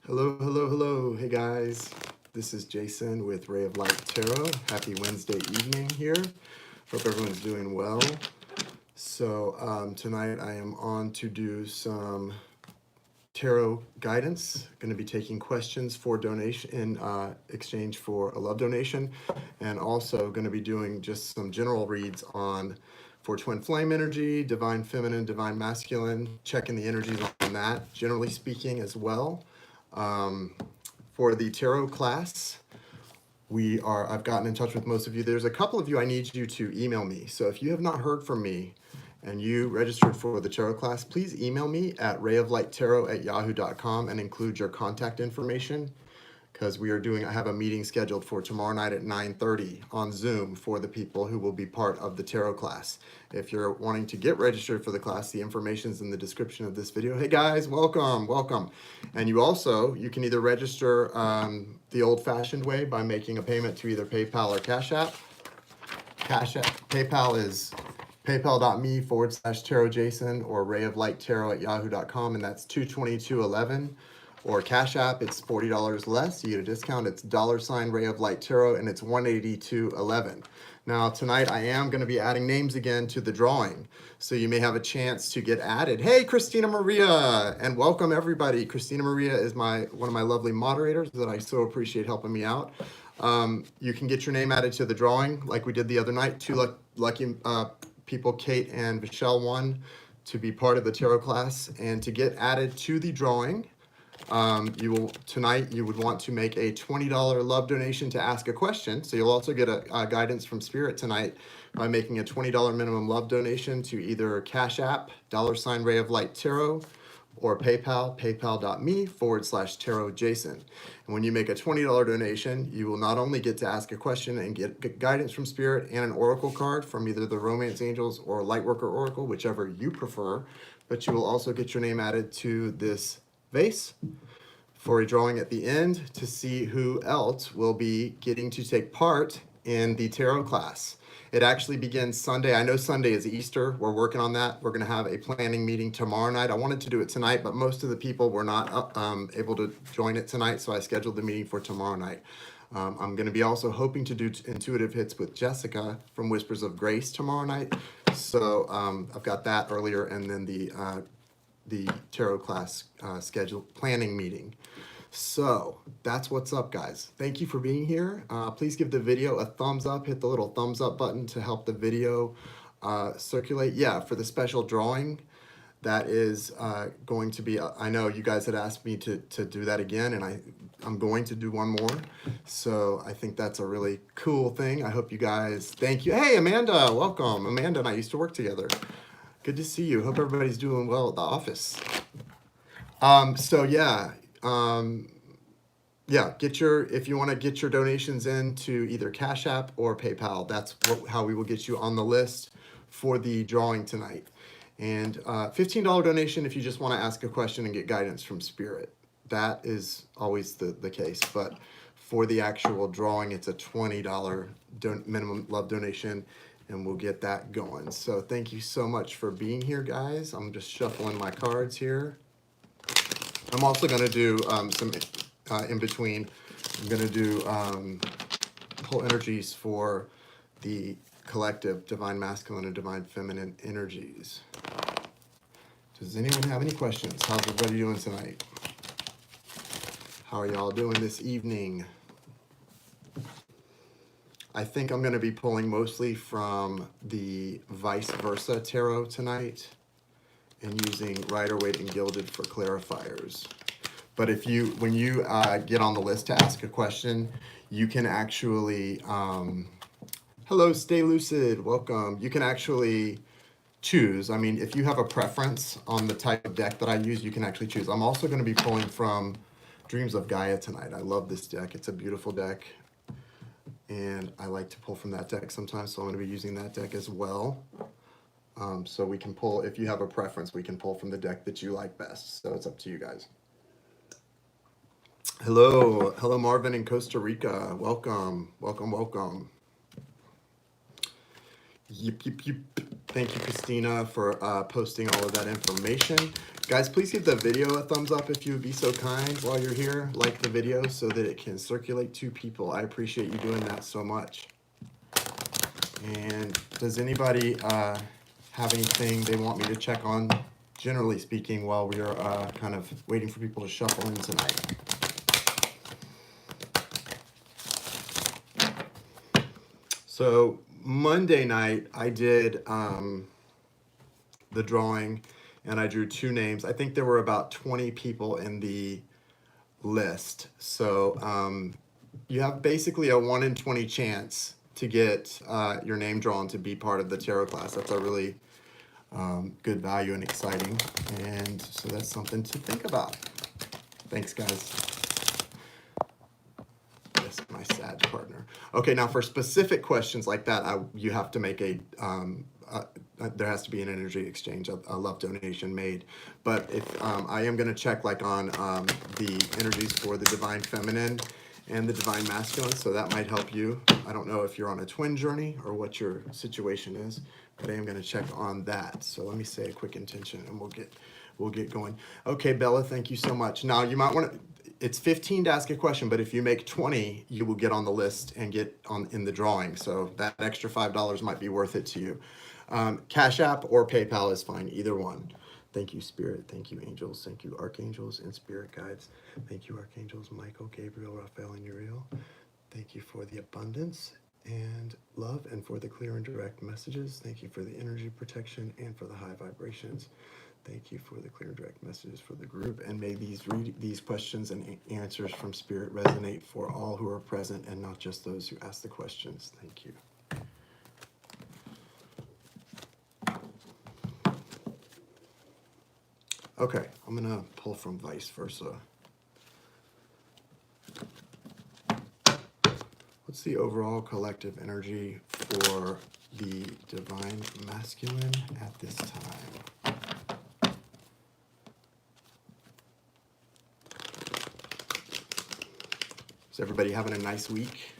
Hello, hello, hello. Hey guys, this is Jason with Ray of Light Tarot. Happy Wednesday evening here. Hope everyone's doing well. So tonight I am on to do some tarot guidance. Going to be taking questions for donation in exchange for a love donation, and also going to be doing just some general reads for twin flame energy, divine feminine, divine masculine, checking the energies on that, generally speaking as well. For the tarot class, I've gotten in touch with most of you. There's a couple of you I need you to email me. So if you have not heard from me and you registered for the tarot class, please email me at rayoflighttarot@yahoo.com and include your contact information, because I have a meeting scheduled for tomorrow night at 9:30 on Zoom for the people who will be part of the tarot class. If you're wanting to get registered for the class, the information's in the description of this video. Hey guys, welcome, welcome. And you can either register the old-fashioned way by making a payment to either PayPal or Cash App. PayPal is paypal.me/tarotjason or rayoflighttarot@yahoo.com, and that's $222.11. Or Cash App, it's $40 less. You get a discount. It's $Ray of Light Tarot, and it's $182.11. Now tonight I am going to be adding names again to the drawing, so you may have a chance to get added. Hey, Christina Maria, and welcome everybody. Christina Maria is one of my lovely moderators that I so appreciate helping me out. You can get your name added to the drawing like we did the other night. Two lucky people, Kate and Michelle, won to be part of the tarot class, and to get added to the drawing. Tonight you would want to make a $20 love donation to ask a question. So you'll also get a guidance from Spirit tonight by making a $20 minimum love donation to either Cash App, $Ray of Light Tarot, or PayPal, paypal.me/tarotjason. And when you make a $20 donation, you will not only get to ask a question and get guidance from Spirit and an oracle card from either the Romance Angels or Lightworker Oracle, whichever you prefer, but you will also get your name added to this vase for a drawing at the end to see who else will be getting to take part in the tarot class. It actually begins Sunday. I know Sunday is Easter. We're working on that. We're going to have a planning meeting tomorrow night. I wanted to do it tonight, but most of the people were not able to join it tonight, so I scheduled the meeting for tomorrow night. I'm going to be also hoping to do intuitive hits with Jessica from Whispers of Grace tomorrow night. So I've got that earlier, and then the tarot class schedule planning meeting. So that's what's up, guys. Thank you for being here. Please give the video a thumbs up. Hit the little thumbs up button to help the video circulate. Yeah, for the special drawing, that is going to be, I know you guys had asked me to do that again, and I'm going to do one more. So I think that's a really cool thing. I hope you guys, thank you. Hey, Amanda, welcome. Amanda and I used to work together. Good to see you. Hope everybody's doing well at the office. If you want to get your donations into either Cash App or PayPal, that's how we will get you on the list for the drawing tonight. And $15 donation if you just want to ask a question and get guidance from Spirit. That is always the case. But for the actual drawing, it's a $20 minimum love donation, and we'll get that going. So thank you so much for being here, guys. I'm just shuffling my cards here. I'm also going to do some in between. I'm going to do whole energies for the collective divine masculine and divine feminine energies. Does anyone have any questions? How's everybody doing tonight? How are y'all doing this evening? I think I'm going to be pulling mostly from the Vice Versa Tarot tonight and using Rider-Waite and Gilded for clarifiers. But when you get on the list to ask a question, you can actually, hello, Stay Lucid, welcome. You can actually choose. I mean, if you have a preference on the type of deck that I use, you can actually choose. I'm also going to be pulling from Dreams of Gaia tonight. I love this deck. It's a beautiful deck, and I like to pull from that deck sometimes, so I'm going to be using that deck as well. So we can pull, if you have a preference, we can pull from the deck that you like best. So it's up to you guys. Hello Marvin in Costa Rica. Welcome, welcome, welcome. Yep. Thank you, Christina, for posting all of that information. Guys, please give the video a thumbs up if you would be so kind while you're here. Like the video so that it can circulate to people. I appreciate you doing that so much. And does anybody have anything they want me to check on, generally speaking, while we are kind of waiting for people to shuffle in tonight? So Monday night, I did the drawing, and I drew 2 names. I think there were about 20 people in the list. So you have basically a 1 in 20 chance to get your name drawn to be part of the tarot class. That's a really good value and exciting. And so that's something to think about. Thanks, guys. Yes, my sad partner. Okay, now for specific questions like that, you have to make a there has to be an energy exchange, a love donation made. But if I am going to check like on the energies for the divine feminine and the divine masculine, so that might help you. I don't know if you're on a twin journey or what your situation is, but I am going to check on that. So let me say a quick intention, and we'll get going. Okay, Bella, thank you so much. Now you might want to. It's 15 to ask a question, but if you make 20, you will get on the list and get on in the drawing. So that extra $5 might be worth it to you. Cash App or PayPal is fine, either one. Thank you, Spirit. Thank you, angels. Thank you, archangels and spirit guides. Thank you, archangels Michael, Gabriel, Raphael, and Uriel. Thank you for the abundance and love, and for the clear and direct messages. Thank you for the energy protection and for the high vibrations. Thank you for the clear and direct messages for the group. And may these questions and answers from Spirit resonate for all who are present and not just those who ask the questions. Thank you. Okay, I'm gonna pull from vice versa. What's the overall collective energy for the divine masculine at this time? Is everybody having a nice week?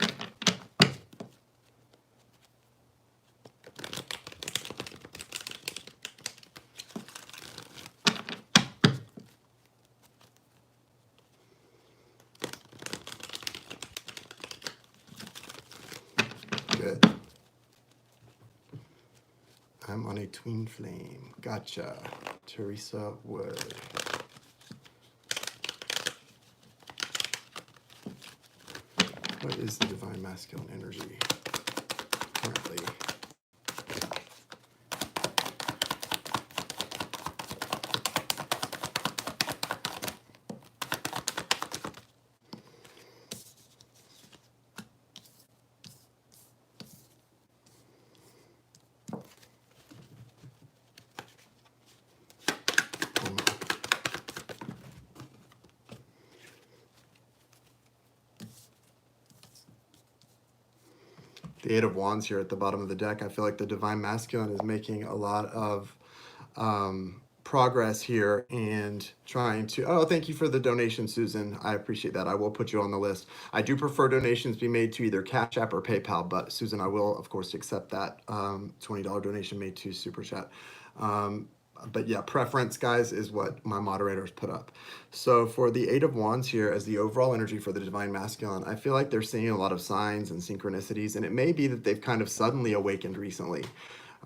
Good. I'm on a twin flame. Gotcha. Teresa Wood. What is the divine masculine energy currently? The Eight of Wands here at the bottom of the deck. I feel like the divine masculine is making a lot of progress here and trying to, oh, thank you for the donation, Susan. I appreciate that. I will put you on the list. I do prefer donations be made to either Cash App or PayPal, but Susan, I will, of course, accept that $20 donation made to Super Chat. But yeah, preference, guys, is what my moderators put up. So for the Eight of Wands here as the overall energy for the divine masculine, I feel like they're seeing a lot of signs and synchronicities, and it may be that they've kind of suddenly awakened recently.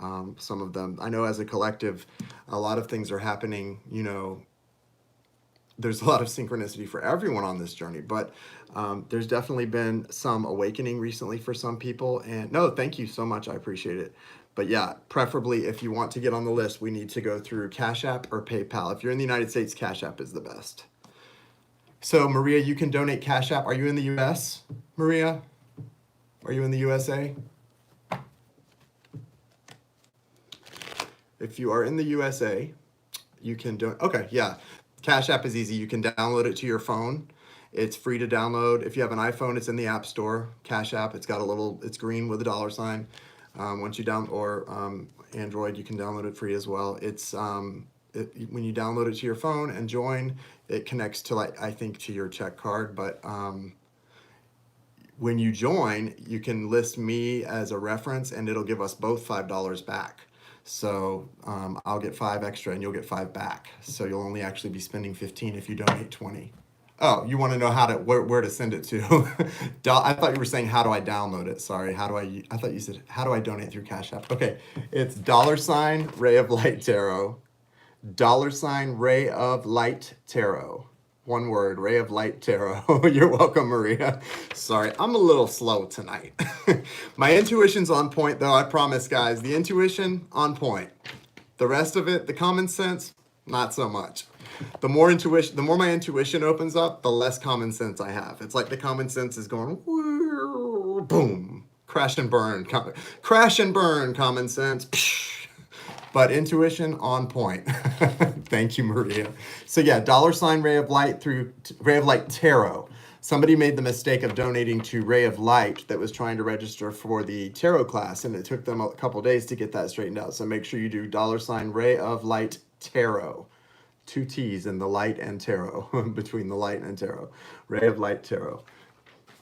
Some of them, I know as a collective, a lot of things are happening, you know, there's a lot of synchronicity for everyone on this journey, but there's definitely been some awakening recently for some people. And no, thank you so much. I appreciate it. But yeah, preferably if you want to get on the list, we need to go through Cash App or PayPal. If you're in the United States, Cash App is the best. So Maria, you can donate Cash App. Are you in the US, Maria? Are you in the USA? If you are in the USA, you can donate. Okay, yeah. Cash App is easy. You can download it to your phone. It's free to download. If you have an iPhone, it's in the App Store. Cash App, it's got a little, it's green with a $sign. Once you or Android, you can download it free as well. It's when you download it to your phone and join, it connects to, like, I think, to your check card. But when you join, you can list me as a reference, and it'll give us both $5 back. So I'll get 5 extra and you'll get 5 back. So you'll only actually be spending 15 if you donate 20. Oh, you want to know how to where to send it to? I thought you were saying how do I download it? Sorry, how do I thought you said how do I donate through Cash App? Okay, it's $ Ray of Light Tarot, $ Ray of Light Tarot. One word, Ray of Light Tarot. You're welcome, Maria. Sorry, I'm a little slow tonight. My intuition's on point, though. I promise, guys. The intuition on point. The rest of it, the common sense, not so much. The more my intuition opens up, the less common sense I have. It's like the common sense is going boom, crash and burn, common sense. But intuition on point. Thank you, Maria. So yeah, $ Ray of Light through Ray of Light Tarot. Somebody made the mistake of donating to Ray of Light that was trying to register for the tarot class, and it took them a couple days to get that straightened out. So make sure you do $ Ray of Light Tarot. 2 T's in the light and tarot, between the light and tarot. Ray of Light Tarot.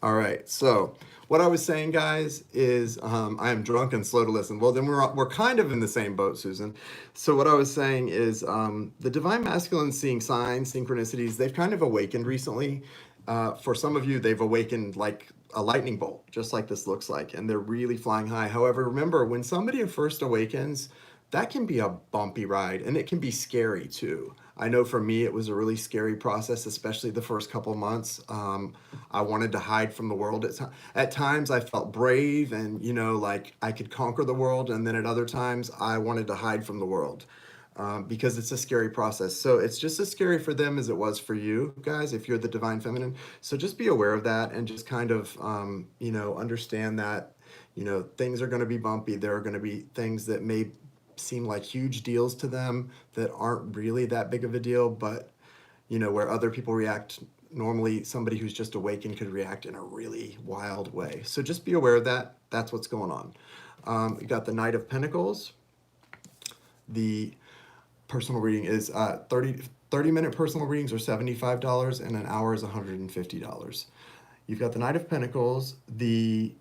All right, so what I was saying, guys, is I am drunk and slow to listen. Well, then we're kind of in the same boat, Susan. So what I was saying is the Divine Masculine seeing signs, synchronicities, they've kind of awakened recently. For some of you, they've awakened like a lightning bolt, just like this looks like, and they're really flying high. However, remember, when somebody first awakens, that can be a bumpy ride, and it can be scary too. I know for me, it was a really scary process, especially the first couple months. I wanted to hide from the world. At times, I felt brave and, like I could conquer the world. And then at other times, I wanted to hide from the world because it's a scary process. So it's just as scary for them as it was for you guys, if you're the Divine Feminine. So just be aware of that and just kind of, understand that, things are going to be bumpy. There are going to be things that may seem like huge deals to them that aren't really that big of a deal, but where other people react normally, somebody who's just awakened could react in a really wild way. So just be aware of that. That's what's going on. You got the Knight of Pentacles. The personal reading is 30-minute personal readings are $75 and an hour is $150. You've got the Knight of Pentacles, the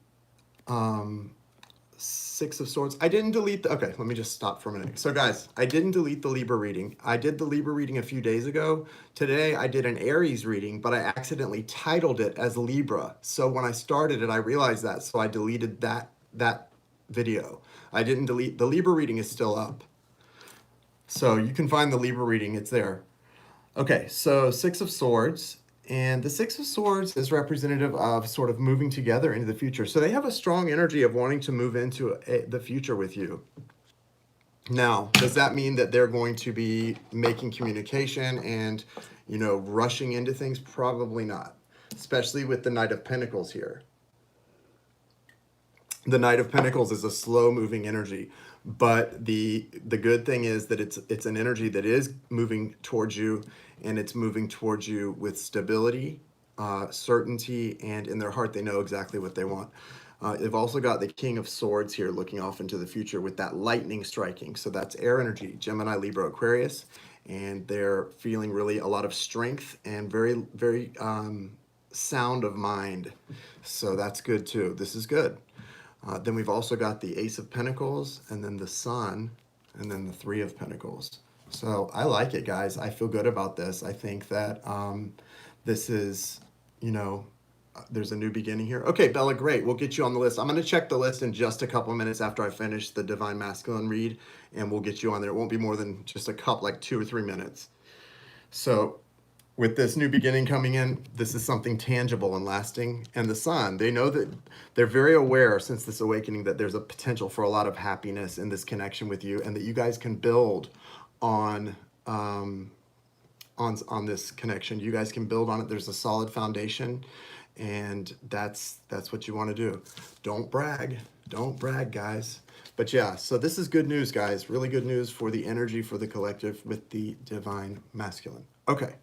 6 of Swords. I didn't delete okay, let me just stop for a minute. So guys, I didn't delete the Libra reading. I did the Libra reading a few days ago. Today I did an Aries reading, but I accidentally titled it as Libra. So when I started it, I realized that, so I deleted that video. I didn't delete, the Libra reading is still up. So you can find the Libra reading, it's there. Okay, so 6 of Swords. And the 6 of Swords is representative of sort of moving together into the future. So they have a strong energy of wanting to move into the future with you. Now, does that mean that they're going to be making communication and, rushing into things? Probably not, especially with the Knight of Pentacles here. The Knight of Pentacles is a slow-moving energy, but the good thing is that it's an energy that is moving towards you, and it's moving towards you with stability, certainty, and in their heart they know exactly what they want. They've also got the King of Swords here looking off into the future with that lightning striking. So that's air energy, Gemini, Libra, Aquarius, and they're feeling really a lot of strength and very, very sound of mind. So that's good too. This is good. Then we've also got the Ace of Pentacles, and then the Sun, and then the 3 of Pentacles. So I like it, guys. I feel good about this. I think that this is, there's a new beginning here. Okay, Bella, great. We'll get you on the list. I'm going to check the list in just a couple of minutes after I finish the Divine Masculine read, and we'll get you on there. It won't be more than just a couple, like 2 or 3 minutes. So with this new beginning coming in, this is something tangible and lasting. And the Sun, they know that they're very aware since this awakening that there's a potential for a lot of happiness in this connection with you, and that you guys can build on this connection. You guys can build on it. There's a solid foundation, and that's what you want to do. Don't brag, guys. But yeah, so this is good news, guys. Really good news for the energy for the collective with the Divine Masculine. Okay,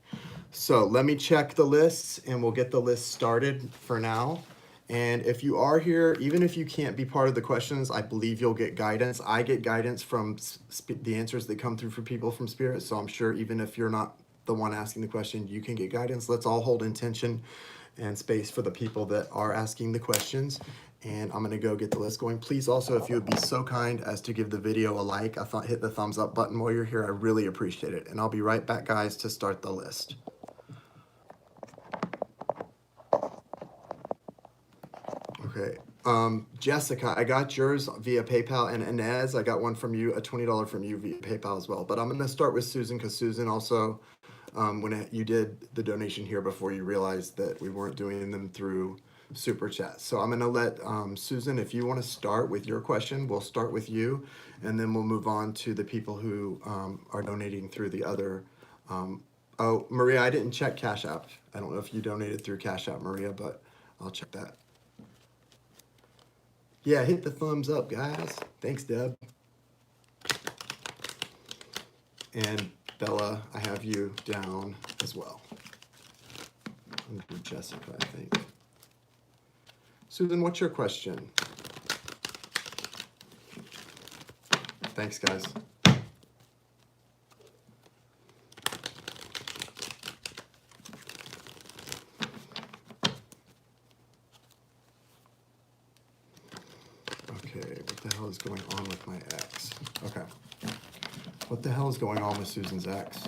so let me check the lists and we'll get the list started for now. And if you are here, even if you can't be part of the questions, I believe you'll get guidance. I get guidance from the answers that come through for people from Spirit. So I'm sure even if you're not the one asking the question, you can get guidance. Let's all hold intention and space for the people that are asking the questions. And I'm gonna go get the list going. Please also, if you would be so kind as to give the video a like, hit the thumbs up button while you're here. I really appreciate it. And I'll be right back, guys, to start the list. Okay, Jessica, I got yours via PayPal, and Inez, I got one from you, a $20 from you via PayPal as well. But I'm gonna start with Susan, because Susan also, you did the donation here before, you realized that we weren't doing them through Super Chat. So I'm gonna let Susan, if you wanna start with your question, we'll start with you, and then we'll move on to the people who are donating through the other. Oh, Maria, I didn't check Cash App. I don't know if you donated through Cash App, Maria, but I'll check that. Yeah, hit the thumbs up, guys. Thanks, Deb. And Bella, I have you down as well. And Jessica, I think. Susan, what's your question? Thanks, guys. Okay, what the hell is going on with my ex? Okay. What the hell is going on with Susan's ex?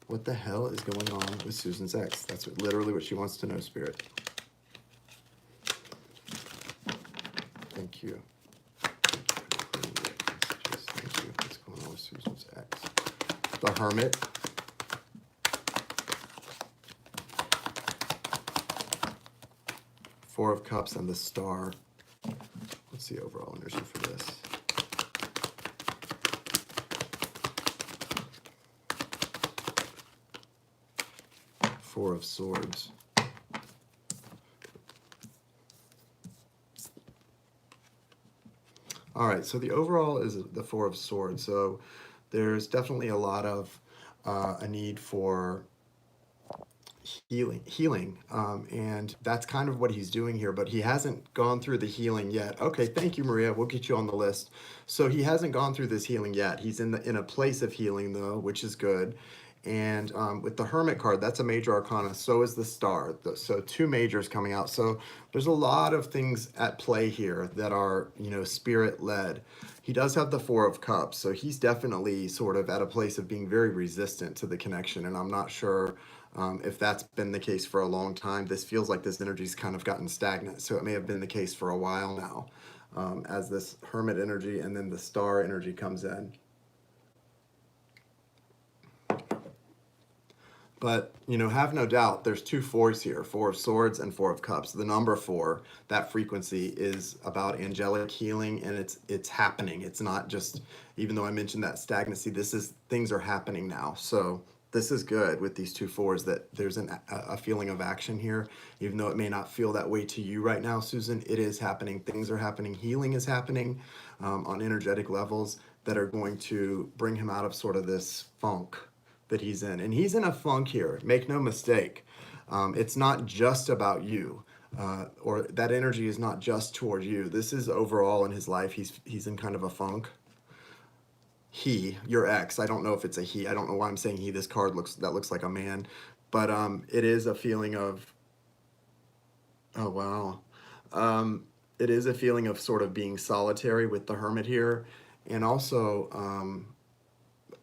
What the hell is going on with Susan's ex? That's literally what she wants to know, Spirit. Thank you. Thank you. What's going on with Susan's ex? The Hermit. Four of Cups and the Star. What's the overall energy for this? Four of Swords. All right, so the overall is the Four of Swords. So there's definitely a lot of a need for healing, and that's kind of what he's doing here, but he hasn't gone through the healing yet. Okay, thank you, Maria. We'll get you on the list. So he hasn't gone through this healing yet. He's in a place of healing, though, which is good. And with the Hermit card, that's a major arcana. So is the Star. So two majors coming out. So there's a lot of things at play here that are, spirit led. He does have the Four of Cups. So he's definitely sort of at a place of being very resistant to the connection. And I'm not sure if that's been the case for a long time. This feels like this energy's kind of gotten stagnant. So it may have been the case for a while now, as this Hermit energy and then the Star energy comes in. But, have no doubt, there's two fours here, Four of Swords and Four of Cups. The number 4, that frequency is about angelic healing, and it's happening. It's not just, even though I mentioned that stagnancy, things are happening now. So this is good with these two fours, that there's a feeling of action here. Even though it may not feel that way to you right now, Susan, it is happening. Things are happening. Healing is happening on energetic levels that are going to bring him out of sort of this funk that he's in. And he's in a funk here, make no mistake. It's not just about you, or that energy is not just toward you. This is overall in his life. He's in kind of a funk. Your ex, I don't know if it's a he. I don't know why I'm saying he. This card looks like a man, but it is a feeling of, oh wow. It is a feeling of sort of being solitary with the Hermit here. And also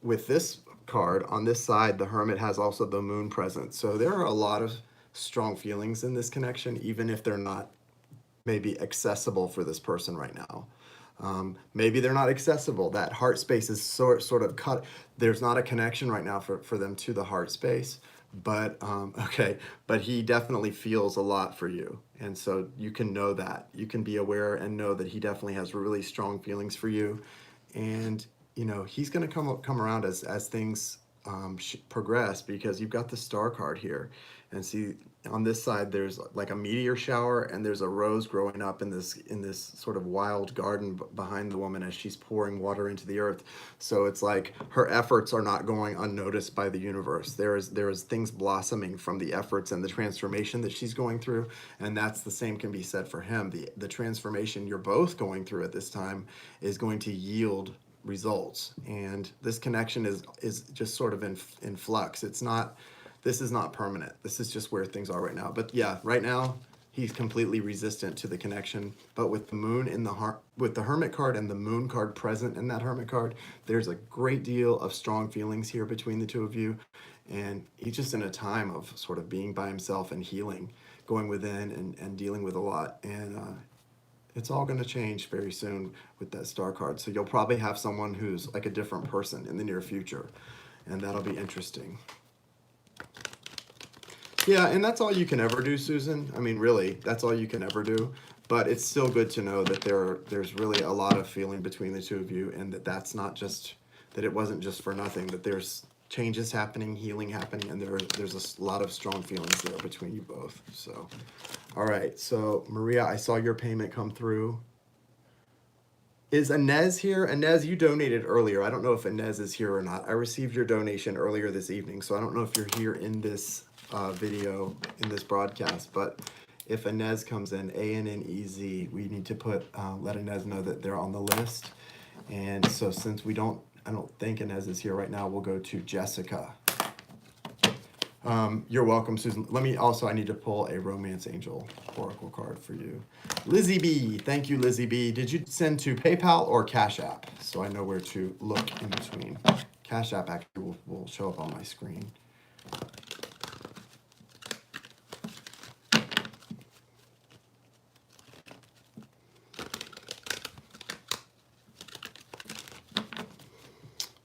with this card on this side, the Hermit has also the Moon present. So there are a lot of strong feelings in this connection, even if they're not maybe accessible for this person right now. Maybe they're not accessible. That heart space is sort of cut. There's not a connection right now for them to the heart space. But okay, but he definitely feels a lot for you. And so you can know that. You can be aware and know that he definitely has really strong feelings for you. And he's going to come around as things progress, because you've got the Star card here. And see, on this side, there's like a meteor shower, and there's a rose growing up in this sort of wild garden behind the woman as she's pouring water into the earth. So it's like her efforts are not going unnoticed by the universe. There is things blossoming from the efforts and the transformation that she's going through, and that's the same can be said for him. The transformation you're both going through at this time is going to yield results, and this connection is just sort of in flux. This is not permanent. This is just where things are right now. But yeah, right now he's completely resistant to the connection. But with the moon in the heart, with the Hermit card and the moon card present in that Hermit card, there's a great deal of strong feelings here between the two of you. And he's just in a time of sort of being by himself and healing, going within and dealing with a lot. And it's all going to change very soon with that star card. So you'll probably have someone who's like a different person in the near future. And that'll be interesting. Yeah, and that's all you can ever do, Susan. I mean, really, that's all you can ever do. But it's still good to know that there's really a lot of feeling between the two of you, and that's not just, that it wasn't just for nothing, that there's changes happening, healing happening, and there's a lot of strong feelings there between you both. So, all right. So, Maria, I saw your payment come through. Is Inez here? Inez, you donated earlier. I don't know if Inez is here or not. I received your donation earlier this evening, so I don't know if you're here in this video, in this broadcast, but if Inez comes in, A-N-N-E-Z, we need to let Inez know that they're on the list. And so since I don't think Inez is here right now, we'll go to Jessica. You're welcome, Susan. I need to pull a Romance Angel Oracle card for you. Lizzie B, thank you, Lizzie B. Did you send to PayPal or Cash App? So I know where to look in between. Cash App actually will show up on my screen.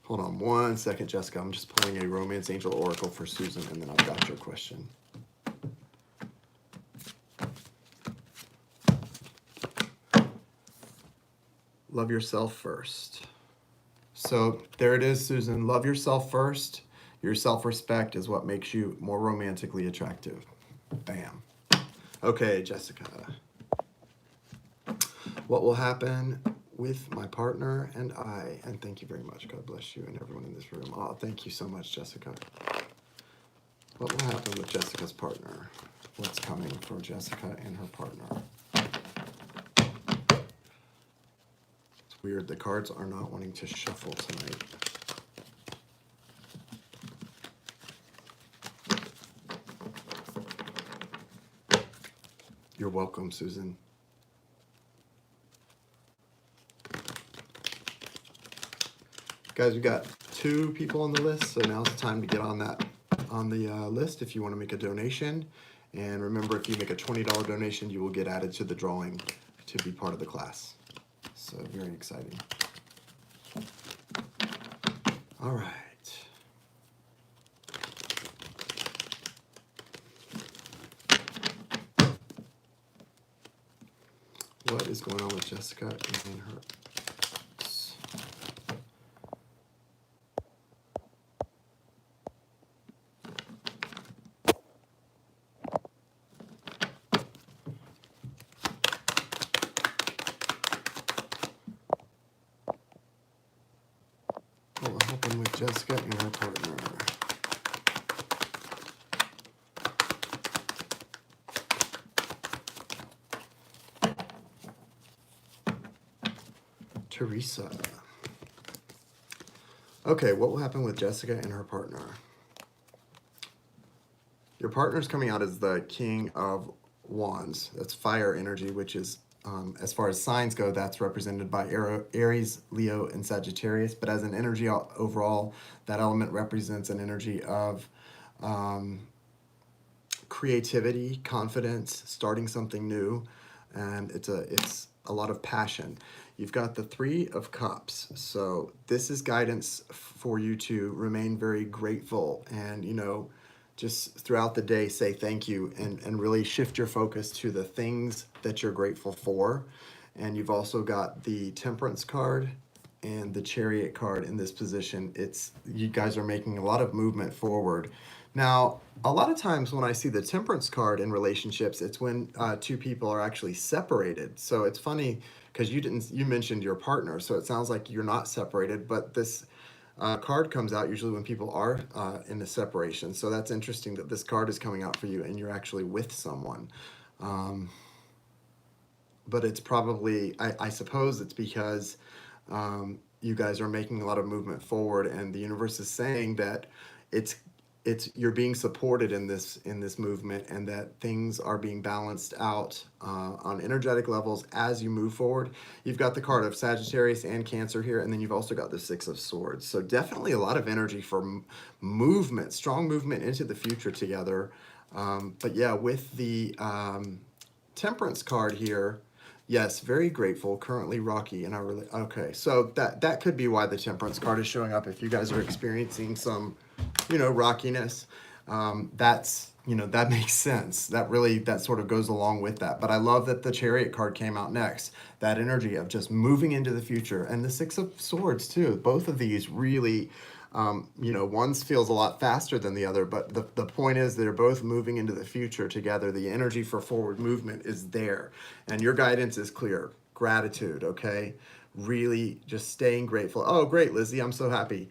Hold on one second, Jessica. I'm just pulling a Romance Angel Oracle for Susan, and then I've got your question. Love yourself first. So there it is, Susan. Love yourself first. Your self-respect is what makes you more romantically attractive. Bam. Okay, Jessica. What will happen with my partner and I? And thank you very much. God bless you and everyone in this room. Oh, thank you so much, Jessica. What will happen with Jessica's partner? What's coming for Jessica and her partner? It's weird. The cards are not wanting to shuffle tonight. You're welcome, Susan. Guys, we got 2 people on the list, so now's the time to get on the list if you want to make a donation. And remember, if you make a $20 donation, you will get added to the drawing to be part of the class. So very exciting. All right. What is going on with Jessica and her? What will happen with Jessica and her partner? Teresa. Okay, what will happen with Jessica and her partner? Your partner's coming out as the King of Wands. That's fire energy, which is, as far as signs go, that's represented by Aries, Leo, and Sagittarius. But as an energy overall, that element represents an energy of creativity, confidence, starting something new, and it's a lot of passion. You've got the 3 of Cups, so this is guidance for you to remain very grateful and, just throughout the day say thank you and really shift your focus to the things that you're grateful for. And you've also got the Temperance card and the Chariot card in this position. You guys are making a lot of movement forward. Now, a lot of times when I see the Temperance card in relationships, it's when 2 people are actually separated. So it's funny because you mentioned your partner, so it sounds like you're not separated, but this card comes out usually when people are in a separation. So that's interesting that this card is coming out for you and you're actually with someone. But it's probably, I suppose it's because you guys are making a lot of movement forward, and the universe is saying that you're being supported in this movement, and that things are being balanced out on energetic levels as you move forward. You've got the card of Sagittarius and Cancer here, and then you've also got the Six of Swords. So definitely a lot of energy for movement, strong movement into the future together. But yeah, with the Temperance card here, yes, very grateful, currently rocky, and okay, so that could be why the Temperance card is showing up. If you guys are experiencing some, rockiness, that's, that makes sense. That sort of goes along with that. But I love that the Chariot card came out next. That energy of just moving into the future, and the Six of Swords too. Both of these really, one feels a lot faster than the other, but the point is they're both moving into the future together. The energy for forward movement is there, and your guidance is clear. Gratitude, okay? Really just staying grateful. Oh, great, Lizzie, I'm so happy.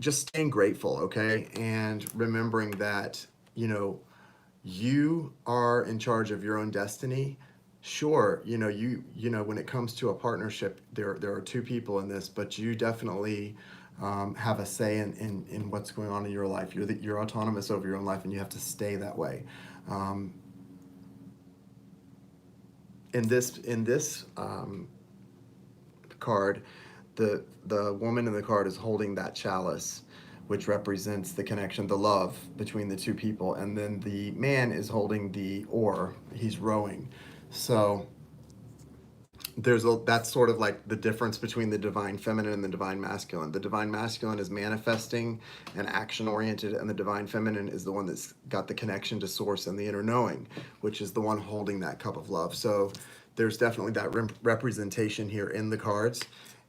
Just staying grateful, okay? And remembering that, you are in charge of your own destiny. Sure, when it comes to a partnership, there are two people in this, but you definitely have a say in what's going on in your life. You're autonomous over your own life, and you have to stay that way. In this card, the woman in the card is holding that chalice, which represents the connection, the love between the two people, and then the man is holding the oar. He's rowing. So that's sort of like the difference between the divine feminine and the divine masculine. The divine masculine is manifesting and action oriented, and the divine feminine is the one that's got the connection to source and the inner knowing, which is the one holding that cup of love. So there's definitely that representation here in the cards,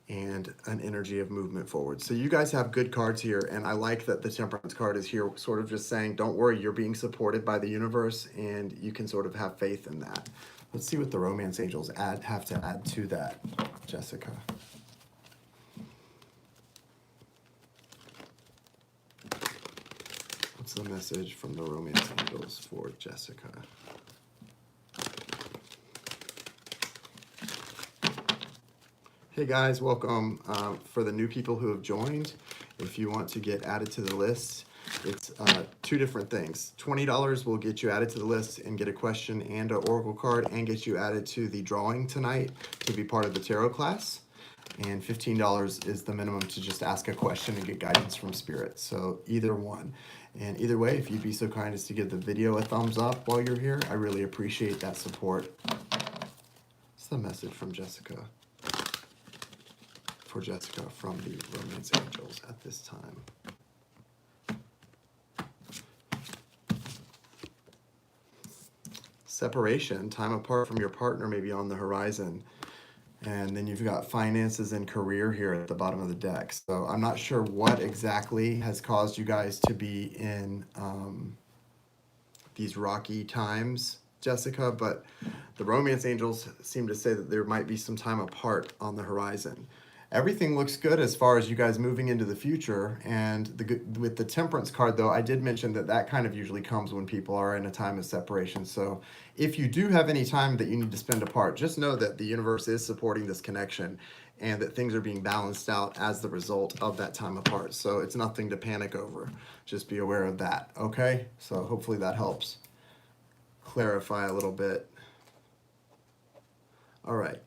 and an energy of movement forward. So you guys have good cards here, and I like that the Temperance card is here, sort of just saying, don't worry, you're being supported by the universe, and you can sort of have faith in that. Let's see what the Romance Angels have to add to that, Jessica. What's the message from the Romance Angels for Jessica? Hey guys, welcome. For the new people who have joined, if you want to get added to the list, it's two different things. $20 will get you added to the list and get a question and an oracle card, and get you added to the drawing tonight to be part of the tarot class. And $15 is the minimum to just ask a question and get guidance from Spirit. So either one. And either way, if you'd be so kind as to give the video a thumbs up while you're here, I really appreciate that support. What's the message from Jessica? For Jessica from the Romance Angels at this time. Separation, time apart from your partner may be on the horizon. And then you've got finances and career here at the bottom of the deck. So I'm not sure what exactly has caused you guys to be in these rocky times, Jessica, but the Romance Angels seem to say that there might be some time apart on the horizon. Everything looks good as far as you guys moving into the future, and with the Temperance card, though, I did mention that kind of usually comes when people are in a time of separation. So if you do have any time that you need to spend apart, just know that the universe is supporting this connection, and that things are being balanced out as the result of that time apart. So it's nothing to panic over. Just be aware of that, okay? So hopefully that helps clarify a little bit. All right.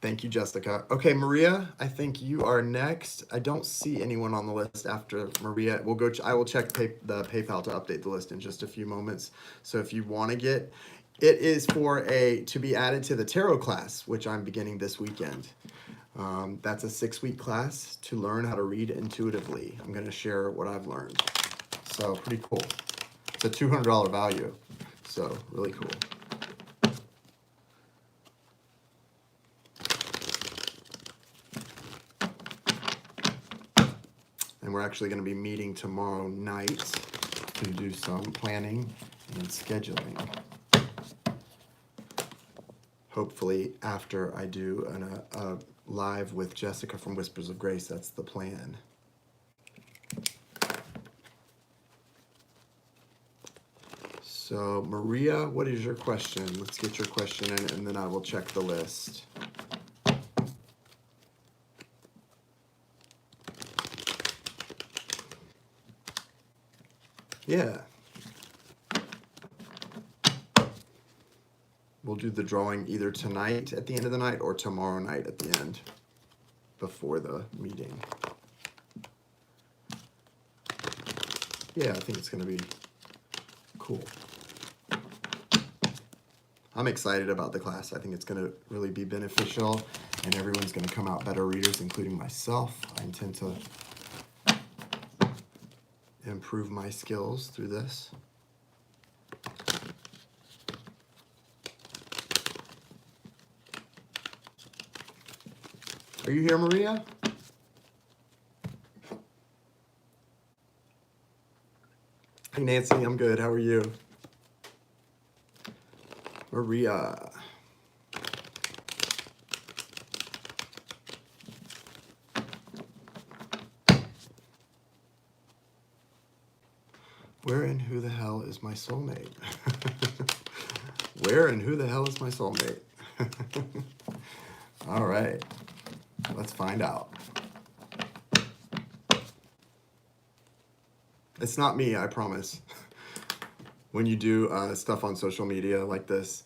Thank you, Jessica. Okay, Maria, I think you are next. I don't see anyone on the list after Maria. I will check the PayPal to update the list in just a few moments. So if you want to get, it is to be added to the tarot class, which I'm beginning this weekend. That's a 6-week class to learn how to read intuitively. I'm going to share what I've learned. So pretty cool. It's a $200 value. So really cool. And we're actually going to be meeting tomorrow night to do some planning and scheduling. Hopefully after I do a live with Jessica from Whispers of Grace, that's the plan. So Maria, what is your question? Let's get your question in, and then I will check the list. Yeah. We'll do the drawing either tonight at the end of the night or tomorrow night at the end before the meeting. Yeah, I think it's going to be cool. I'm excited about the class. I think it's going to really be beneficial, and everyone's going to come out better readers, including myself. I intend to improve my skills through this. Are you here, Maria? Hey, Nancy, I'm good. How are you? Maria. Where and who the hell is my soulmate? Where and who the hell is my soulmate? All right. Let's find out. It's not me, I promise. When you do stuff on social media like this,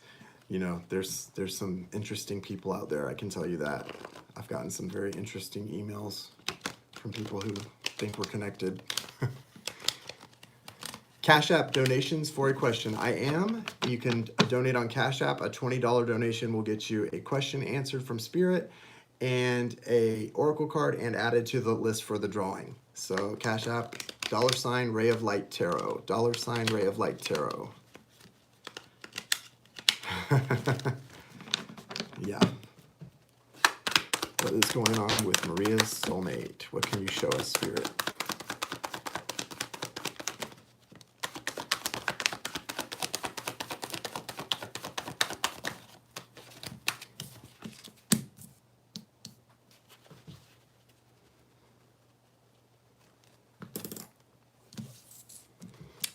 you know, there's some interesting people out there, I can tell you that. I've gotten some very interesting emails from people who think we're connected. Cash App donations for a question. I am. You can donate on Cash App. A $20 donation will get you a question answered from Spirit and a oracle card and added to the list for the drawing. So Cash App, $RayofLightTarot, $RayofLightTarot. Yeah. What is going on with Maria's soulmate? What can you show us, Spirit?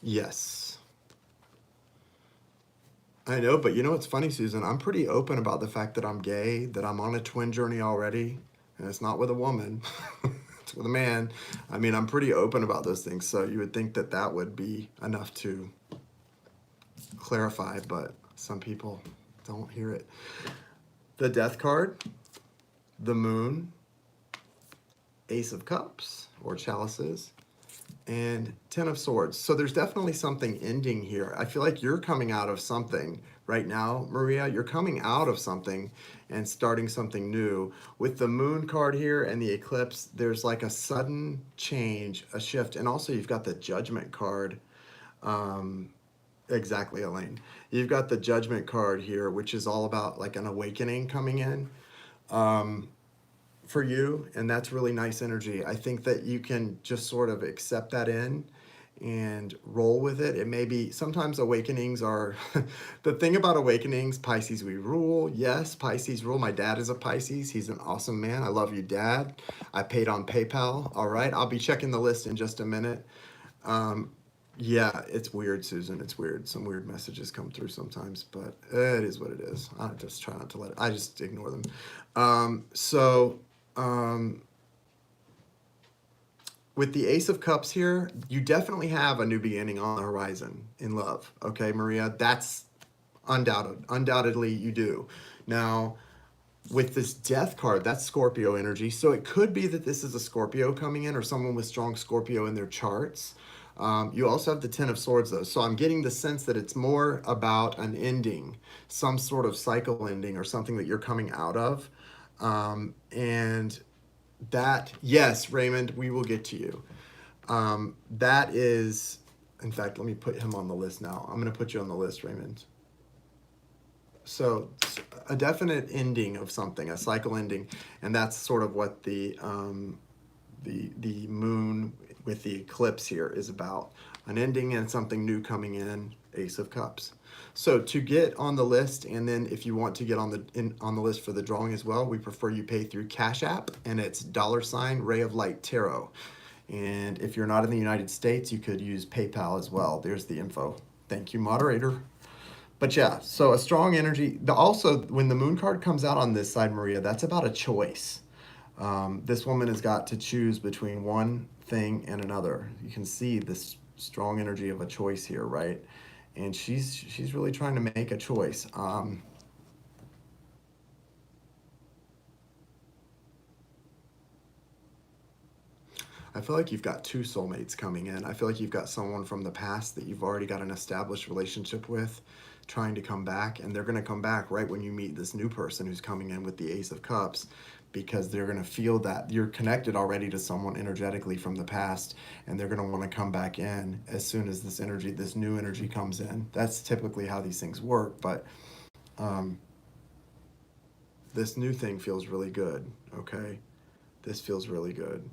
Yes. I know, but you know what's funny, Susan? I'm pretty open about the fact that I'm gay, that I'm on a twin journey already, and it's not with a woman, it's with a man. I mean, I'm pretty open about those things, so you would think that that would be enough to clarify, but some people don't hear it. The Death card, the Moon, Ace of Cups, or Chalices, and Ten of Swords. So there's definitely something ending here. I feel like you're coming out of something right now, Maria. You're coming out of something and starting something new. With the Moon card here and the Eclipse, there's like a sudden change, a shift. And also you've got the Judgment card. Exactly, Elaine. You've got the Judgment card here, which is all about like an awakening coming in. For you, and that's really nice energy. I think that you can just sort of accept that in and roll with it. It may be, sometimes awakenings are, the thing about awakenings, Pisces we rule. Yes, Pisces rule. My dad is a Pisces. He's an awesome man. I love you, Dad. I paid on PayPal. All right, I'll be checking the list in just a minute. Yeah, it's weird, Susan. It's weird. Some weird messages come through sometimes, but it is what it is. I just try not to let it, I just ignore them. With the Ace of Cups here, you definitely have a new beginning on the horizon in love. Okay, Maria, that's undoubtedly you do. Now, with this Death card, that's Scorpio energy. So it could be that this is a Scorpio coming in or someone with strong Scorpio in their charts. You also have the Ten of Swords though. So I'm getting the sense that it's more about an ending, some sort of cycle ending or something that you're coming out of. And that, yes, Raymond, we will get to you. That is, in fact, let me put him on the list now. I'm going to put you on the list, Raymond. So a definite ending of something, a cycle ending, and that's sort of what the Moon with the eclipse here is about. An ending and something new coming in, Ace of Cups. So to get on the list, and then if you want to get on the list for the drawing as well, we prefer you pay through Cash App, and it's $RayofLightTarot. And if you're not in the United States, you could use PayPal as well. There's the info. Thank you, moderator. But yeah, so a strong energy. Also, when the Moon card comes out on this side, Maria, that's about a choice. This woman has got to choose between one thing and another. You can see this strong energy of a choice here, right? And she's really trying to make a choice. I feel like you've got two soulmates coming in. I feel like you've got someone from the past that you've already got an established relationship with trying to come back, and they're going to come back right when you meet this new person who's coming in with the Ace of Cups, because they're going to feel that you're connected already to someone energetically from the past, and they're going to want to come back in as soon as this energy, this new energy comes in. That's typically how these things work, but this new thing feels really good, okay? This feels really good.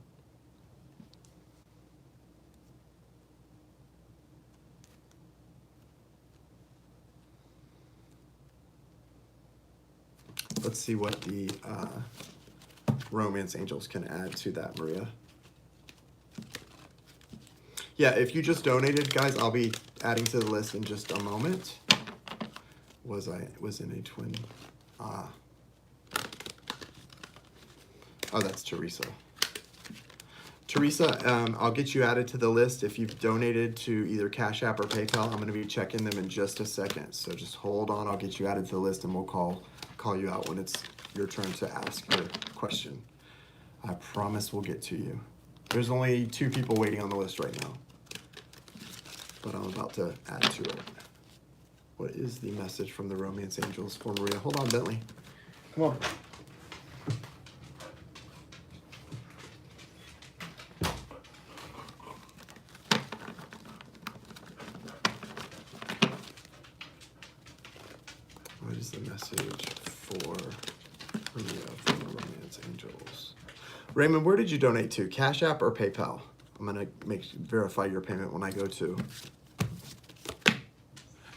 Let's see what the romance angels can add to that, Maria. Yeah, if you just donated, guys, I'll be adding to the list in just a moment. Was in a twin? Oh, that's Teresa. Teresa, I'll get you added to the list if you've donated to either Cash App or PayPal. I'm going to be checking them in just a second, so just hold on. I'll get you added to the list, and we'll call you out when it's your turn to ask your question. I promise we'll get to you. There's only 2 people waiting on the list right now, but I'm about to add to it. What is the message from the romance angels for Maria? Hold on, Bentley. Come on. What is the message for Maria from the romance angels? Raymond, where did you donate to? Cash App or PayPal? I'm gonna verify your payment when I go to.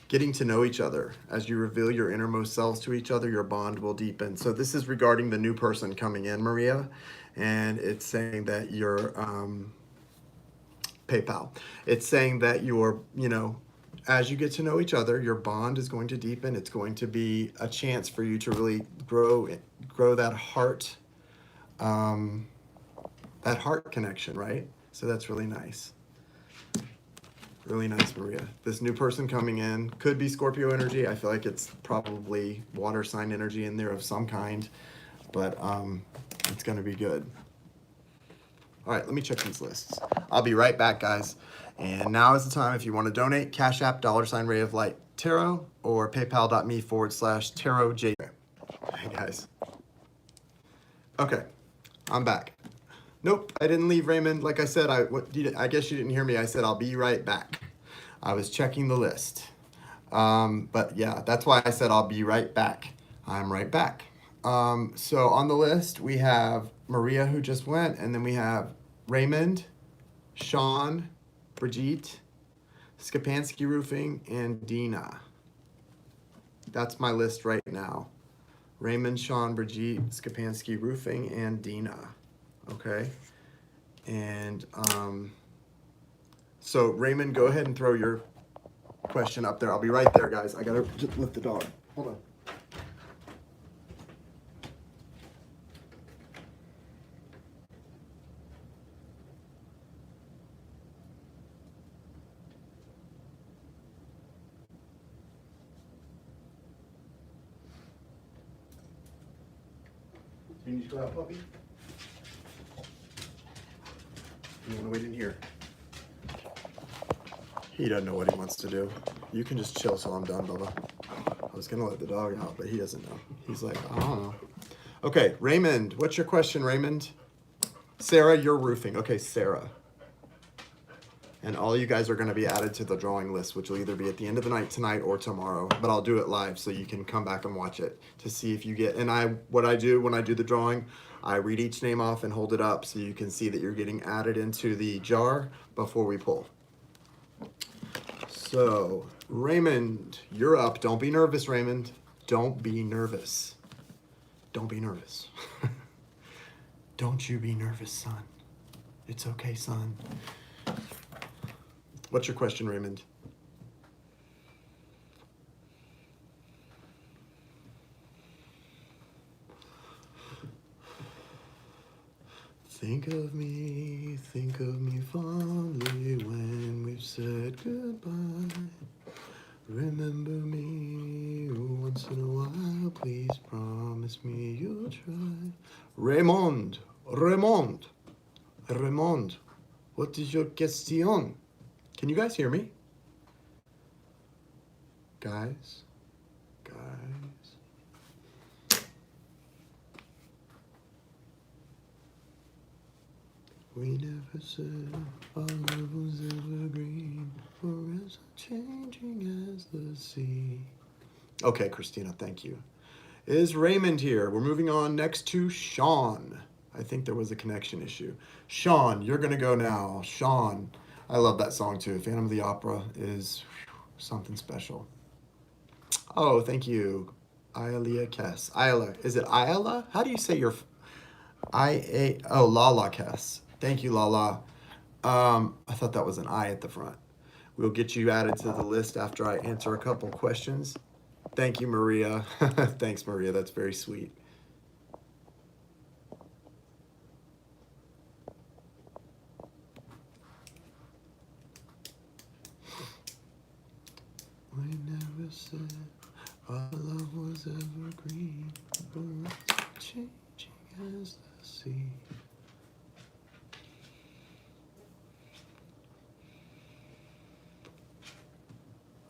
Getting to know each other. As you reveal your innermost selves to each other, your bond will deepen. So this is regarding the new person coming in, Maria, and it's saying that your PayPal. It's saying that your, as you get to know each other, your bond is going to deepen. It's going to be a chance for you to really grow that heart connection, right? So that's really nice. Really nice, Maria. This new person coming in could be Scorpio energy. I feel like it's probably water sign energy in there of some kind, but it's going to be good. All right, let me check these lists. I'll be right back, guys. And now is the time if you want to donate. Cash App, $RayofLightTarot, or paypal.me/tarotj. Hey, guys. Okay, I'm back. Nope, I didn't leave, Raymond. Like I said, I guess you didn't hear me. I said I'll be right back. I was checking the list. But yeah, that's why I said I'll be right back. I'm right back. So on the list, we have Maria, who just went, and then we have Raymond, Shawn, Brigitte, Skapansky Roofing, and Dina. That's my list right now. Raymond, Shawn, Brigitte, Skapansky Roofing, and Dina. Okay. And so Raymond, go ahead and throw your question up there. I'll be right there, guys. I gotta just lift the dog. Hold on. You need to go out, puppy? You want to wait in here? He doesn't know what he wants to do. You can just chill till I'm done, Bubba. I was going to let the dog out, but he doesn't know. He's like, I don't know. Okay, Raymond. What's your question, Raymond? Sarah, you're roofing. Okay, Sarah. And all you guys are going to be added to the drawing list, which will either be at the end of the night tonight or tomorrow. But I'll do it live so you can come back and watch it to see if you get. And what I do when I do the drawing, I read each name off and hold it up so you can see that you're getting added into the jar before we pull. So, Raymond, you're up. Don't be nervous, Raymond. Don't be nervous. Don't be nervous. Don't you be nervous, son. It's okay, son. What's your question, Raymond? Think of me fondly when we've said goodbye. Remember me once in a while, please promise me you'll try. Raymond, Raymond, Raymond, what is your question? Can you guys hear me? Guys? We never said our love was evergreen, or as changing as the sea. Okay, Christina, thank you. Is Raymond here? We're moving on next to Shawn. I think there was a connection issue. Shawn, you're going to go now. Shawn, I love that song too. Phantom of the Opera is something special. Oh, thank you. Ilea Kess. Isla. Is it Isla? How do you say your... Lala Kess. Thank you, Lala. I thought that was an I at the front. We'll get you added to the list after I answer a couple questions. Thank you, Maria. Thanks, Maria. That's very sweet. We never said our love was evergreen, but changing as the sea.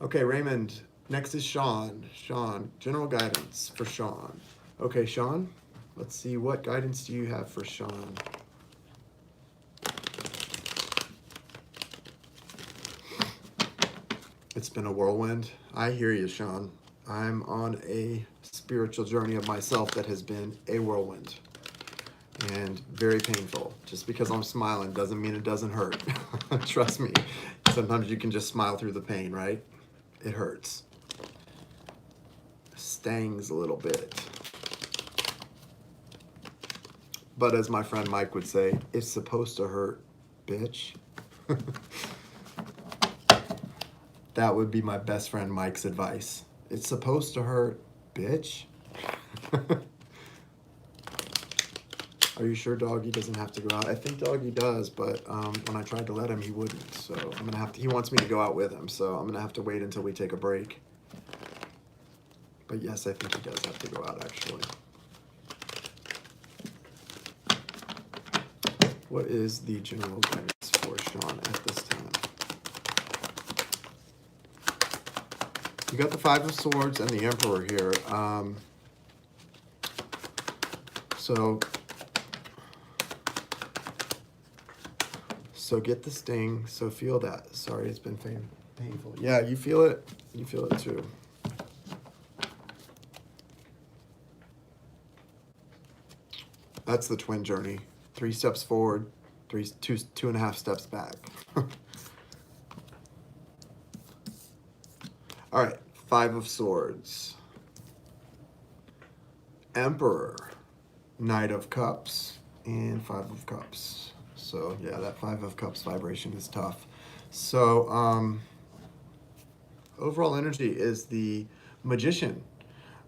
Okay, Raymond. Next is Shawn. Shawn, general guidance for Shawn. Okay, Shawn, let's see, what guidance do you have for Shawn? It's been a whirlwind. I hear you, Shawn. I'm on a spiritual journey of myself that has been a whirlwind and very painful. Just because I'm smiling doesn't mean it doesn't hurt. Trust me. Sometimes you can just smile through the pain, right? It hurts. Stings a little bit. But as my friend Mike would say, it's supposed to hurt, bitch. That would be my best friend Mike's advice. It's supposed to hurt, bitch. Are you sure Doggy doesn't have to go out? I think Doggy does, but when I tried to let him, he wouldn't. So I'm gonna have to, he wants me to go out with him, so I'm gonna have to wait until we take a break. But yes, I think he does have to go out, actually. What is the general guidance for Shawn at this time? You got the Five of Swords and the Emperor here. So get the sting. So feel that. Sorry, it's been painful. Yeah, you feel it. You feel it too. That's the twin journey. 3 steps forward, two and a half steps back. All right, Five of Swords. Emperor, Knight of Cups, and Five of Cups. So yeah, that Five of Cups vibration is tough. So overall energy is the Magician.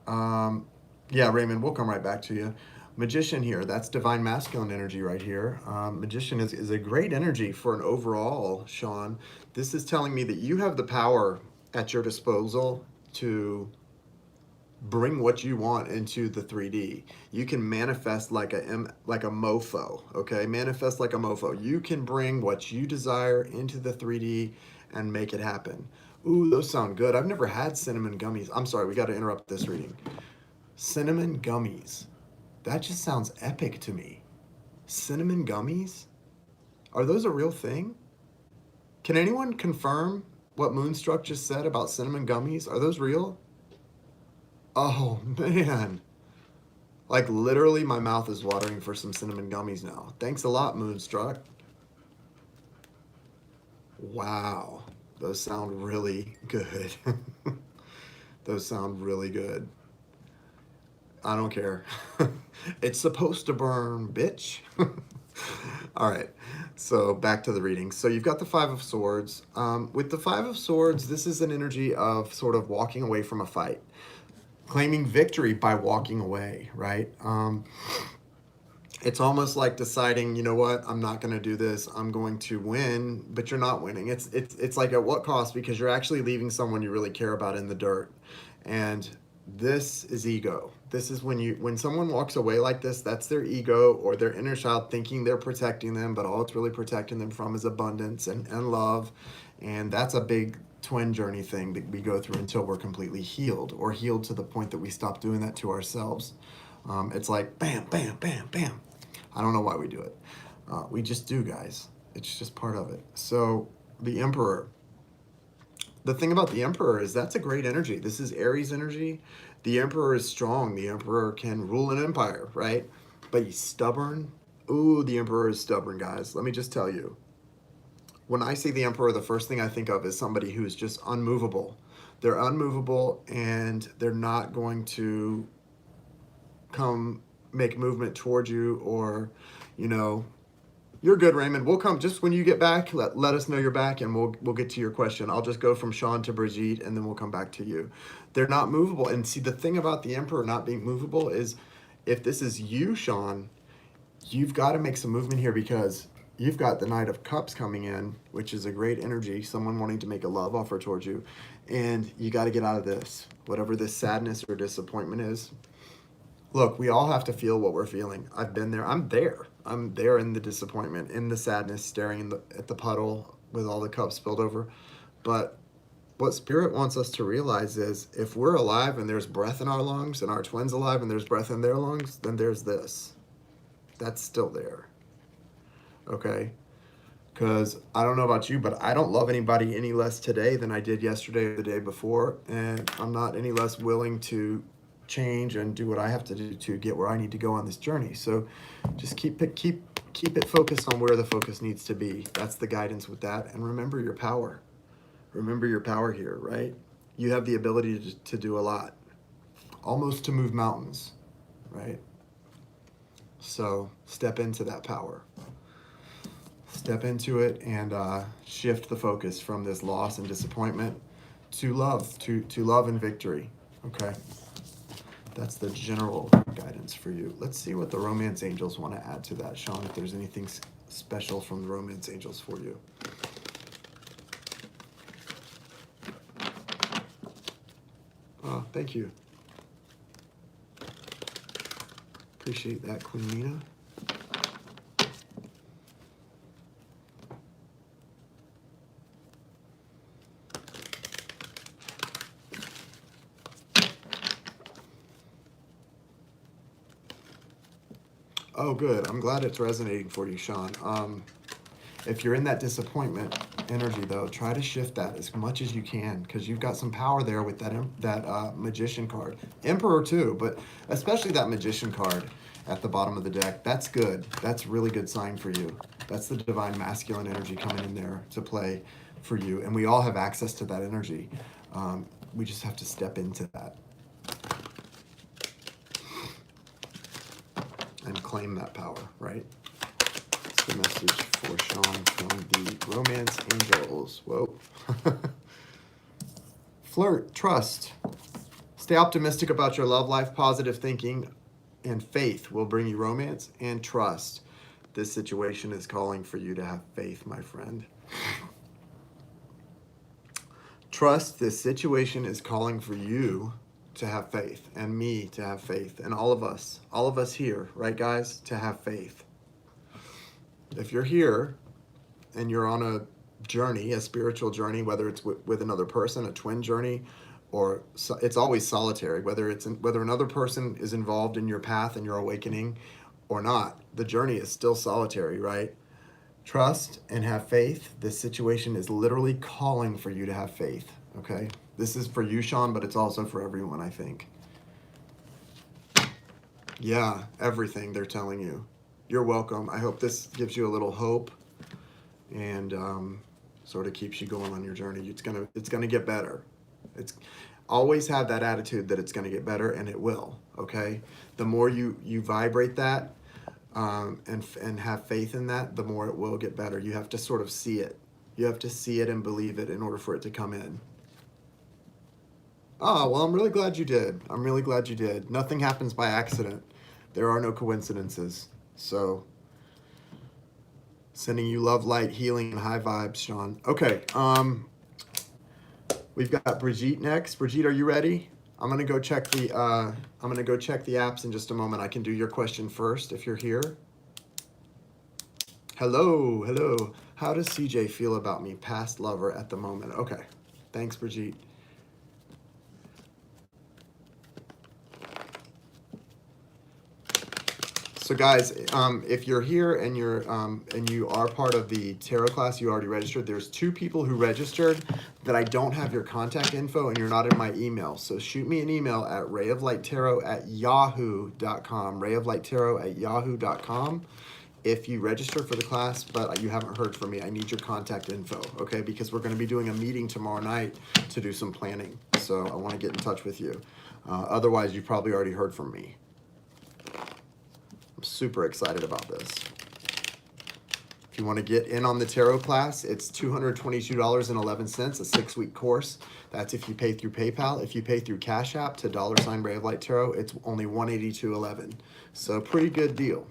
Yeah, Raymond, we'll come right back to you. Magician here, that's divine masculine energy right here. Magician is a great energy for an overall, Shawn. This is telling me that you have the power at your disposal to bring what you want into the 3D. You can manifest like a mofo, okay? Manifest like a mofo. You can bring what you desire into the 3D and make it happen. Ooh, those sound good. I've never had cinnamon gummies. I'm sorry, we got to interrupt this reading. Cinnamon gummies. That just sounds epic to me. Cinnamon gummies? Are those a real thing? Can anyone confirm what Moonstruck just said about cinnamon gummies? Are those real? Oh, man. Like, literally, my mouth is watering for some cinnamon gummies now. Thanks a lot, Moonstruck. Wow. Those sound really good. Those sound really good. I don't care. It's supposed to burn, bitch. All right, so back to the reading. So you've got the Five of Swords. With the Five of Swords, this is an energy of sort of walking away from a fight, claiming victory by walking away, right? It's almost like deciding, you know what, I'm not going to do this. I'm going to win, but you're not winning. It's like, at what cost? Because you're actually leaving someone you really care about in the dirt. And this is ego. This is when someone walks away like this, that's their ego or their inner child thinking they're protecting them, but all it's really protecting them from is abundance and love. And that's a big twin journey thing that we go through until we're completely healed, or healed to the point that we stop doing that to ourselves. It's like bam, bam, bam, bam. I don't know why we do it. We just do, guys. It's just part of it. So the Emperor. The thing about the Emperor is that's a great energy. This is Aries energy. The Emperor is strong. The Emperor can rule an empire, right? But he's stubborn. Ooh, the Emperor is stubborn, guys. Let me just tell you. When I see the Emperor, the first thing I think of is somebody who's just unmovable. They're unmovable, and they're not going to come make movement towards you, or, you know, you're good, Raymond. We'll come just when you get back. Let us know you're back, and we'll get to your question. I'll just go from Shawn to Brigitte, and then we'll come back to you. They're not movable. And see, the thing about the Emperor not being movable is, if this is you, Shawn, you've got to make some movement here, because you've got the Knight of Cups coming in, which is a great energy, someone wanting to make a love offer towards you. And you got to get out of this, whatever this sadness or disappointment is. Look, we all have to feel what we're feeling. I've been there. I'm there. I'm there in the disappointment, in the sadness, staring at the puddle with all the cups spilled over. But what Spirit wants us to realize is, if we're alive and there's breath in our lungs, and our twin's alive and there's breath in their lungs, then there's this. That's still there. Okay? Because I don't know about you, but I don't love anybody any less today than I did yesterday or the day before. And I'm not any less willing to change and do what I have to do to get where I need to go on this journey. So just keep it focused on where the focus needs to be. That's the guidance with that. And remember your power. Remember your power here, right? You have the ability to do a lot, almost to move mountains, right? So step into that power. Step into it and shift the focus from this loss and disappointment to love, to love and victory. Okay? That's the general guidance for you. Let's see what the Romance Angels want to add to that, Shawn, if there's anything special from the Romance Angels for you. Oh, thank you. Appreciate that, Queen Nina. Oh, good. I'm glad it's resonating for you, Shawn. If you're in that disappointment energy, though, try to shift that as much as you can, because you've got some power there with that Magician card. Emperor, too, but especially that Magician card at the bottom of the deck. That's good. That's really good sign for you. That's the Divine Masculine energy coming in there to play for you. And we all have access to that energy. We just have to step into that and claim that power, right? That's the message for Shawn from the Romance Angels. Whoa. Flirt, trust. Stay optimistic about your love life. Positive thinking and faith will bring you romance and trust. This situation is calling for you to have faith, my friend. Trust, this situation is calling for you to have faith, and me to have faith, and all of us here, right, guys, to have faith. If you're here and you're on a journey, a spiritual journey, whether it's with another person, a twin journey, or it's always solitary, whether another person is involved in your path and your awakening or not, the journey is still solitary, right? Trust and have faith. This situation is literally calling for you to have faith, okay? This is for you, Shawn, but it's also for everyone, I think. Yeah, everything they're telling you. You're welcome. I hope this gives you a little hope and sort of keeps you going on your journey. It's gonna get better. It's always have that attitude that it's gonna get better, and it will, okay? The more you vibrate that and have faith in that, the more it will get better. You have to sort of see it. You have to see it and believe it in order for it to come in. Oh, well, I'm really glad you did. I'm really glad you did. Nothing happens by accident. There are no coincidences. So sending you love, light, healing, and high vibes, Shawn. Okay, we've got Brigitte next. Brigitte, are you ready? I'm gonna go check the apps in just a moment. I can do your question first if you're here. Hello, hello. How does CJ feel about me? Past lover at the moment. Okay, thanks, Brigitte. So guys, if you're here and you are part of the tarot class, you already registered. There's 2 people who registered that I don't have your contact info and you're not in my email. So shoot me an email at rayoflighttarot@yahoo.com. rayoflighttarot@yahoo.com. If you register for the class, but you haven't heard from me, I need your contact info, okay? Because we're going to be doing a meeting tomorrow night to do some planning. So I want to get in touch with you. Otherwise, you've probably already heard from me. Super excited about this. If you want to get in on the tarot class, it's $222.11, a 6-week course. That's if you pay through PayPal. If you pay through Cash App to $RayofLightTarot, it's only $182.11. So pretty good deal.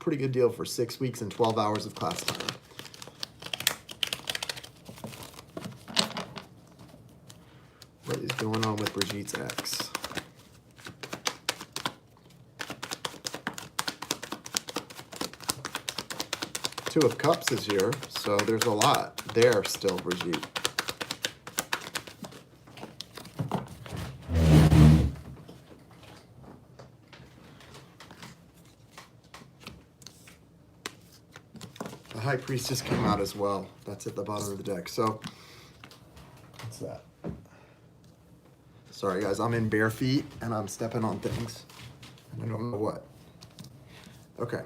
Pretty good deal for 6 weeks and 12 hours of class time. What is going on with Brigitte's ex? Two of Cups is here, so there's a lot there still, Brigitte. The High Priestess came out as well. That's at the bottom of the deck. So, what's that? Sorry guys, I'm in bare feet and I'm stepping on things. And I don't know what. Okay.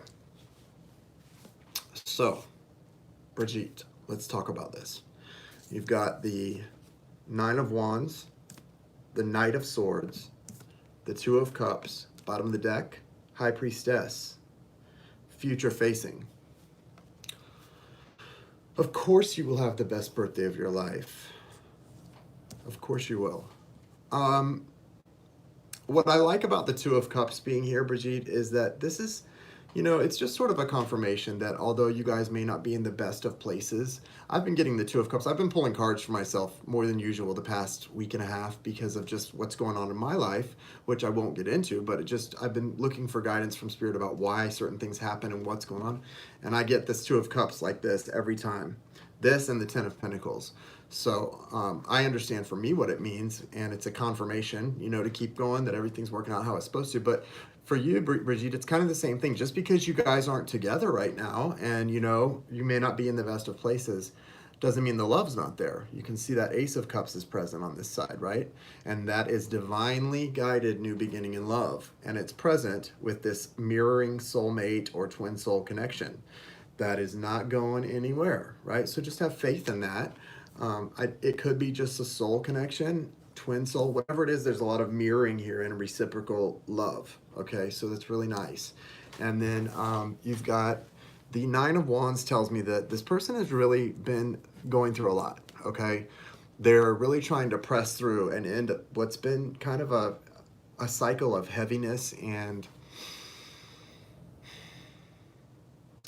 So, Brigitte, let's talk about this. You've got the 9 of Wands, the Knight of Swords, the 2 of Cups, bottom of the deck, High Priestess, future facing. Of course you will have the best birthday of your life. Of course you will. What I like about the 2 of Cups being here, Brigitte, is that this is, you know, it's just sort of a confirmation that although you guys may not be in the best of places, I've been getting the 2 of Cups. I've been pulling cards for myself more than usual the past week and a half because of just what's going on in my life, which I won't get into, but I've been looking for guidance from Spirit about why certain things happen and what's going on. And I get this 2 of Cups like this every time. This and the 10 of Pentacles. So I understand for me what it means, and it's a confirmation, you know, to keep going, that everything's working out how it's supposed to. But for you, Brigitte, it's kind of the same thing. Just because you guys aren't together right now and, you know, you may not be in the best of places, doesn't mean the love's not there. You can see that Ace of Cups is present on this side, right? And that is divinely guided new beginning in love. And it's present with this mirroring soulmate or twin soul connection. That is not going anywhere, right? So just have faith in that. It could be just a soul connection, twin soul, whatever it is. There's a lot of mirroring here and reciprocal love. Okay, so that's really nice. And then you've got the 9 of Wands tells me that this person has really been going through a lot. Okay, they're really trying to press through and end what's been kind of a cycle of heaviness, and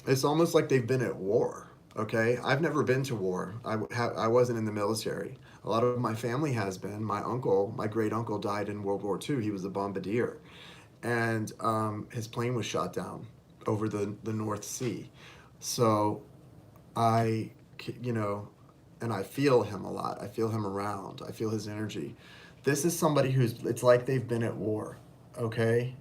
it's almost like they've been at war. Okay, I've never been to war. I wasn't in the military. A lot of my family has been. My uncle, my great uncle, died in World War II. He was a bombardier, and his plane was shot down over the North Sea. So you know, and I feel him a lot. I feel him around. I feel his energy. This is somebody it's like they've been at war. Okay.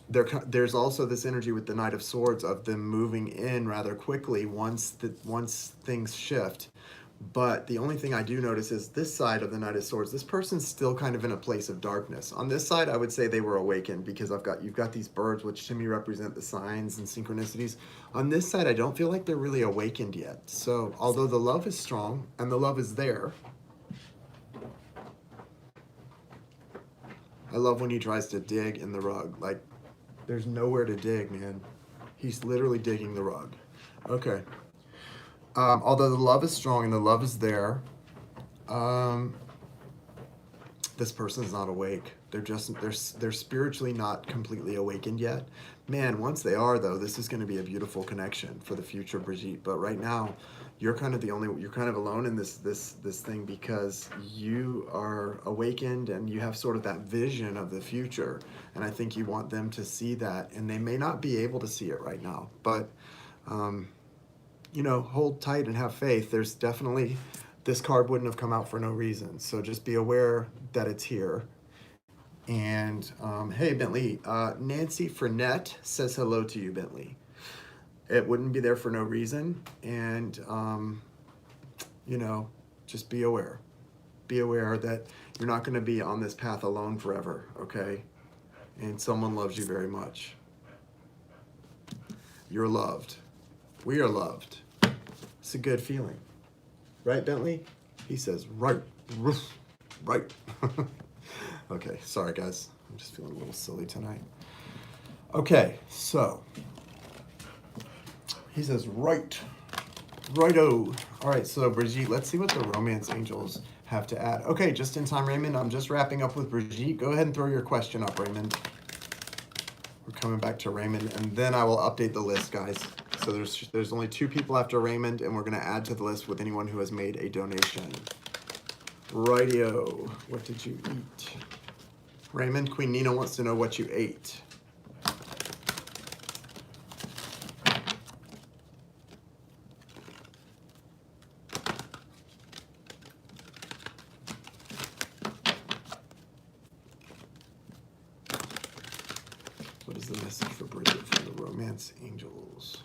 There's also this energy with the Knight of Swords of them moving in rather quickly once things shift. But the only thing I do notice is this side of the Knight of Swords, this person's still kind of in a place of darkness. On this side, I would say they were awakened because you've got these birds, which to me represent the signs and synchronicities. On this side, I don't feel like they're really awakened yet. So although the love is strong and the love is there, I love when he tries to dig in the rug. Like, there's nowhere to dig, man. He's literally digging the rug. Okay. Although the love is strong and the love is there, this person's not awake. They're spiritually not completely awakened yet. Man, once they are though, this is going to be a beautiful connection for the future, Brigitte. But right now, you're kind of alone in this thing because you are awakened and you have sort of that vision of the future. And I think you want them to see that, and they may not be able to see it right now, but hold tight and have faith. There's definitely, this card wouldn't have come out for no reason. So just be aware that it's here. And hey, Bentley, Nancy Fournette says hello to you, Bentley. It wouldn't be there for no reason. And, just be aware. Be aware that you're not going to be on this path alone forever, okay? And someone loves you very much. You're loved. We are loved. It's a good feeling. Right, Bentley? He says, right. Right. Okay, sorry guys. I'm just feeling a little silly tonight. Okay, so he says, right. Righto. All right, so Brigitte, let's see what the romance angels have to add. Okay, just in time, Raymond. I'm just wrapping up with Brigitte. Go ahead and throw your question up, Raymond. We're coming back to Raymond, and then I will update the list, guys. So there's only 2 people after Raymond, and we're going to add to the list with anyone who has made a donation. Rightio. What did you eat? Raymond, Queen Nina wants to know what you ate. What is the message for Brigitte from the romance angels?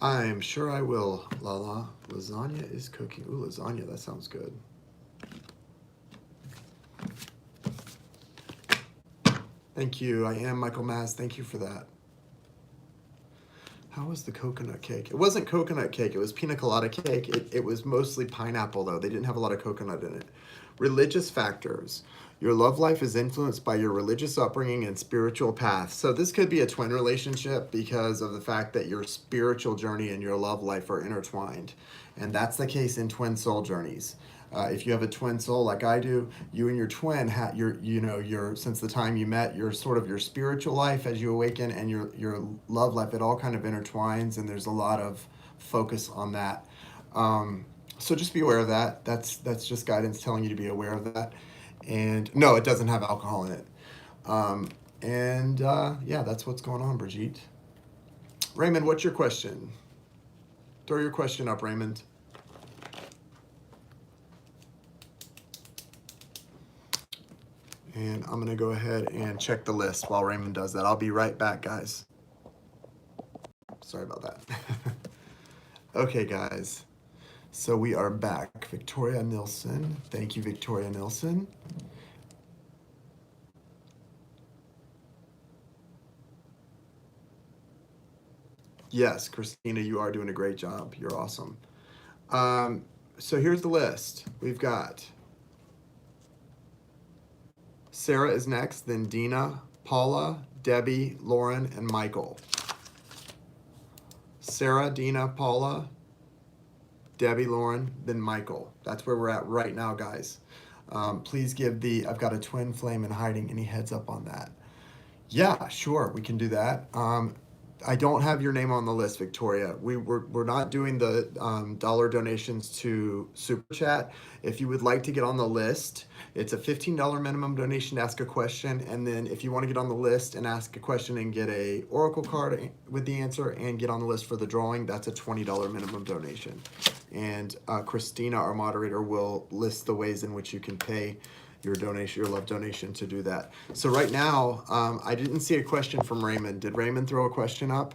I'm sure I will, Lala. Lasagna is cooking. Ooh, lasagna, that sounds good. Thank you. I am Michael Maz. Thank you for that. How was the coconut cake? It wasn't coconut cake. It was pina colada cake. It was mostly pineapple, though. They didn't have a lot of coconut in it. Religious factors. Your love life is influenced by your religious upbringing and spiritual path. So this could be a twin relationship because of the fact that your spiritual journey and your love life are intertwined. And that's the case in twin soul journeys. If you have a twin soul like I do, you and your twin, since the time you met, your spiritual life as you awaken and your love life, it all kind of intertwines, and there's a lot of focus on that. So just be aware of that. That's just guidance telling you to be aware of that. And no, it doesn't have alcohol in it. Yeah, that's what's going on, Brigitte. Raymond, what's your question? Throw your question up, Raymond. And I'm going to go ahead and check the list while Raymond does that. I'll be right back, guys. Sorry about that. Okay, guys. So we are back. Victoria Nilsson. Thank you, Victoria Nilsson. Yes, Christina, you are doing a great job. You're awesome. So here's the list. We've got Sarah is next, then Dina, Paula, Debbie, Lauren, and Michael. Sarah, Dina, Paula, Debbie, Lauren, then Michael. That's where we're at right now, guys. Please give I've got a twin flame in hiding. Any heads up on that? Yeah, sure, we can do that. I don't have your name on the list, Victoria. We're not doing the dollar donations to Super Chat. If you would like to get on the list, it's a $15 minimum donation to ask a question. And then if you want to get on the list and ask a question and get a oracle card with the answer and get on the list for the drawing, that's a $20 minimum donation. And Christina, our moderator, will list the ways in which you can pay your donation, your love donation, to do that. So right now, I didn't see a question from Raymond. Did Raymond throw a question up?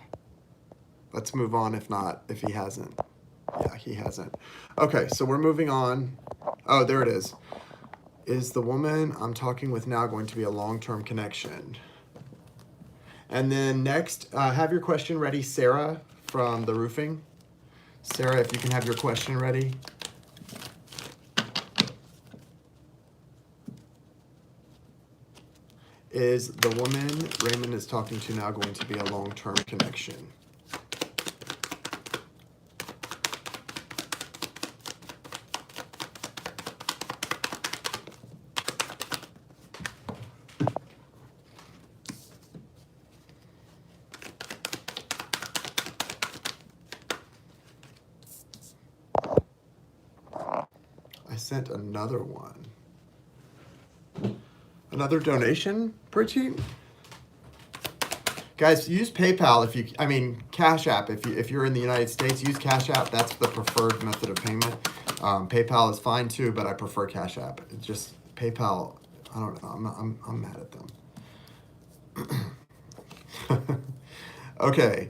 Let's move on if he hasn't. Yeah, he hasn't. Okay, so we're moving on. Oh, there it is. Is the woman I'm talking with now going to be a long-term connection? And then next, have your question ready, Sarah from the roofing. Sarah, if you can have your question ready. Is the woman Raymond is talking to now going to be a long-term connection? sent another one. Another donation, Brigitte? Guys, use PayPal if you, I mean, Cash App. If you're in the United States, use Cash App. That's the preferred method of payment. PayPal is fine too, but I prefer Cash App. It's just PayPal, I don't know, I'm mad at them. Okay,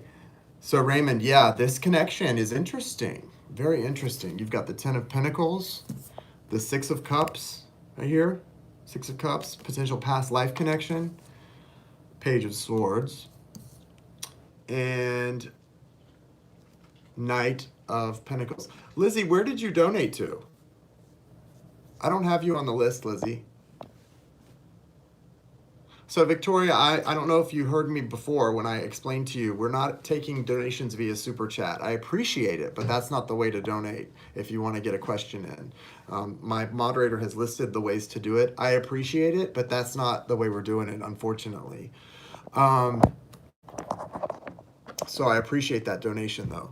so Raymond, yeah, this connection is interesting. Very interesting. You've got the Ten of Pentacles, the Six of Cups right here. Six of Cups, potential past life connection, Page of Swords, and Knight of Pentacles. Lizzie, where did you donate to? I don't have you on the list, Lizzie. So Victoria, I don't know if you heard me before when I explained to you, we're not taking donations via Super Chat. I appreciate it, but that's not the way to donate if you want to get a question in. My moderator has listed the ways to do it. I appreciate it, but that's not the way we're doing it, unfortunately. So I appreciate that donation, though.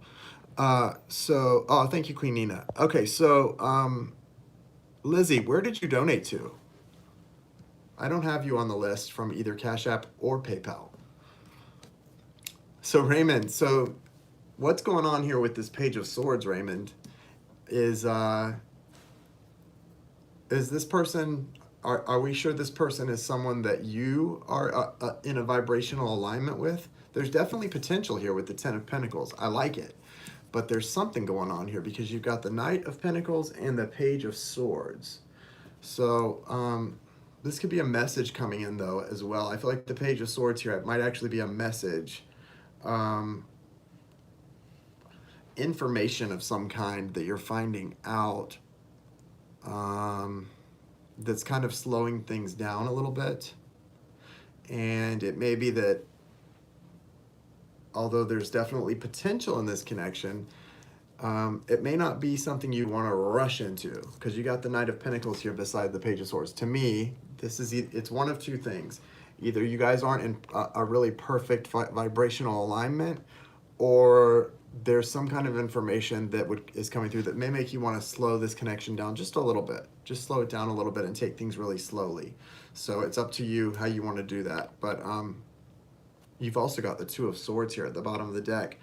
Oh, thank you, Queen Nina. Okay, so Lizzie, where did you donate to? I don't have you on the list from either Cash App or PayPal. So Raymond, so what's going on here with this Page of Swords, Raymond, is this person, are we sure this person is someone that you are in a vibrational alignment with? There's definitely potential here with the Ten of Pentacles. I like it. But there's something going on here because you've got the Knight of Pentacles and the Page of Swords. So, this could be a message coming in, though, as well. I feel like the Page of Swords here, it might actually be a message. Information of some kind that you're finding out that's kind of slowing things down a little bit. And it may be that, although there's definitely potential in this connection, it may not be something you want to rush into because you got the Knight of Pentacles here beside the Page of Swords. To me, it's one of two things. Either you guys aren't in a really perfect vibrational alignment, or there's some kind of information that is coming through that may make you want to slow this connection down just a little bit. Just slow it down a little bit and take things really slowly. So it's up to you how you want to do that. But you've also got the Two of Swords here at the bottom of the deck.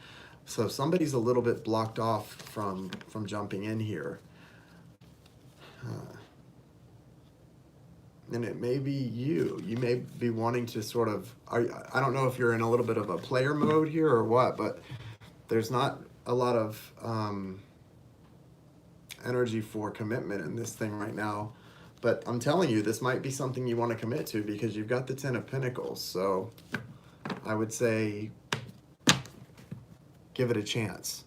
So somebody's a little bit blocked off from jumping in here. And it may be you. You may be wanting to sort of, I don't know if you're in a little bit of a player mode here or what, but there's not a lot of energy for commitment in this thing right now. But I'm telling you, this might be something you want to commit to because you've got the Ten of Pentacles. So I would say give it a chance.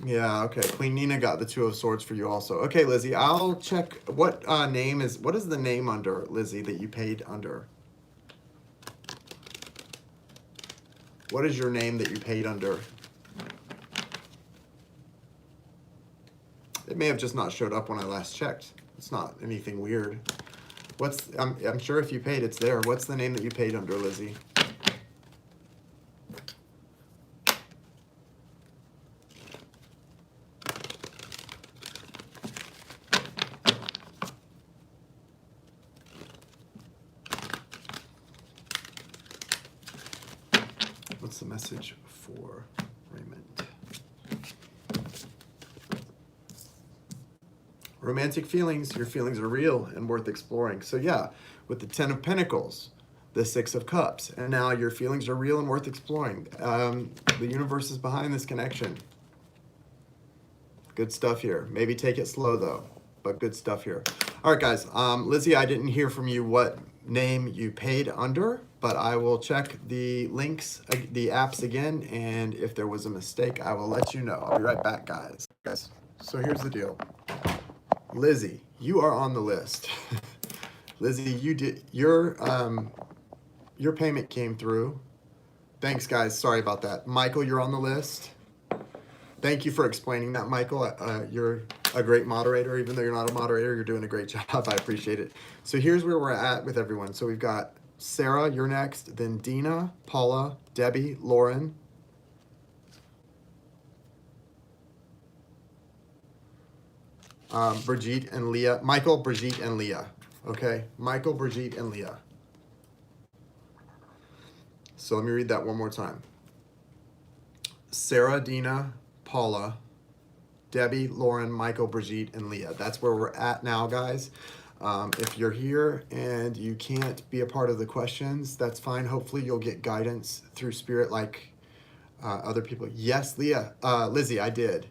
Yeah, okay. Queen Nina got the Two of Swords for you also. Okay, Lizzie, I'll check what what is the name under, Lizzie, that you paid under? What is your name that you paid under? It may have just not showed up when I last checked. It's not anything weird. I'm sure if you paid, it's there. What's the name that you paid under, Lizzie? What's the message for Raymond? Romantic feelings. Your feelings are real and worth exploring. So yeah, with the Ten of Pentacles, the Six of Cups, and now your feelings are real and worth exploring. The universe is behind this connection. Good stuff here. Maybe take it slow though, but good stuff here. All right, guys. Lizzie, I didn't hear from you what name you paid under, but I will check the links, the apps again, and if there was a mistake, I will let you know. I'll be right back, guys. So here's the deal. Lizzie, you are on the list. Lizzie, you did your payment came through. Thanks, guys. Sorry about that. Michael, you're on the list. Thank you for explaining that, Michael. You're a great moderator. Even though you're not a moderator, you're doing a great job. I appreciate it. So here's where we're at with everyone. So we've got Sarah, you're next, then Dina, Paula, Debbie, Lauren, Brigitte and Leah. Michael, Brigitte, and Leah. Okay? Michael, Brigitte, and Leah. So let me read that one more time. Sarah, Dina, Paula, Debbie, Lauren, Michael, Brigitte, and Leah. That's where we're at now, guys. If you're here and you can't be a part of the questions, that's fine. Hopefully you'll get guidance through Spirit like other people. Yes, Leah, Lizzie, I did.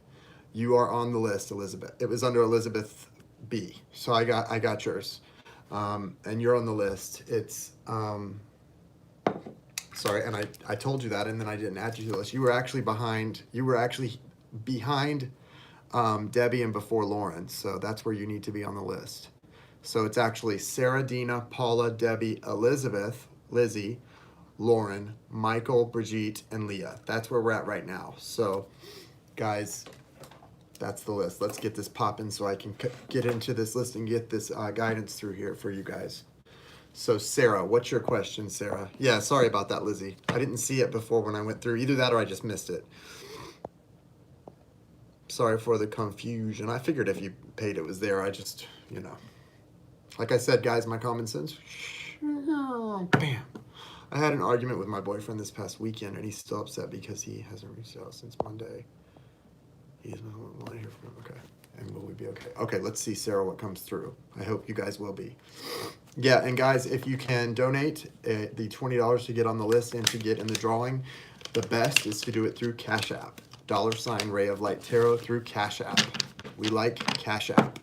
You are on the list, Elizabeth. It was under Elizabeth B. So I got yours. And you're on the list. It's sorry, and I told you that, and then I didn't add you to the list. You were actually behind. You were actually behind Debbie and before Lauren. So that's where you need to be on the list. So it's actually Sarah, Dina, Paula, Debbie, Elizabeth, Lizzie, Lauren, Michael, Brigitte, and Leah. That's where we're at right now. So, guys, that's the list. Let's get this popping so I can get into this list and get this guidance through here for you guys. So, Sarah, what's your question, Sarah? Yeah, sorry about that, Lizzie. I didn't see it before when I went through. Either that or I just missed it. Sorry for the confusion. I figured if you paid it was there. I just, you know. Like I said, guys, my common sense. Bam. I had an argument with my boyfriend this past weekend, and he's still upset because he hasn't reached out since Monday. He's not want to hear from him. Okay. And will we be okay? Okay, let's see, Sarah, what comes through. I hope you guys will be. Yeah, and guys, if you can donate the $20 to get on the list and to get in the drawing, the best is to do it through Cash App. $RayofLightTarot through Cash App. We like Cash App.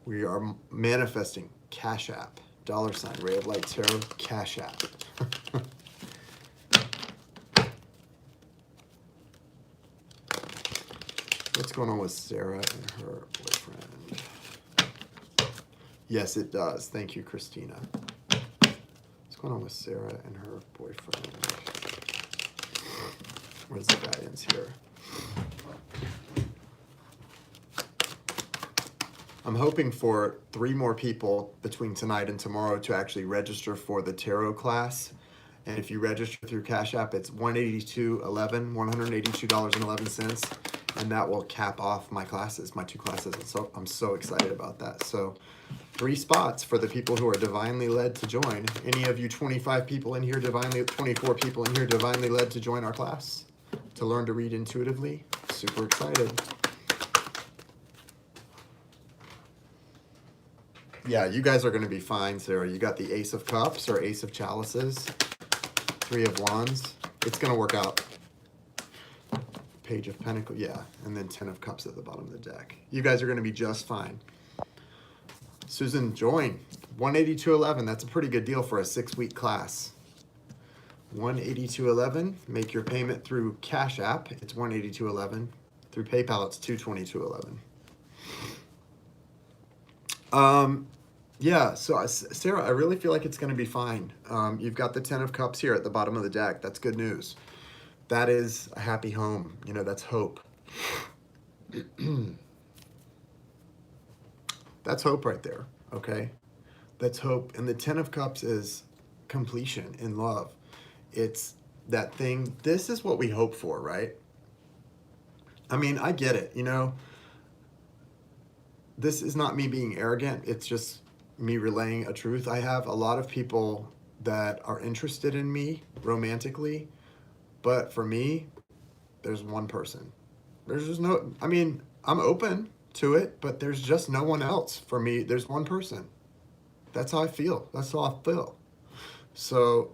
We are manifesting Cash App. $RayofLightTarot Cash App. What's going on with Sarah and her boyfriend? Yes, it does. Thank you, Christina. What's going on with Sarah and her boyfriend? Where's the guidance here? I'm hoping for 3 more people between tonight and tomorrow to actually register for the tarot class. And if you register through Cash App, it's $182.11, and that will cap off my classes, my 2 classes. So I'm so excited about that. So 3 spots for the people who are divinely led to join. Any of you 25 people in here, 24 people in here divinely led to join our class to learn to read intuitively. Super excited. Yeah, you guys are going to be fine, Sarah. You got the Ace of Cups or Ace of Chalices, 3 of Wands. It's going to work out. Page of Pentacles, yeah, and then 10 of Cups at the bottom of the deck. You guys are going to be just fine. Susan, join. 182.11. That's a pretty good deal for a 6-week class. 182.11. Make your payment through Cash App. It's 182.11. Through PayPal, it's 222.11. Yeah, so Sarah, I really feel like it's going to be fine. You've got the 10 of Cups here at the bottom of the deck. That's good news. That is a happy home. You know, that's hope. That's hope right there, okay? That's hope. And the 10 of Cups is completion in love. It's that thing. This is what we hope for, right? I mean, I get it, you know. This is not me being arrogant. It's just me relaying a truth. I have a lot of people that are interested in me romantically, but for me, there's one person. There's just no, I mean, I'm open to it, but there's just no one else for me. There's one person. That's how I feel. That's how I feel. So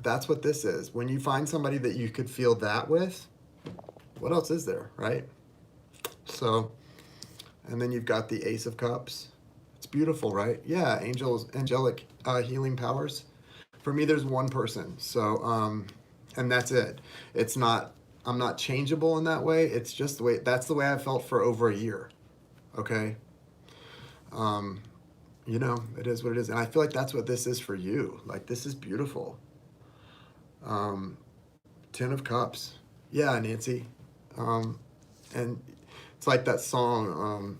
that's what this is. When you find somebody that you could feel that with, what else is there, right? So, and then you've got the Ace of Cups. It's beautiful, right? Yeah, angelic healing powers. For me, there's one person. So, and that's it. It's not, I'm not changeable in that way. It's just the way, that's the way I felt for over a year. Okay? You know, it is what it is. And I feel like that's what this is for you. Like, this is beautiful. 10 of Cups. Yeah, Nancy. And it's like that song,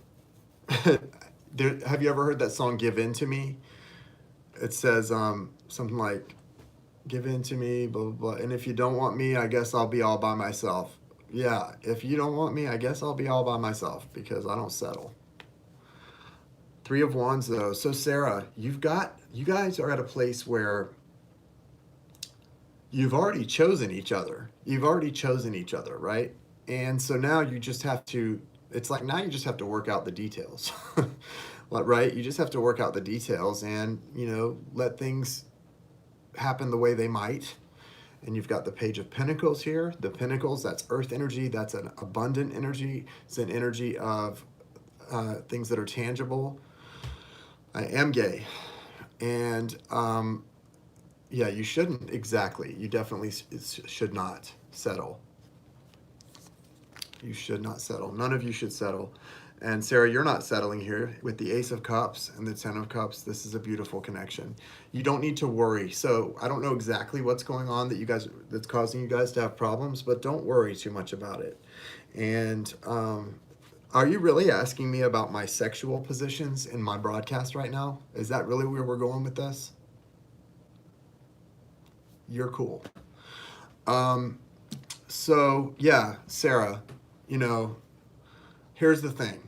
have you ever heard that song, Give In to Me? It says something like, give in to me, blah, blah, blah. And if you don't want me, I guess I'll be all by myself. Yeah, if you don't want me, I guess I'll be all by myself because I don't settle. Three of Wands though. So Sarah, you guys are at a place where you've already chosen each other. You've already chosen each other, right? And so now you just have to, it's like now you just have to work out the details. Right? You just have to work out the details and, let things happen the way they might. And you've got the Page of Pentacles here. The Pentacles, that's earth energy. That's an abundant energy. It's an energy of things that are tangible. I am gay. And yeah, you shouldn't exactly. You definitely should not settle. You should not settle. None of you should settle. And Sarah, you're not settling here with the Ace of Cups and the Ten of Cups. This is a beautiful connection. You don't need to worry. So I don't know exactly what's going on that's causing you guys to have problems, but don't worry too much about it. And are you really asking me about my sexual positions in my broadcast right now? Is that really where we're going with this? You're cool. So yeah, Sarah, here's the thing.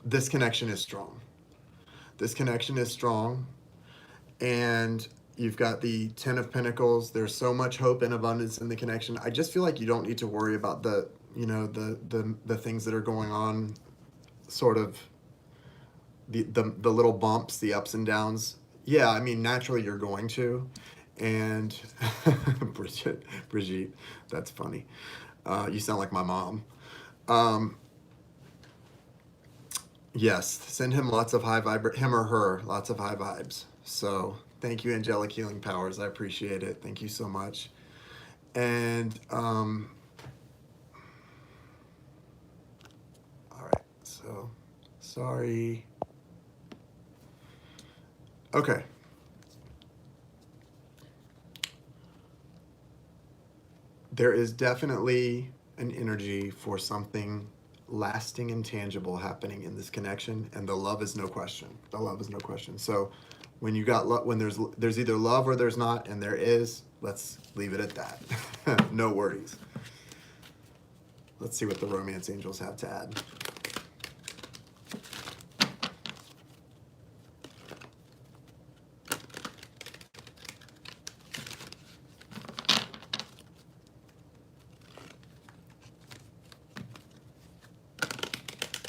This connection is strong. This connection is strong. And you've got the Ten of Pentacles. There's so much hope and abundance in the connection. I just feel like you don't need to worry about the things that are going on, sort of the little bumps, the ups and downs. Yeah, I mean, naturally you're going to. And Brigitte, that's funny. You sound like my mom. Yes, send him lots of him or her, lots of high vibes. So thank you, Angelic Healing Powers. I appreciate it. Thank you so much. And all right, so sorry. Okay. There is definitely an energy for something lasting and tangible happening in this connection, and the love is no question. The love is no question. So when you got love, when there's either love or there's not, and there is, let's leave it at that. No worries. Let's see what the romance angels have to add.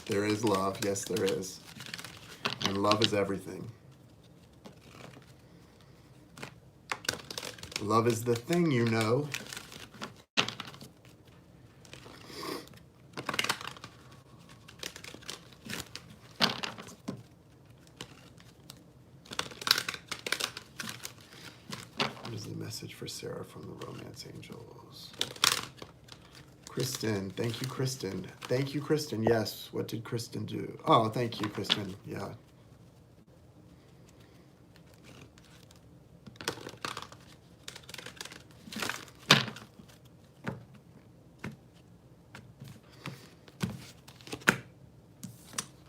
There is love. Yes, there is. And love is everything. Love is the thing, Here's the message for Sarah from the romance angels. Kristen, thank you, Kristen. Thank you, Kristen. Yes, what did Kristen do? Oh, thank you, Kristen. Yeah.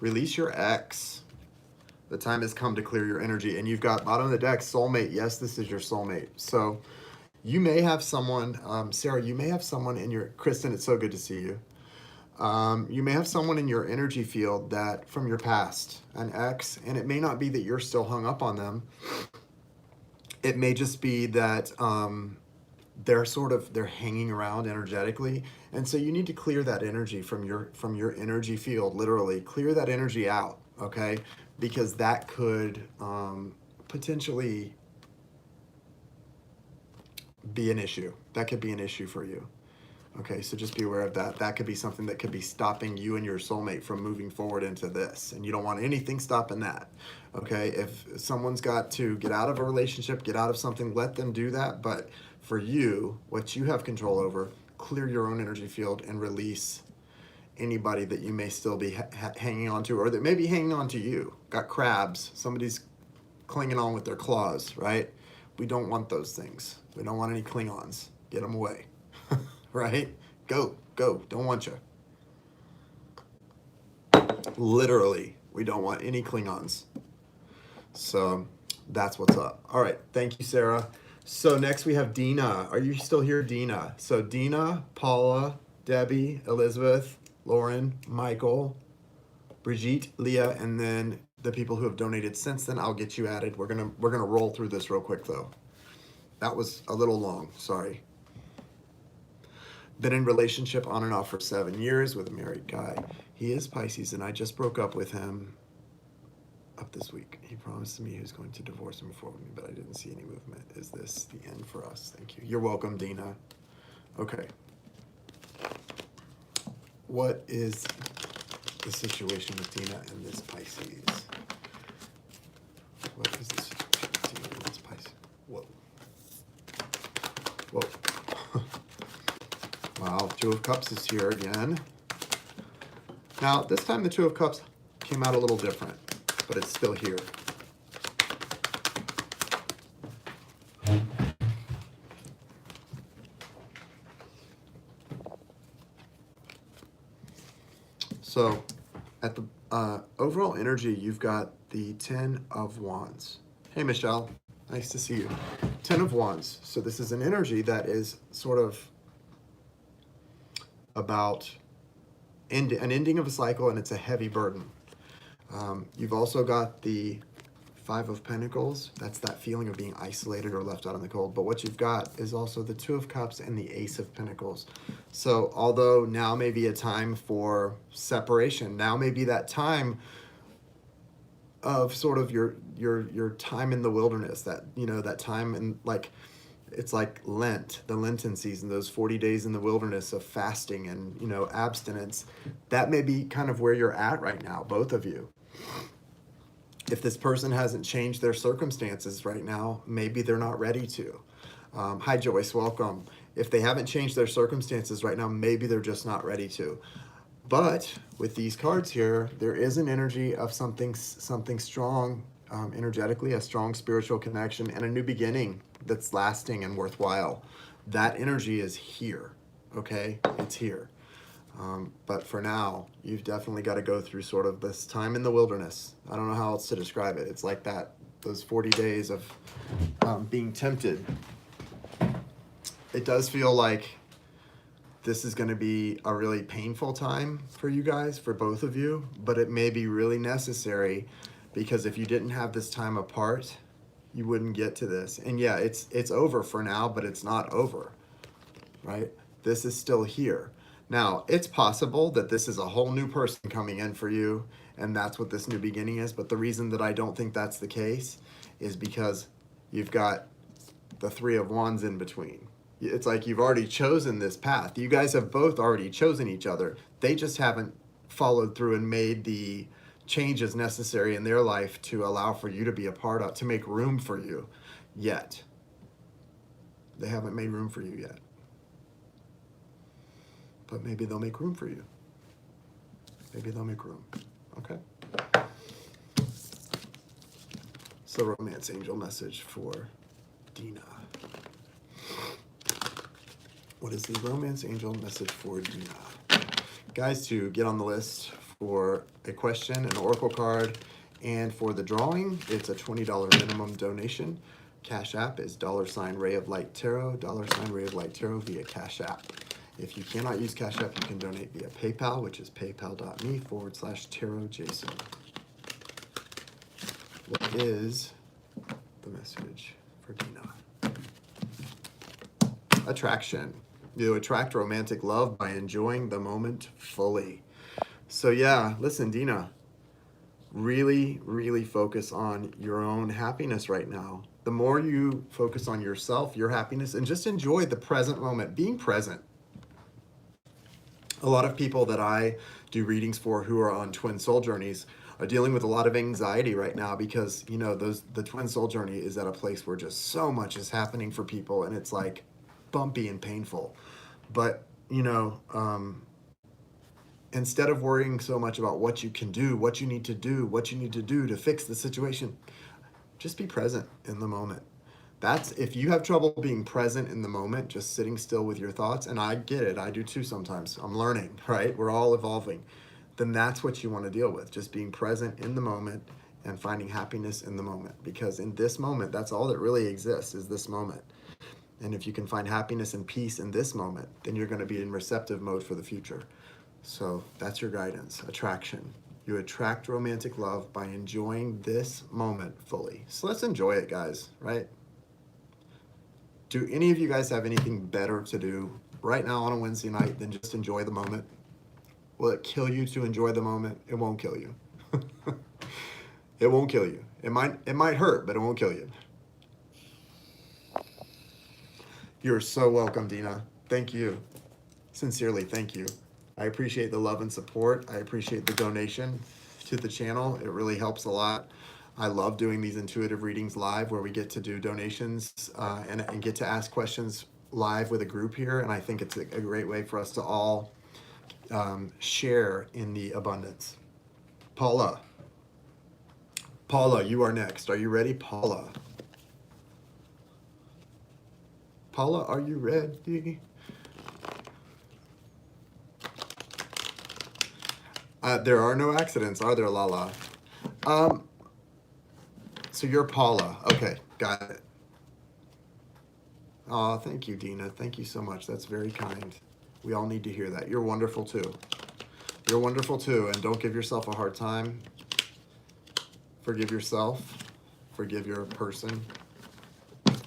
Release your ex. The time has come to clear your energy. And you've got bottom of the deck, soulmate. Yes, this is your soulmate. So you may have someone, Sarah, you may have someone in your, Kristen, it's so good to see you. You may have someone in your energy field that from your past, an ex, and it may not be that you're still hung up on them. It may just be that they're hanging around energetically. And so you need to clear that energy from your energy field, literally clear that energy out. Okay. Because that could potentially be an issue. That could be an issue for you. Okay, so just be aware of that. That could be something that could be stopping you and your soulmate from moving forward into this. And you don't want anything stopping that. Okay, if someone's got to get out of a relationship, get out of something, let them do that. But for you, what you have control over, clear your own energy field and release anybody that you may still be hanging on to, or that may be hanging on to you. Got crabs. Somebody's clinging on with their claws, right? We don't want those things. We don't want any Klingons. Get them away. Right? Go. Don't want you. Literally, we don't want any Klingons. So that's what's up. All right. Thank you, Sarah. So next we have Dina. Are you still here, Dina? So Dina, Paula, Debbie, Elizabeth, Lauren, Michael, Brigitte, Leah, and then the people who have donated since then. I'll get you added. We're gonna roll through this real quick though. That was a little long. Sorry. Been in relationship on and off for 7 years with a married guy. He is Pisces, and I just broke up with him up this week. He promised me he was going to divorce him before me, but I didn't see any movement. Is this the end for us? Thank you. You're welcome, Dina. Okay. What is the situation with Dina and this Pisces? What is the situation with Dina and this Pisces? Whoa. Whoa. Wow, Two of Cups is here again. Now, this time the Two of Cups came out a little different, but it's still here. So, at the overall energy, you've got the 10 of Wands. Hey, Michelle. Nice to see you. 10 of Wands. So this is an energy that is sort of about an ending of a cycle, and it's a heavy burden. You've also got the 5 of Pentacles. That's that feeling of being isolated or left out in the cold. But what you've got is also the 2 of Cups and the Ace of Pentacles. So although now may be a time for separation, now may be that time of sort of your time in the wilderness, that, you know, that time in, like, it's like Lent, the Lenten season, those 40 days in the wilderness of fasting and, you know, abstinence. That may be kind of where you're at right now, both of you. If this person hasn't changed their circumstances right now, maybe they're not ready to. Hi, Joyce, welcome. If they haven't changed their circumstances right now, maybe they're just not ready to. But with these cards here, there is an energy of something strong, energetically, a strong spiritual connection and a new beginning that's lasting and worthwhile. That energy is here, okay? It's here. But for now, you've definitely got to go through sort of this time in the wilderness. I don't know how else to describe it. It's like that, those 40 days of being tempted. It does feel like this is going to be a really painful time for you guys, for both of you, but it may be really necessary, because if you didn't have this time apart, you wouldn't get to this. And yeah, it's over for now, but it's not over, right? This is still here. Now, it's possible that this is a whole new person coming in for you, and that's what this new beginning is. But the reason that I don't think that's the case is because you've got the 3 of Wands in between. It's like you've already chosen this path. You guys have both already chosen each other. They just haven't followed through and made the changes necessary in their life to allow for you to be a part of, to make room for you yet. They haven't made room for you yet. But maybe they'll make room for you. Maybe they'll make room. Okay. So, romance angel message for Dina. What is the romance angel message for Dina? Guys, to get on the list for a question, an oracle card, and for the drawing, it's a $20 minimum donation. Cash App is $RayofLightTarot, $RayofLightTarot via Cash App. If you cannot use Cash App, you can donate via PayPal, which is paypal.me/tarotjason. What is the message for Dina? Attraction. You attract romantic love by enjoying the moment fully. So yeah, listen, Dina, really, really focus on your own happiness right now. The more you focus on yourself, your happiness, and just enjoy the present moment, being present. A lot of people that I do readings for who are on twin soul journeys are dealing with a lot of anxiety right now because, you know, the twin soul journey is at a place where just so much is happening for people, and it's like bumpy and painful. But, you know, instead of worrying so much about what you can do, what you need to do to fix the situation, just be present in the moment. That's, if you have trouble being present in the moment, just sitting still with your thoughts, and I get it, I do too sometimes, I'm learning, right? We're all evolving. Then that's what you want to deal with, just being present in the moment and finding happiness in the moment. Because in this moment, that's all that really exists, is this moment. And if you can find happiness and peace in this moment, then you're going to be in receptive mode for the future. So that's your guidance. Attraction. You attract romantic love by enjoying this moment fully. So let's enjoy it, guys, right? Do any of you guys have anything better to do right now on a Wednesday night than just enjoy the moment? Will it kill you to enjoy the moment? It won't kill you. It won't kill you. It might hurt, but it won't kill you. You're so welcome, Dina. Thank you. Sincerely, thank you. I appreciate the love and support. I appreciate the donation to the channel. It really helps a lot. I love doing these intuitive readings live where we get to do donations and get to ask questions live with a group here. And I think it's a great way for us to all share in the abundance. Paula, you are next. Are you ready, Paula? Paula, are you ready? There are no accidents, are there, Lala? So you're Paula. Okay, got it. Oh, thank you, Dina. Thank you so much. That's very kind. We all need to hear that. You're wonderful too. You're wonderful too, and don't give yourself a hard time. Forgive yourself. Forgive your person.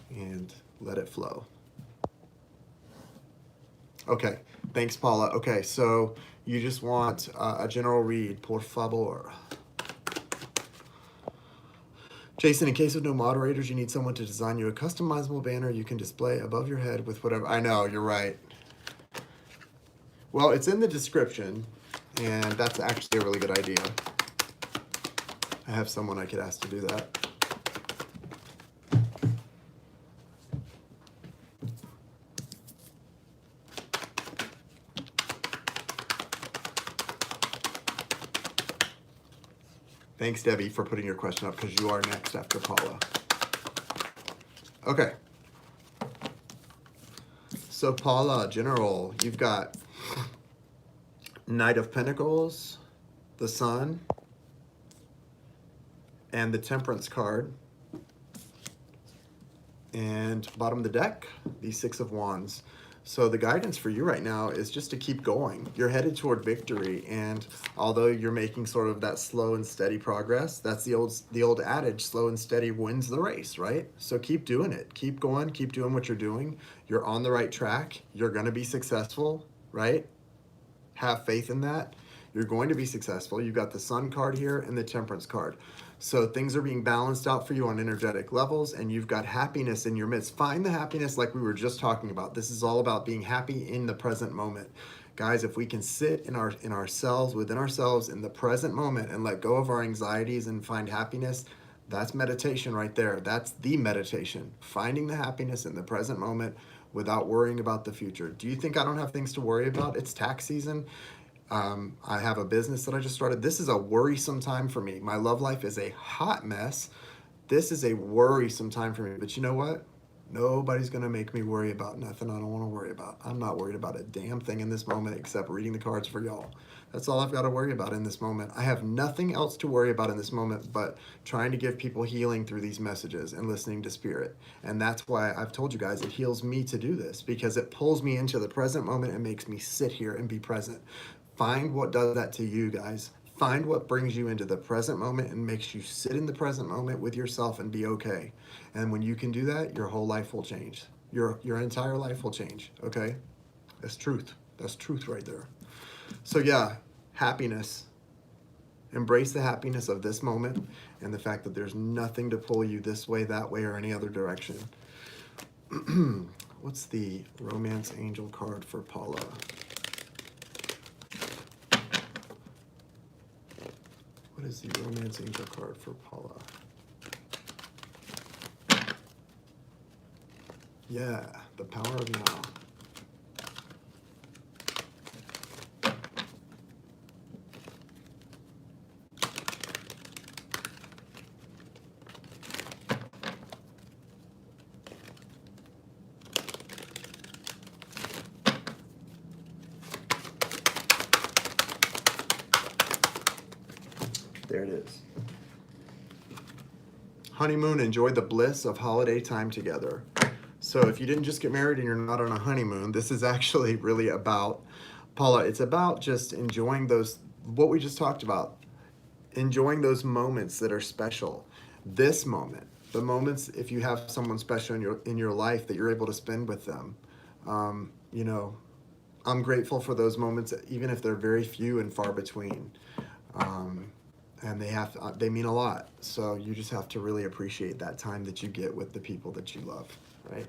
And let it flow. Okay, thanks, Paula. Okay, so you just want a general read, por favor. Jason, in case of no moderators, you need someone to design you a customizable banner you can display above your head with whatever. I know, you're right. Well, it's in the description, and that's actually a really good idea. I have someone I could ask to do that. Thanks, Debbie, for putting your question up, because you are next after Paula. Okay. So Paula, general, you've got Knight of Pentacles, the Sun, and the Temperance card. And bottom of the deck, the Six of Wands. So the guidance for you right now is just to keep going. You're headed toward victory, and although you're making sort of that slow and steady progress, that's the old adage, slow and steady wins the race, right? So keep doing it. Keep going. Keep doing what you're doing. You're on the right track. You're going to be successful, right? Have faith in that. You're going to be successful. You've got the Sun card here and the Temperance card. So things are being balanced out for you on energetic levels, and you've got happiness in your midst. Find the happiness like we were just talking about. This is all about being happy in the present moment. Guys, if we can sit in ourselves, within ourselves, in the present moment and let go of our anxieties and find happiness, that's meditation right there. That's the meditation. Finding the happiness in the present moment without worrying about the future. Do you think I don't have things to worry about? It's tax season. I have a business that I just started. This is a worrisome time for me. My love life is a hot mess. This is a worrisome time for me. But you know what? Nobody's going to make me worry about nothing I don't want to worry about. I'm not worried about a damn thing in this moment except reading the cards for y'all. That's all I've got to worry about in this moment. I have nothing else to worry about in this moment but trying to give people healing through these messages and listening to spirit. And that's why I've told you guys it heals me to do this, because it pulls me into the present moment and makes me sit here and be present. Find what does that to you, guys. Find what brings you into the present moment and makes you sit in the present moment with yourself and be okay. And when you can do that, your whole life will change. Your entire life will change, okay? That's truth. That's truth right there. So yeah, happiness. Embrace the happiness of this moment and the fact that there's nothing to pull you this way, that way, or any other direction. What's the Romance Angel card for Paula? What is the Romance Angel card for Paula? Yeah, the power of now. There it is. honeymoon, enjoy the bliss of holiday time together. So if you didn't just get married and you're not on a honeymoon, this is actually really about, Paula, it's about just enjoying those, what we just talked about, enjoying those moments that are special. This moment, the moments, if you have someone special in your life that you're able to spend with them. You know, I'm grateful for those moments, even if they're very few and far between. And they mean a lot. So you just have to really appreciate that time that you get with the people that you love, right?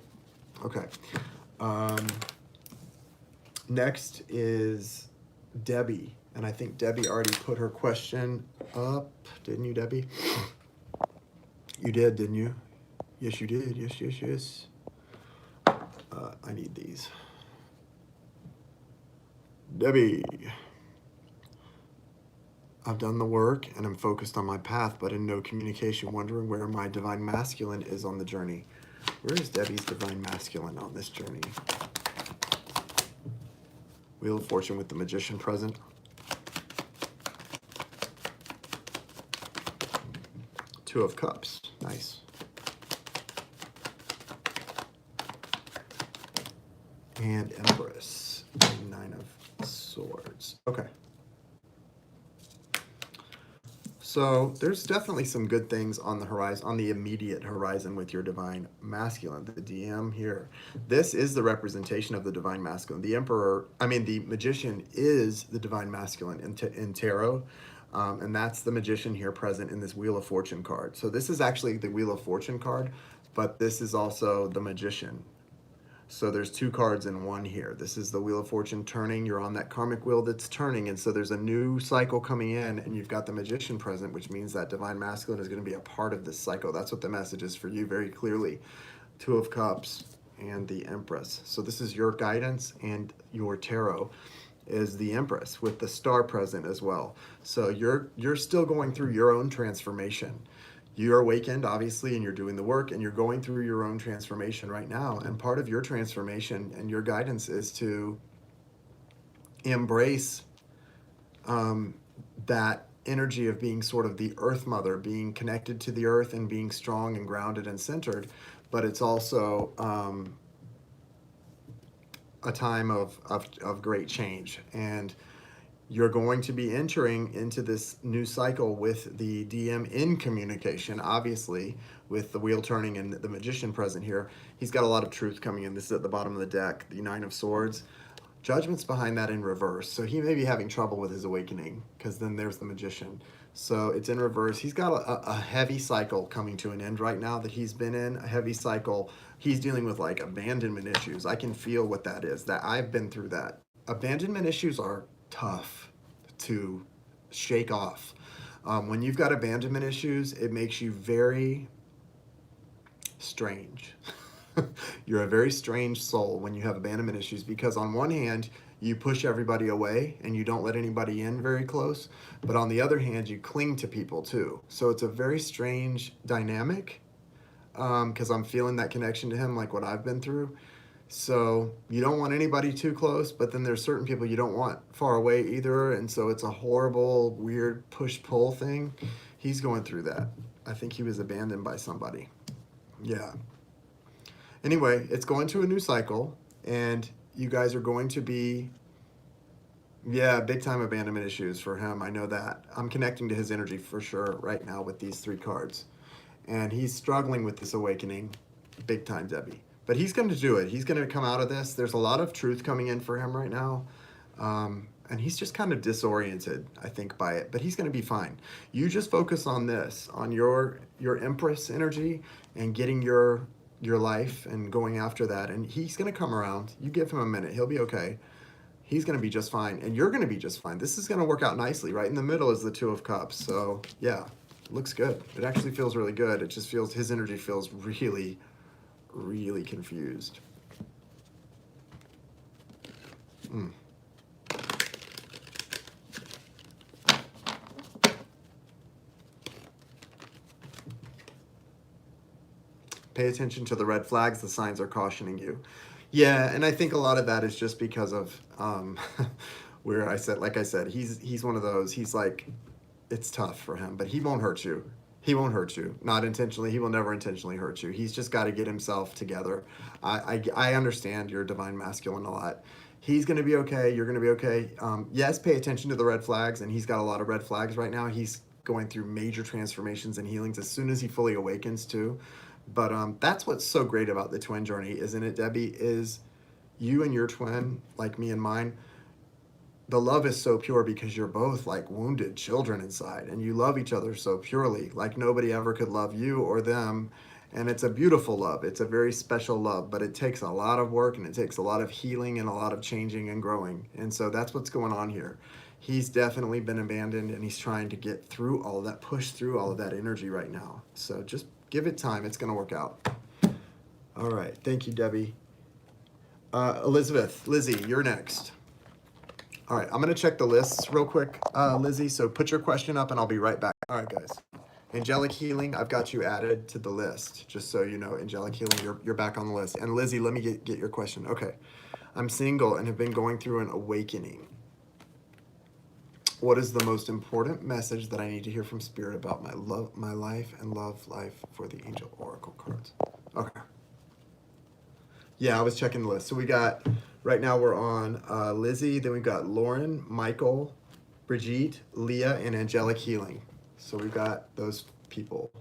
Okay. Next is Debbie. And I think Debbie already put her question up. Didn't you, Debbie? You did, didn't you? Yes, you did. Yes, yes, yes. I need these. Debbie. I've done the work and I'm focused on my path, but in no communication, wondering where my divine masculine is on the journey. Where is Debbie's divine masculine on this journey? Wheel of Fortune with the Magician present. Two of Cups. Nice. And Empress. And Nine of Swords. Okay. So there's definitely some good things on the horizon, on the immediate horizon with your divine masculine. The DM here. This is the representation of the divine masculine. The the Magician is the divine masculine in tarot. And that's the Magician here present in this Wheel of Fortune card. So this is actually the Wheel of Fortune card, but this is also the Magician. So there's two cards in one here. This is the Wheel of Fortune turning. You're on that karmic wheel that's turning. And so there's a new cycle coming in and you've got the Magician present, which means that divine masculine is going to be a part of this cycle. That's what the message is for you very clearly. Two of Cups and the Empress. So this is your guidance, and your tarot is the Empress with the star present as well. So you're still going through your own transformation. You're awakened, obviously, and you're doing the work, and you're going through your own transformation right now. And part of your transformation and your guidance is to embrace that energy of being sort of the Earth Mother, being connected to the earth and being strong and grounded and centered. But it's also a time of great change. And you're going to be entering into this new cycle with the DM in communication, obviously, with the wheel turning and the Magician present here. He's got a lot of truth coming in. This is at the bottom of the deck, the Nine of Swords. Judgment's behind that in reverse. So he may be having trouble with his awakening, because then there's the Magician. So it's in reverse. He's got a heavy cycle coming to an end right now that he's been in, a heavy cycle. He's dealing with like abandonment issues. I can feel what that is. That I've been through that. Abandonment issues are tough to shake off. When you've got abandonment issues, it makes you very strange. You're a very strange soul when you have abandonment issues, because on one hand, you push everybody away and you don't let anybody in very close, but on the other hand, you cling to people too. So it's a very strange dynamic, because I'm feeling that connection to him, like what I've been through. So you don't want anybody too close, but then there's certain people you don't want far away either. And so it's a horrible, weird push-pull thing. He's going through that. I think he was abandoned by somebody. Yeah. Anyway, it's going to a new cycle, and you guys are going to be, big time abandonment issues for him. I know that. I'm connecting to his energy for sure right now with these three cards. And he's struggling with this awakening big time, Debbie. But he's going to do it. He's going to come out of this. There's a lot of truth coming in for him right now. And he's just kind of disoriented, I think, by it. But he's going to be fine. You just focus on this, on your Empress energy and getting your life and going after that. And he's going to come around. You give him a minute. He'll be okay. He's going to be just fine. And you're going to be just fine. This is going to work out nicely. Right in the middle is the Two of Cups. So, yeah, looks good. It actually feels really good. It just feels, his energy feels really, really confused. Pay attention to the red flags. The signs are cautioning you. Yeah, and I think a lot of that is just because of where like I said, he's one of those. He's like, it's tough for him, but he won't hurt you. He won't hurt you, not intentionally. He will never intentionally hurt you. He's just got to get himself together. I understand your divine masculine a lot. He's going to be okay. You're going to be okay. Yes, pay attention to the red flags, and he's got a lot of red flags right now. He's going through major transformations and healings as soon as he fully awakens too. But that's what's so great about the twin journey, isn't it, Debbie? Is you and your twin, like me and mine, the love is so pure because you're both like wounded children inside, and you love each other so purely, like nobody ever could love you or them. And it's a beautiful love. It's a very special love, but it takes a lot of work, and it takes a lot of healing and a lot of changing and growing. And so that's what's going on here. He's definitely been abandoned, and he's trying to get through all of that, push through all of that energy right now. So just give it time. It's going to work out. All right. Thank you, Debbie. Lizzie, you're next. All right, I'm going to check the lists real quick, Lizzie, so put your question up and I'll be right back. All right, guys. Angelic Healing, I've got you added to the list, just so you know. Angelic Healing, you're back on the list. And Lizzie, let me get your question. Okay. I'm single and have been going through an awakening. What is the most important message that I need to hear from Spirit about my life and love life for the Angel Oracle cards? Okay. Yeah, I was checking the list. So we got, right now we're on Lizzie, then we've got Lauren, Michael, Brigitte, Leah, and Angelic Healing. So we've got those people.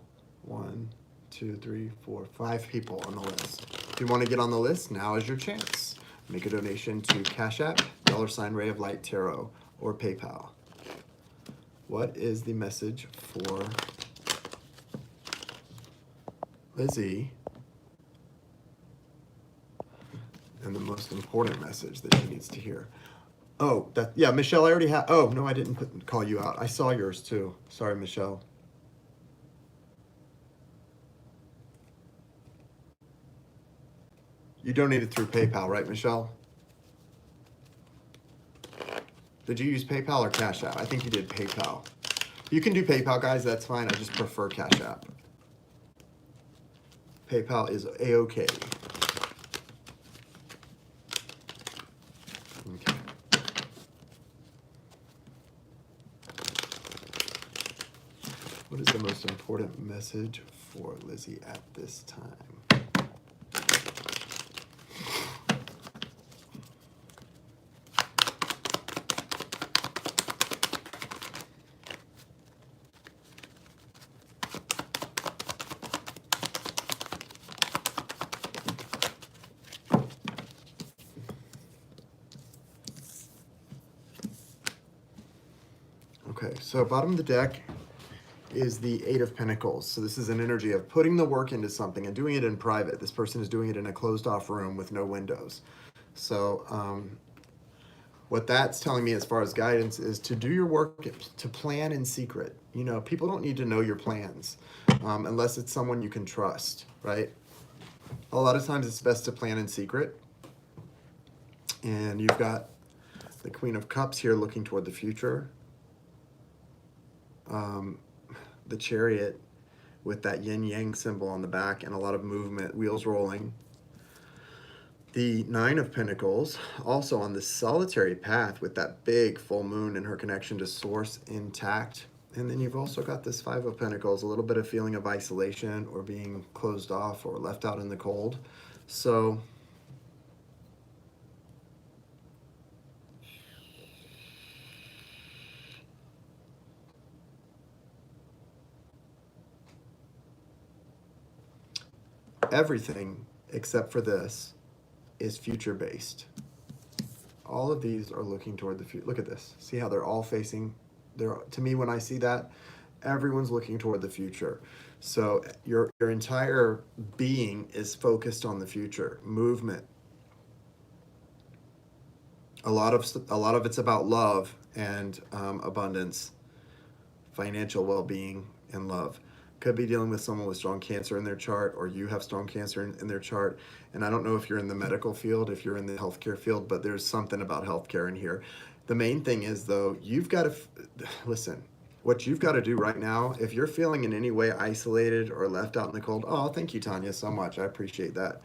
1, 2, 3, 4, 5 people on the list. If you want to get on the list, now is your chance. Make a donation to Cash App, $RayofLightTarot, or PayPal. What is the message for Lizzie? And the most important message that she needs to hear. Oh, yeah, Michelle, I already have. Oh, no, I didn't call you out. I saw yours too. Sorry, Michelle. You donated through PayPal, right, Michelle? Did you use PayPal or Cash App? I think you did PayPal. You can do PayPal, guys. That's fine. I just prefer Cash App. PayPal is A-OK. Okay. What is the most important message for Lizzie at this time? Okay, so bottom of the deck is the 8 of Pentacles. So this is an energy of putting the work into something and doing it in private. This person is doing it in a closed off room with no windows. So what that's telling me as far as guidance is to do your work, to plan in secret. You know, people don't need to know your plans unless it's someone you can trust, right? A lot of times it's best to plan in secret. And you've got the Queen of Cups here looking toward the future. The Chariot with that yin-yang symbol on the back and a lot of movement, wheels rolling. The 9 of Pentacles, also on this solitary path with that big full moon and her connection to Source intact. And then you've also got this 5 of Pentacles, a little bit of feeling of isolation or being closed off or left out in the cold. So everything except for this is future-based. All of these are looking toward the future. Look at this. See how they're all facing? To me, when I see that, everyone's looking toward the future. So your entire being is focused on the future. Movement. A lot of it's about love and abundance, financial well-being, and love. Could be dealing with someone with strong cancer in their chart, or you have strong cancer in their chart. And I don't know if you're in the medical field, if you're in the healthcare field, but there's something about healthcare in here. The main thing is, though, you've got to, listen, what you've got to do right now, if you're feeling in any way isolated or left out in the cold, oh, thank you, Tanja, so much. I appreciate that.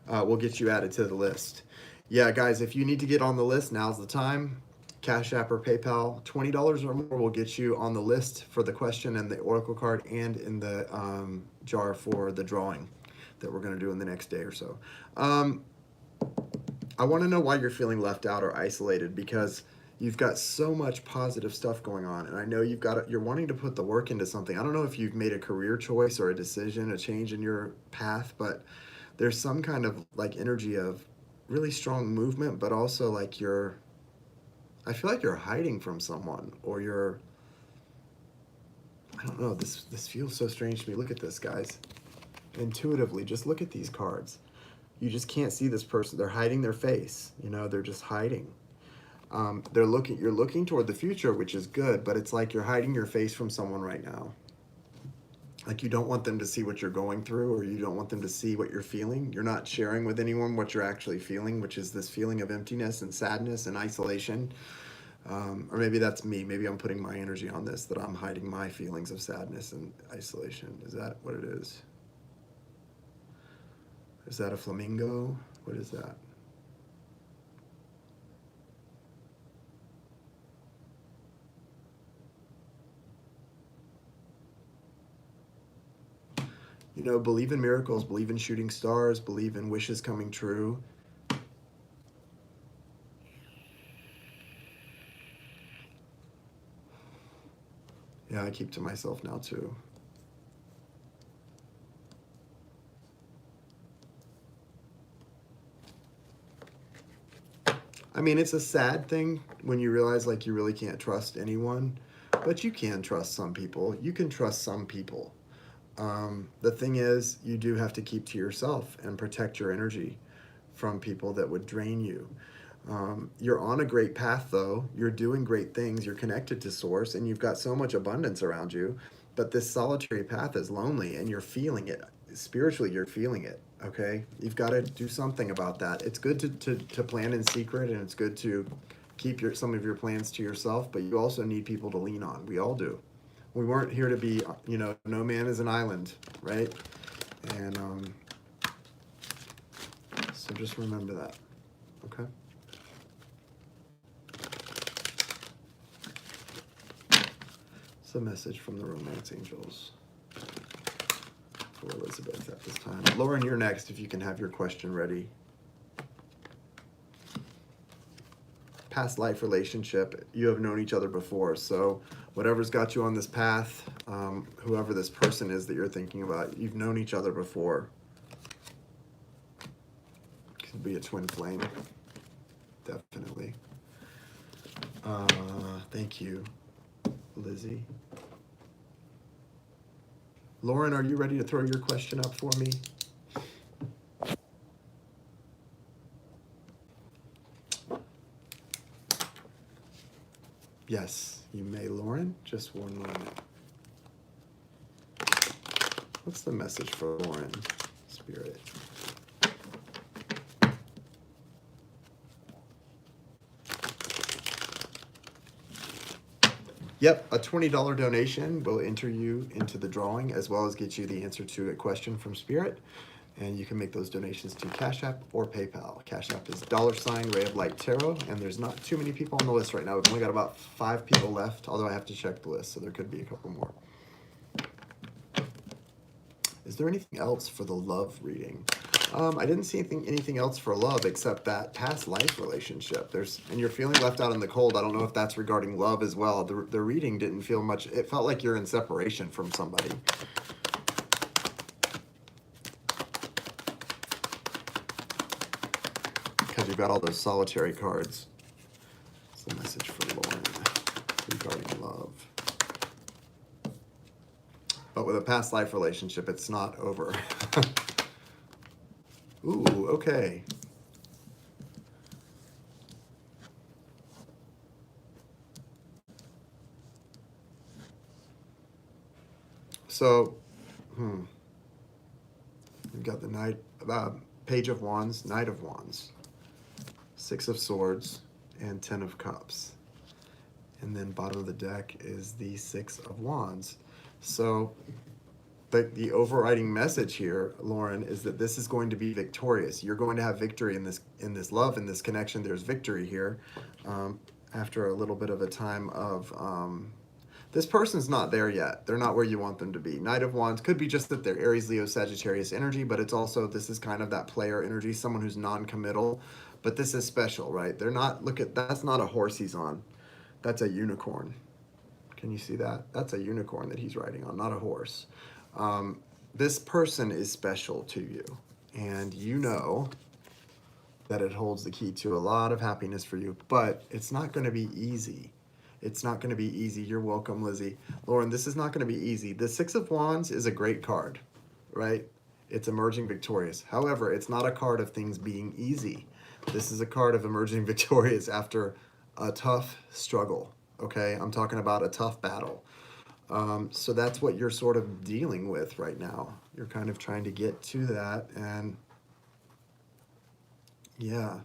We'll get you added to the list. Yeah, guys, if you need to get on the list, now's the time. Cash App or PayPal. $20 or more will get you on the list for the question and the oracle card, and in the jar for the drawing that we're going to do in the next day or so. I want to know why you're feeling left out or isolated, because you've got so much positive stuff going on, and I know you're wanting to put the work into something. I don't know if you've made a career choice or a decision, a change in your path, but there's some kind of like energy of really strong movement, but also like I feel like you're hiding from someone, or I don't know, this feels so strange to me. Look at this, guys. Intuitively, just look at these cards. You just can't see this person. They're hiding their face. You know, they're just hiding. You're looking toward the future, which is good, but it's like you're hiding your face from someone right now. Like you don't want them to see what you're going through, or you don't want them to see what you're feeling. You're not sharing with anyone what you're actually feeling, which is this feeling of emptiness and sadness and isolation. Or maybe that's me. Maybe I'm putting my energy on this, that I'm hiding my feelings of sadness and isolation. Is that what it is? Is that a flamingo? What is that? You know, believe in miracles, believe in shooting stars, believe in wishes coming true. Yeah, I keep to myself now too. I mean, it's a sad thing when you realize like you really can't trust anyone, but you can trust some people. You can trust some people. The thing is, you do have to keep to yourself and protect your energy from people that would drain you. You're on a great path, though. You're doing great things. You're connected to Source, and you've got so much abundance around you. But this solitary path is lonely, and you're feeling it. Spiritually, you're feeling it, okay? You've got to do something about that. It's good to plan in secret, and it's good to keep some of your plans to yourself, but you also need people to lean on. We all do. We weren't here to be, you know, no man is an island, right? And so just remember that, okay? It's a message from the romance angels for Elizabeth at this time. Lauren, you're next if you can have your question ready. Past life relationship, you have known each other before, so whatever's got you on this path, whoever this person is that you're thinking about, you've known each other before. Could be a twin flame, definitely. Thank you, Lizzie. Lauren, are you ready to throw your question up for me? Yes, you may, Lauren. Just one moment. What's the message for Lauren, Spirit? Yep, a $20 donation will enter you into the drawing, as well as get you the answer to a question from Spirit. And you can make those donations to Cash App or PayPal. Cash App is $RayofLightTarot, and there's not too many people on the list right now. We've only got about 5 people left, although I have to check the list, so there could be a couple more. Is there anything else for the love reading? I didn't see anything else for love except that past life relationship. And you're feeling left out in the cold. I don't know if that's regarding love as well. The reading didn't feel much. It felt like you're in separation from somebody. Because you've got all those solitary cards. It's a message for Lauren regarding love. But with a past life relationship, it's not over. Ooh, okay. So, we've got the Page of Wands, Knight of Wands, 6 of Swords, and 10 of Cups. And then bottom of the deck is the 6 of Wands. So the overriding message here, Lauren, is that this is going to be victorious. You're going to have victory in this love, in this connection. There's victory here. after a little bit of a time of, this person's not there yet. They're not where you want them to be. Knight of Wands could be just that they're Aries, Leo, Sagittarius energy, but it's also, this is kind of that player energy, someone who's non-committal, but this is special, right? They're not, look at, that's not a horse he's on. That's a unicorn. Can you see that? That's a unicorn that he's riding on, not a horse. This person is special to you, and you know that it holds the key to a lot of happiness for you, but it's not going to be easy. It's not going to be easy. You're welcome, Lizzie. Lauren, this is not going to be easy. The Six of Wands is a great card, right? It's emerging victorious. However, it's not a card of things being easy. This is a card of emerging victorious after a tough struggle, okay? I'm talking about a tough battle. So that's what you're sort of dealing with right now. You're kind of trying to get to that, and yeah,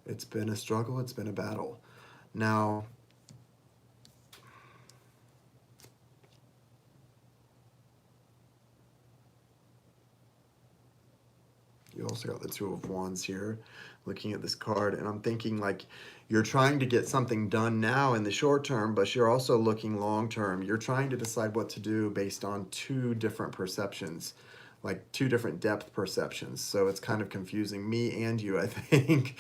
it's been a struggle. It's been a battle. Now, you also got the Two of Wands here, looking at this card, and I'm thinking like you're trying to get something done now in the short term, but you're also looking long term. You're trying to decide what to do based on two different perceptions, like two different depth perceptions. So it's kind of confusing me and you, I think.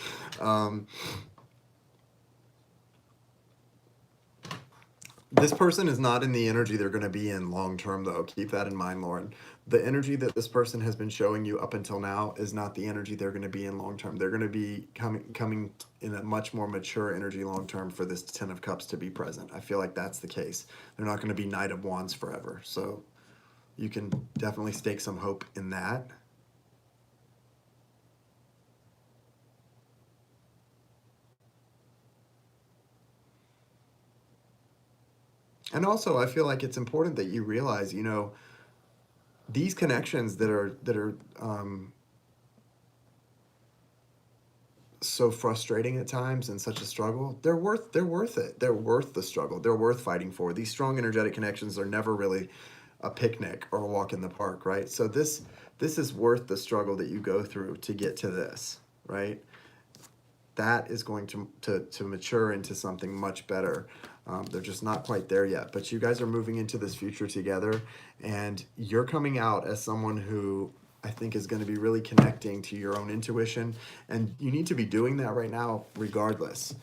This person is not in the energy they're going to be in long term, though. Keep that in mind, Lauren. The energy that this person has been showing you up until now is not the energy they're going to be in long term. They're going to be coming in a much more mature energy long term for this Ten of Cups to be present. I feel like that's the case. They're not going to be Knight of Wands forever. So you can definitely stake some hope in that. And also, I feel like it's important that you realize, you know, these connections that are so frustrating at times and such a struggle, they're worth it. They're worth the struggle. They're worth fighting for. These strong energetic connections are never really a picnic or a walk in the park, right? So this is worth the struggle that you go through to get to this, right? That is going to mature into something much better. They're just not quite there yet, but you guys are moving into this future together, and you're coming out as someone who I think is going to be really connecting to your own intuition, and you need to be doing that right now regardless.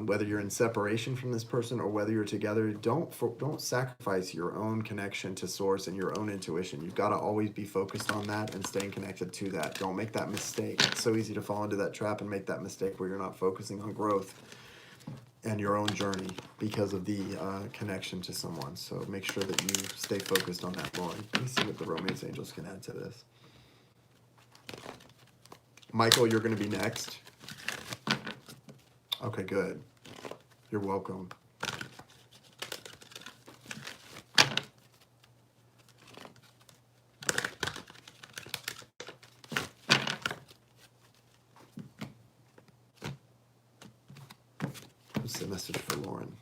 Whether you're in separation from this person or whether you're together, don't sacrifice your own connection to source and your own intuition. You've got to always be focused on that and staying connected to that. Don't make that mistake. It's so easy to fall into that trap and make that mistake where you're not focusing on growth and your own journey because of the connection to someone. So make sure that you stay focused on that, Lauren. Let me see what the romance angels can add to this. Michael, you're going to be next. Okay, good. You're welcome. What's the message for Lauren?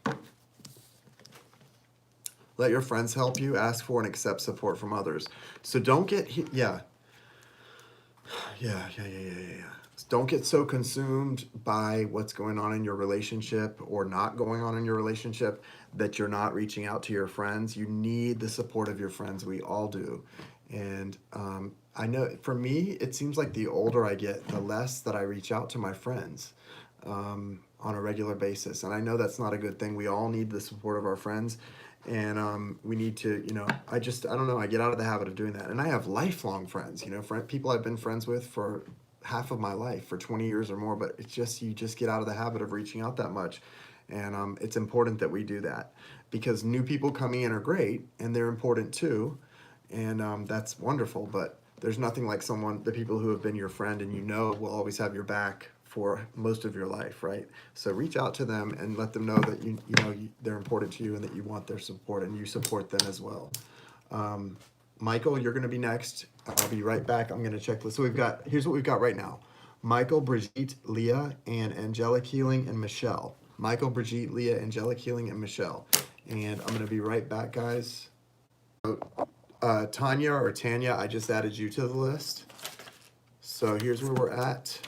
Let your friends help you. Ask for and accept support from others. So don't get, yeah. Don't get so consumed by what's going on in your relationship or not going on in your relationship that you're not reaching out to your friends. You need the support of your friends. We all do. And I know for me, it seems like the older I get, the less that I reach out to my friends on a regular basis. And I know that's not a good thing. We all need the support of our friends. And we need to, you know, I don't know, I get out of the habit of doing that. And I have lifelong friends, you know, people I've been friends with for half of my life, for 20 years or more, but it's just, you just get out of the habit of reaching out that much. And it's important that we do that because new people coming in are great and they're important too. And that's wonderful, but there's nothing like the people who have been your friend and you know will always have your back for most of your life, right? So reach out to them and let them know that you know they're important to you and that you want their support and you support them as well. Michael, you're going to be next. I'll be right back. I'm going to check this. So here's what we've got right now. Michael, Brigitte, Leah, and Angellic Healing, and Michelle. Michael, Brigitte, Leah, Angellic Healing, and Michelle. And I'm going to be right back, guys. Tanja, I just added you to the list. So here's where we're at.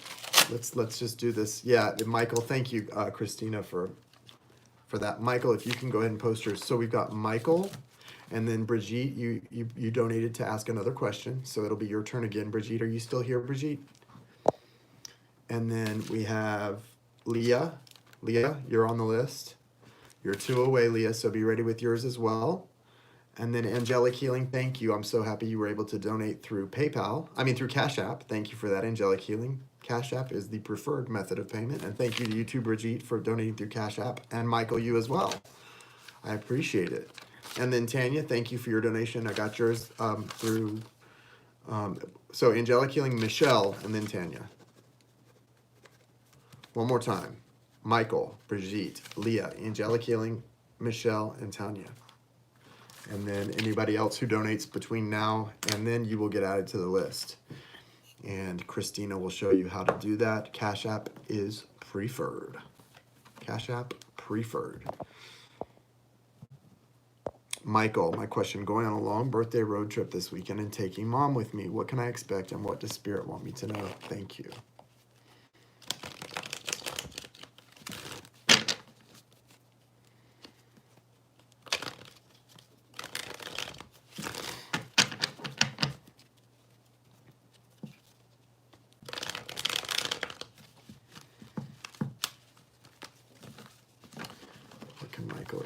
let's just do this. Yeah, Michael, thank you, Christina, for that. Michael, if you can go ahead and post yours. So we've got Michael, and then Brigitte, you donated to ask another question, so it'll be your turn again. Brigitte, are you still here, Brigitte? And then we have Leah. Leah, you're on the list. You're 2 away, Leah, so be ready with yours as well. And then Angellic Healing, thank you. I'm so happy you were able to donate through through Cash App. Thank you for that, Angellic Healing. Cash App is the preferred method of payment. And thank you to you too, Brigitte, for donating through Cash App. And Michael, you as well. I appreciate it. And then Tanja, thank you for your donation. I got yours through, so Angellic Healing, Michelle, and then Tanja. One more time. Michael, Brigitte, Leah, Angellic Healing, Michelle, and Tanja. And then anybody else who donates between now and then, you will get added to the list. And Christina will show you how to do that. Cash App is preferred. Cash App preferred. Michael, my question, going on a long birthday road trip this weekend and taking mom with me. What can I expect and what does Spirit want me to know? Thank you.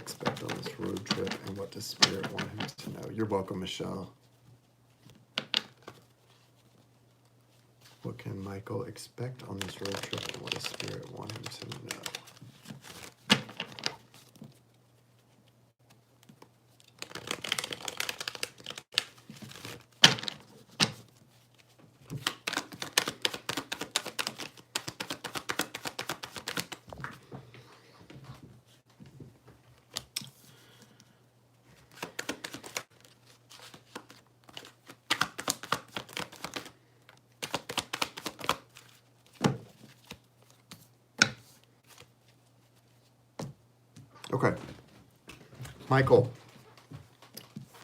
Expect on this road trip and what does Spirit want him to know? You're welcome, Michelle. What can Michael expect on this road trip and what does Spirit want him to know? Okay, Michael,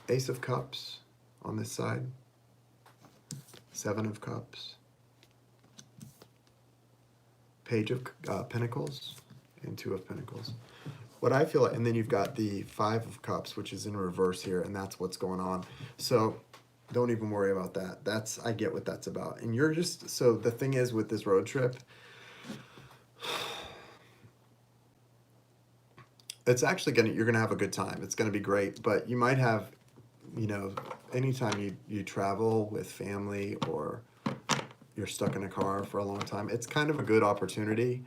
Ace of Cups on this side, 7 of Cups, Page of Pentacles, and 2 of Pentacles. What I feel, and then you've got the 5 of Cups, which is in reverse here, and that's what's going on. So don't even worry about that. I get what that's about. And you're just, so the thing is with this road trip, it's actually you're gonna have a good time. It's gonna be great, but you might have, anytime you travel with family or you're stuck in a car for a long time, it's kind of a good opportunity.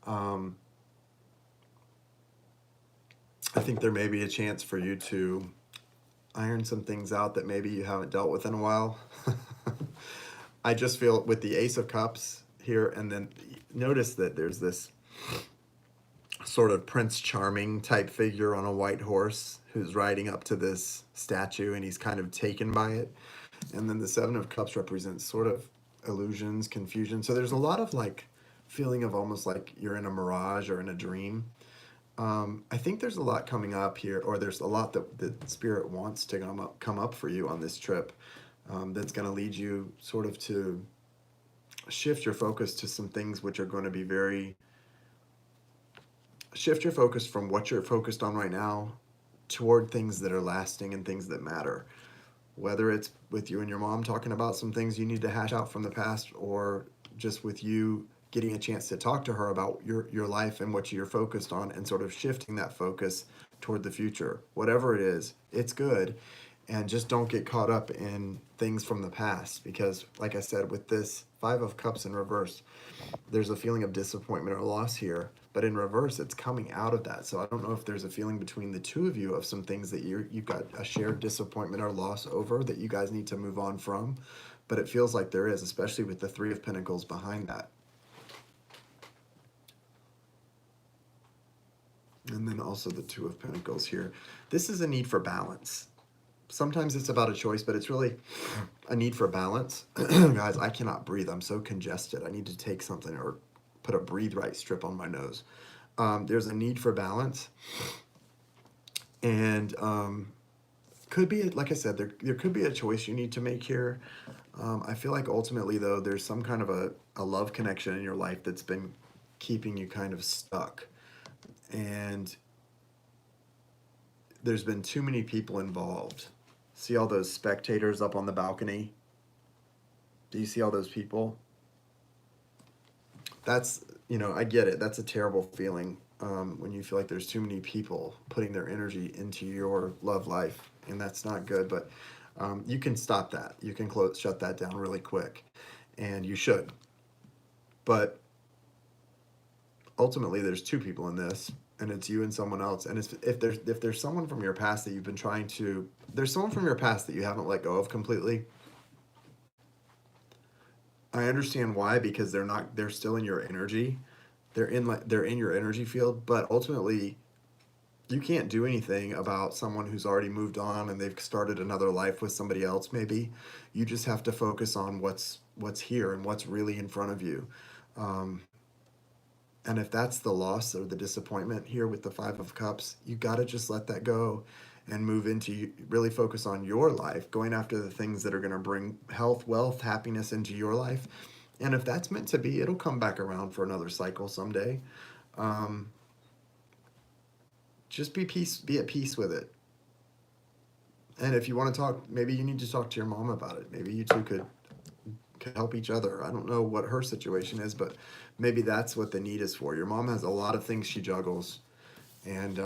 I think there may be a chance for you to iron some things out that maybe you haven't dealt with in a while. I just feel with the Ace of Cups here, and then notice that there's this sort of Prince Charming type figure on a white horse who's riding up to this statue, and he's kind of taken by it. And then the 7 of Cups represents sort of illusions, confusion. So there's a lot of feeling of almost like you're in a mirage or in a dream. I think there's a lot coming up here, or there's a lot that Spirit wants to come up for you on this trip, that's going to lead you sort of to shift your focus to some things which are going to be shift your focus from what you're focused on right now toward things that are lasting and things that matter. Whether it's with you and your mom talking about some things you need to hash out from the past, or just with you getting a chance to talk to her about your life and what you're focused on, and sort of shifting that focus toward the future. Whatever it is, it's good. And just don't get caught up in things from the past, because like I said, with this 5 of Cups in reverse, there's a feeling of disappointment or loss here, but in reverse, it's coming out of that. So I don't know if there's a feeling between the two of you of some things that you've got a shared disappointment or loss over that you guys need to move on from, but it feels like there is, especially with the 3 of Pentacles behind that. And then also the 2 of Pentacles here. This is a need for balance. Sometimes it's about a choice, but it's really a need for balance. Guys, I cannot breathe. I'm so congested. I need to take something or put a breathe right strip on my nose. There's a need for balance. And could be, like I said, there could be a choice you need to make here. I feel like ultimately, though, there's some kind of a love connection in your life that's been keeping you kind of stuck. And there's been too many people involved. See all those spectators up on the balcony? Do you see all those people? That's, I get it. That's a terrible feeling when you feel like there's too many people putting their energy into your love life. And that's not good. But you can stop that. You can shut that down really quick. And you should. But ultimately, there's two people in this. And it's you and someone else. And if there's someone from your past that you've been there's someone from your past that you haven't let go of completely. I understand why, because they're still in your energy. They're in your energy field, but ultimately you can't do anything about someone who's already moved on and they've started another life with somebody else maybe. You just have to focus on what's here and what's really in front of you. And if that's the loss or the disappointment here with the Five of Cups, you got to just let that go and move into really focus on your life, going after the things that are going to bring health, wealth, happiness into your life. And if that's meant to be, it'll come back around for another cycle someday. Just be at peace with it. And if you want to talk, maybe you need to talk to your mom about it. Maybe you two could help each other. I don't know what her situation is, but maybe that's what the need is for. Your mom has a lot of things she juggles, and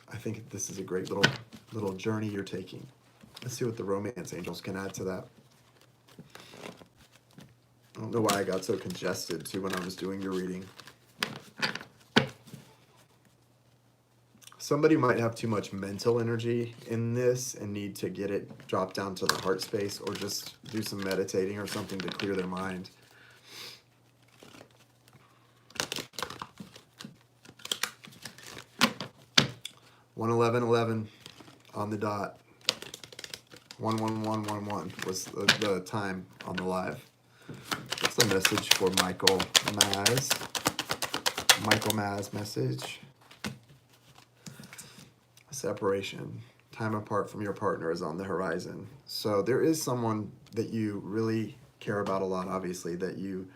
I think this is a great little journey you're taking. Let's see what the romance angels can add to that. I don't know why I got so congested too when I was doing your reading. Somebody might have too much mental energy in this and need to get it dropped down to the heart space, or just do some meditating or something to clear their mind. One 11 on the dot. 11111 was the time on the live. What's the message for Michael Maz? Michael Maz message. Separation. Time apart from your partner is on the horizon. So there is someone that you really care about a lot, obviously, that you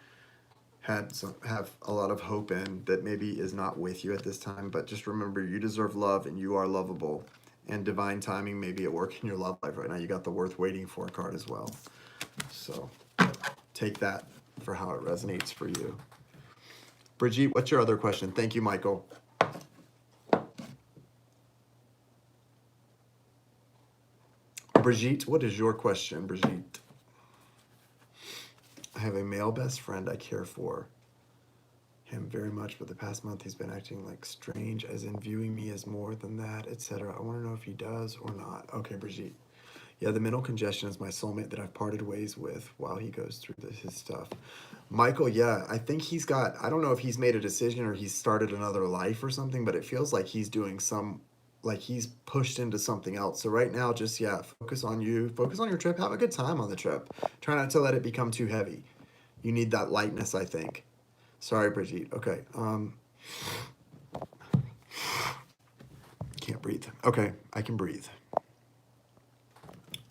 have a lot of hope in, that maybe is not with you at this time. But just remember, you deserve love and you are lovable. And divine timing may be at work in your love life right now. You got the worth waiting for card as well. So take that for how it resonates for you. Brigitte, what's your other question? Thank you, Michael. Brigitte, what is your question, Brigitte? I have a male best friend I care for him very much, but the past month he's been acting like strange, as in viewing me as more than that, etc. I want to know if he does or not. Okay, Brigitte. Yeah, the mental congestion is my soulmate that I've parted ways with while he goes through his stuff. Michael, yeah, I think I don't know if he's made a decision or he's started another life or something, but it feels like he's doing he's pushed into something else. So right now, just, focus on you. Focus on your trip. Have a good time on the trip. Try not to let it become too heavy. You need that lightness, I think. Sorry, Brigitte. Okay. Can't breathe. Okay, I can breathe.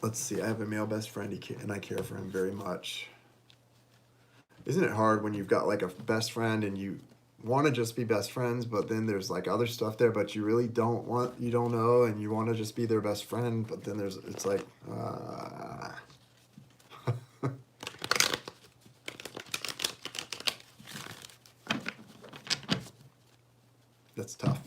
Let's see. I have a male best friend, and I care for him very much. Isn't it hard when you've got like a best friend and you want to just be best friends, but then there's like other stuff there, but you really don't know, and you want to just be their best friend, but then it's like, that's tough.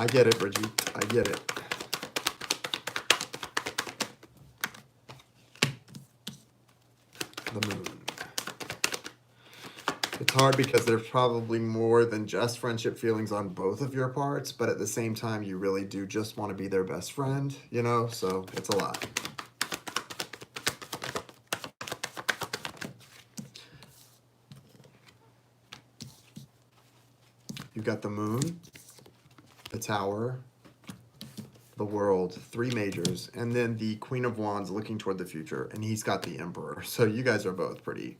I get it, Brigitte. I get it. The moon. It's hard because there's probably more than just friendship feelings on both of your parts, but at the same time, you really do just want to be their best friend, so it's a lot. You've got the moon, the tower, the world, 3 majors, and then the Queen of Wands looking toward the future, and he's got the Emperor. So you guys are both pretty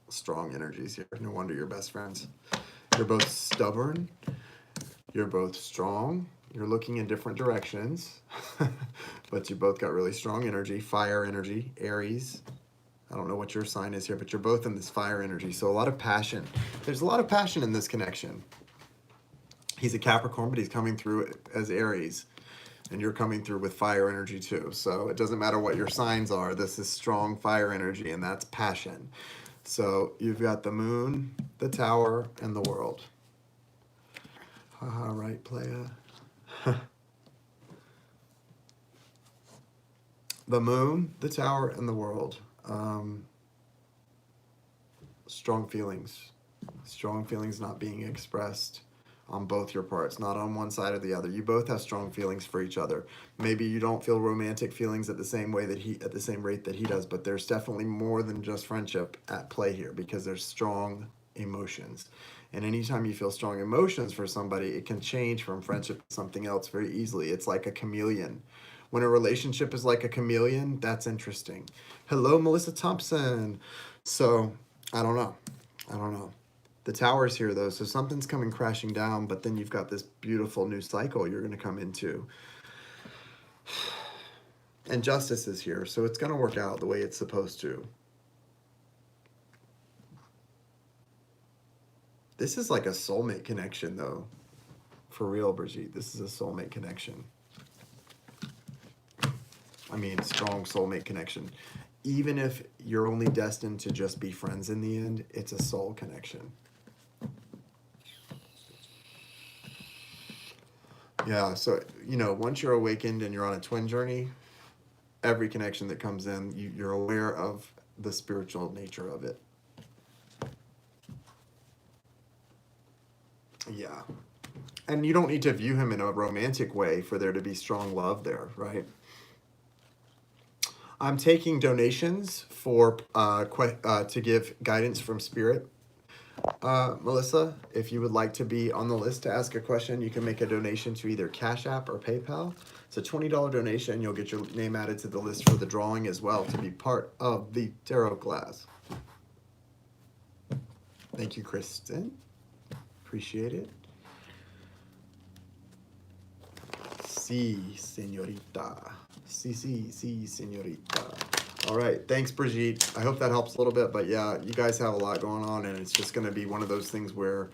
strong energies here. No wonder you're best friends. You're both stubborn. You're both strong. You're looking in different directions, but you both got really strong energy, fire energy, Aries. I don't know what your sign is here, but you're both in this fire energy. So a lot of passion. There's a lot of passion in this connection. He's a Capricorn, but he's coming through as Aries. And you're coming through with fire energy too. So it doesn't matter what your signs are. This is strong fire energy, and that's passion. So you've got the moon, the tower, and the world. Haha, right, playa. The moon, the tower, and the world. Strong feelings. Strong feelings not being expressed on both your parts, not on one side or the other. You both have strong feelings for each other. Maybe you don't feel romantic feelings at the same way that at the same rate that he does, but there's definitely more than just friendship at play here because there's strong emotions. And anytime you feel strong emotions for somebody, it can change from friendship to something else very easily. It's like a chameleon. When a relationship is like a chameleon, that's interesting. Hello, Melissa Thompson. So, I don't know. The tower's here, though, so something's coming crashing down, but then you've got this beautiful new cycle you're going to come into. And justice is here, so it's going to work out the way it's supposed to. This is like a soulmate connection, though. For real, Brigitte. This is a soulmate connection. I mean, strong soulmate connection. Even if you're only destined to just be friends in the end, it's a soul connection. Yeah, so, you know, once you're awakened and you're on a twin journey, every connection that comes in, you're aware of the spiritual nature of it. Yeah. And you don't need to view him in a romantic way for there to be strong love there, right? I'm taking donations for to give guidance from Spirit. Melissa, if you would like to be on the list to ask a question, you can make a donation to either Cash App or PayPal. It's a $20 donation. You'll get your name added to the list for the drawing as well to be part of the tarot class. Thank you, Kristen. Appreciate it. Sí, señorita. Sí, señorita. All right, thanks, Brigitte. I hope that helps a little bit, but yeah, you guys have a lot going on, and it's just going to be one of those things where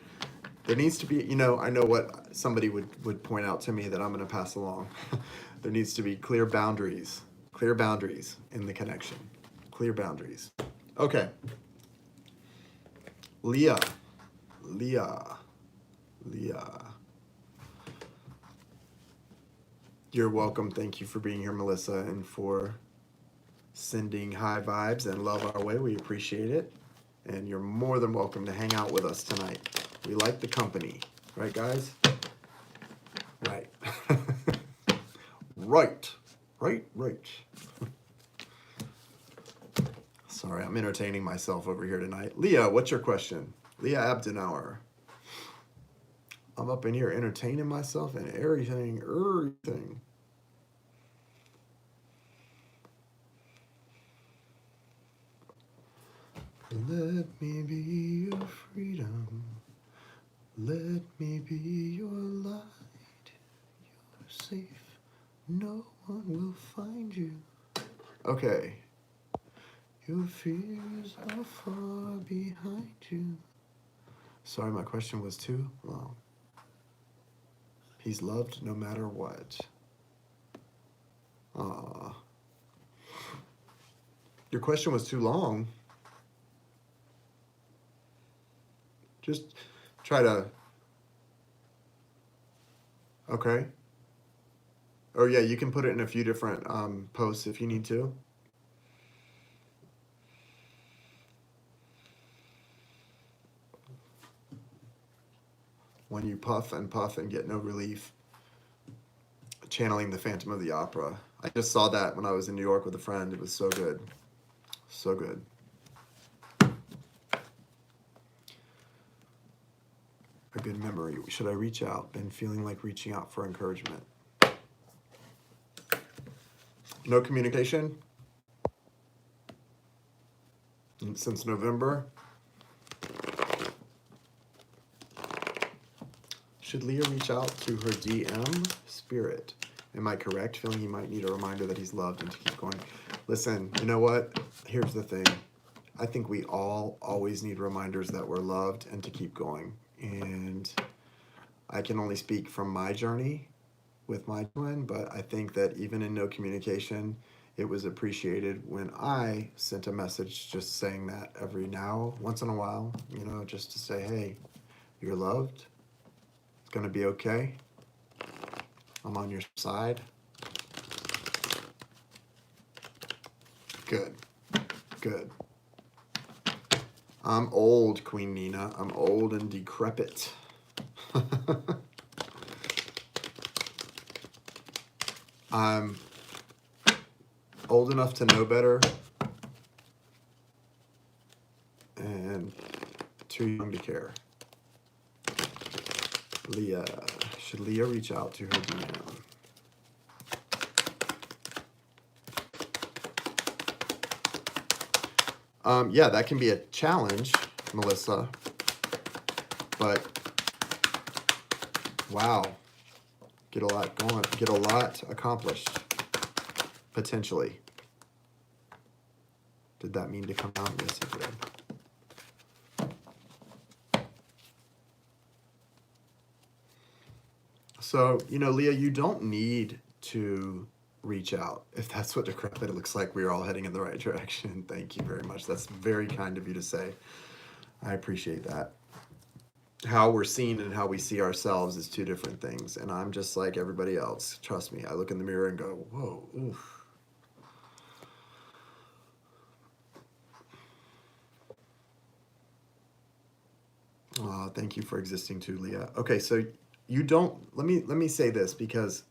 there needs to be, you know, I know what somebody would point out to me that I'm going to pass along. There needs to be clear boundaries in the connection. Clear boundaries. Okay. Leah. You're welcome. Thank you for being here, Melissa, and for sending high vibes and love our way. We appreciate it. And you're more than welcome to hang out with us tonight. We like the company. Right, guys? Right. Right. Sorry, I'm entertaining myself over here tonight. Leah, what's your question? Leah Abdenauer. I'm up in here entertaining myself and everything. Let me be your freedom. Let me be your light. You're safe. No one will find you. Okay. Your fears are far behind you. Sorry, my question was too long. He's loved no matter what. Aw. Your question was too long. Just try to... Okay. Oh, yeah, you can put it in a few different posts if you need to. When you puff and get no relief. Channeling the Phantom of the Opera. I just saw that when I was in New York with a friend. It was so good. So good. A good memory. Should I reach out? Been feeling like reaching out for encouragement. No communication? Since November? Should Leah reach out to her DM? Spirit. Am I correct? Feeling he might need a reminder that he's loved and to keep going. Listen, you know what? Here's the thing. I think we all always need reminders that we're loved and to keep going. And I can only speak from my journey with my twin, but I think that even in no communication, it was appreciated when I sent a message just saying that once in a while, you know, just to say, hey, you're loved. It's going to be okay. I'm on your side. Good. Good. I'm old, Queen Nina. I'm old and decrepit. I'm old enough to know better and too young to care. Leah. Should Leah reach out to her DM? Yeah, that can be a challenge, Melissa. But wow, get a lot going, get a lot accomplished, potentially. Did that mean to come out? Yes, it did. So, you know, Leah, you don't need to reach out. If that's what decrepit looks like, we're all heading in the right direction. Thank you very much. That's very kind of you to say. I appreciate that. How we're seen and how we see ourselves is two different things. And I'm just like everybody else. Trust me. I look in the mirror and go, whoa, oof. Oh, thank you for existing too, Leah. Okay, so you don't, let me say this, because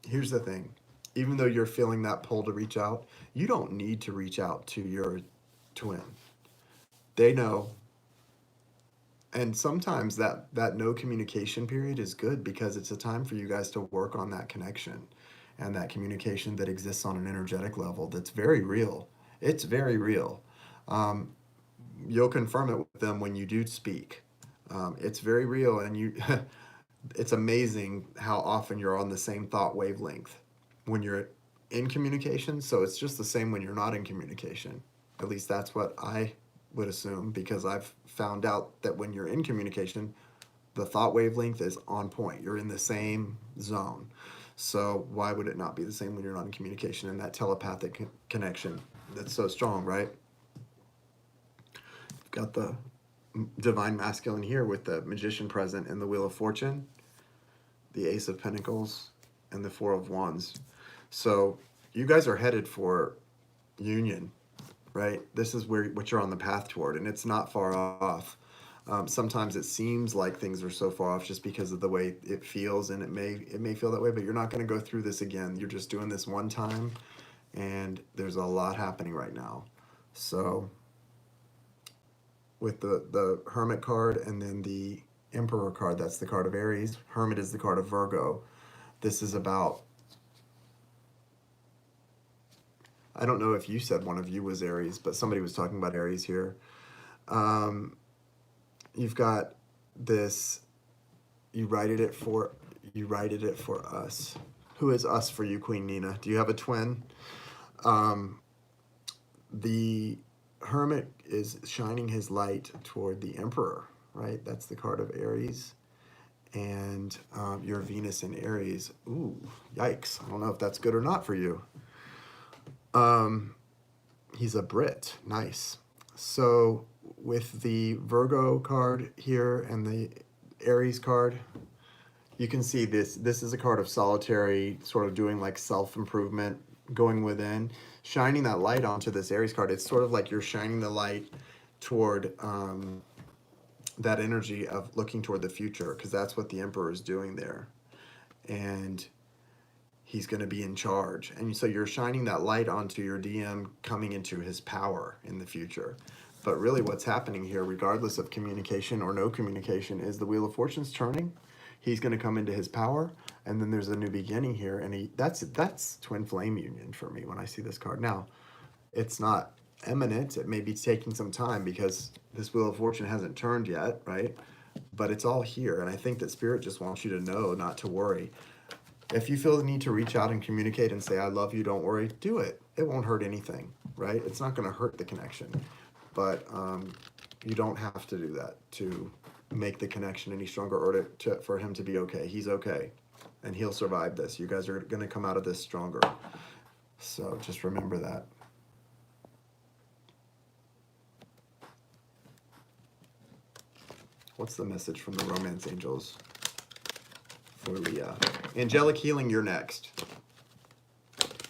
here's the thing. Even though you're feeling that pull to reach out, you don't need to reach out to your twin. They know. And sometimes that no communication period is good, because it's a time for you guys to work on that connection and that communication that exists on an energetic level that's very real. It's very real. You'll confirm it with them when you do speak. It's very real, and you it's amazing how often you're on the same thought wavelength when you're in communication. So it's just the same when you're not in communication. At least that's what I would assume, because I've found out that when you're in communication, the thought wavelength is on point. You're in the same zone. So why would it not be the same when you're not in communication, and that telepathic connection that's so strong, right? You've got the divine masculine here with the magician present and the wheel of fortune, the ace of pentacles, and the four of wands. So you guys are headed for union, right? This is what you're on the path toward, and it's not far off. Sometimes it seems like things are so far off just because of the way it feels, and it may feel that way, but you're not going to go through this again. You're just doing this one time, and there's a lot happening right now. So with the Hermit card and then the Emperor card, that's the card of Aries. Hermit is the card of Virgo. This is about, I don't know if you said one of you was Aries, but somebody was talking about Aries here. You've got this, you writed it for us. Who is us for you, Queen Nina? Do you have a twin? The Hermit is shining his light toward the Emperor, right? That's the card of Aries. And your Venus in Aries. Ooh, yikes. I don't know if that's good or not for you. He's a Brit. Nice. So with the Virgo card here and the Aries card, you can see this is a card of solitary, sort of doing like self-improvement, going within, shining that light onto this Aries card. It's sort of like you're shining the light toward that energy of looking toward the future, because that's what the Emperor is doing there. And he's going to be in charge. And so you're shining that light onto your DM, coming into his power in the future. But really what's happening here, regardless of communication or no communication, is the Wheel of Fortune's turning. He's going to come into his power, and then there's a new beginning here. And that's twin flame union for me when I see this card. Now, it's not imminent. It may be taking some time because this Wheel of Fortune hasn't turned yet, right? but it's all here. And I think that Spirit just wants you to know not to worry. If you feel the need to reach out and communicate and say, I love you, don't worry, do it. It won't hurt anything, right? It's not going to hurt the connection. But you don't have to do that to make the connection any stronger or for him to be okay. He's okay. And he'll survive this. You guys are going to come out of this stronger. So just remember that. What's the message from the romance angels for Leah? Angelic healing, you're next.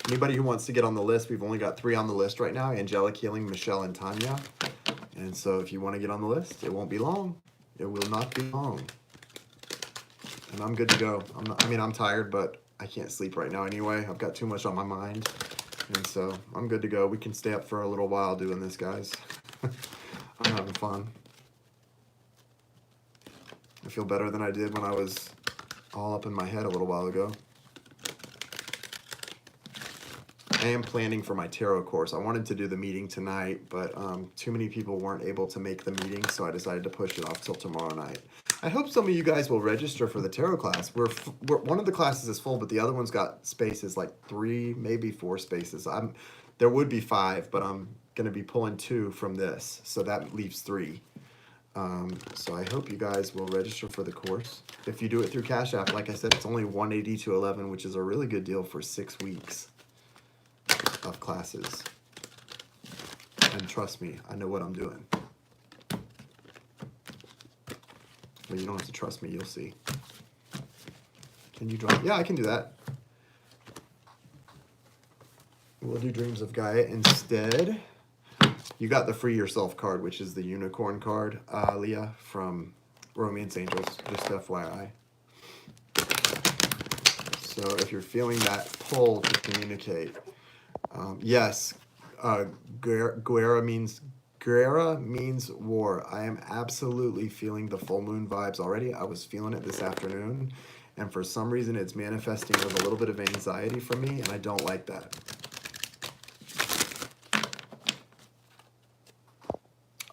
Anybody who wants to get on the list, we've only got 3 on the list right now. Angelic healing, Michelle and Tanja. And so if you want to get on the list, it won't be long. It will not be long. And I'm good to go. I'm tired, but I can't sleep right now anyway. I've got too much on my mind. And so I'm good to go. We can stay up for a little while doing this, guys. I'm having fun. I feel better than I did when I was all up in my head a little while ago. I am planning for my tarot course. I wanted to do the meeting tonight, but too many people weren't able to make the meeting, so I decided to push it off till tomorrow night. I hope some of you guys will register for the tarot class. One of the classes is full, but the other one's got spaces, like 3, maybe 4 spaces. There would be 5, but I'm going to be pulling 2 from this, so that leaves 3. So I hope you guys will register for the course. If you do it through Cash App, like I said, it's only $182.11, which is a really good deal for 6 weeks of classes. And trust me, I know what I'm doing. Well, you don't have to trust me, you'll see. Can you draw? Yeah, I can do that. We'll do Dreams of Gaia instead. You got the Free Yourself card, which is the unicorn card, Leah, from Romance Angels, just FYI. So if you're feeling that pull to communicate, yes, Guerra means war. I am absolutely feeling the full moon vibes already. I was feeling it this afternoon, and for some reason it's manifesting with a little bit of anxiety for me, and I don't like that.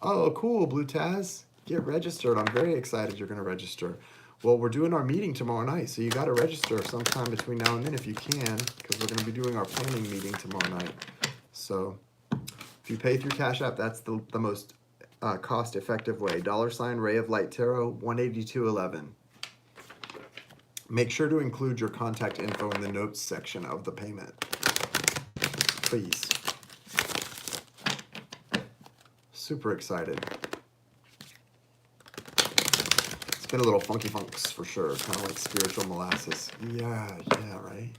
Oh, cool, Blue Taz. Get registered. I'm very excited you're going to register. Well, we're doing our meeting tomorrow night, so you got to register sometime between now and then if you can, because we're going to be doing our planning meeting tomorrow night. So if you pay through Cash App, that's the most cost-effective way. $RayofLightTarot, $182.11. Make sure to include your contact info in the notes section of the payment, please. Super excited. It's been a little funky funks for sure, kind of like spiritual molasses. Yeah, right.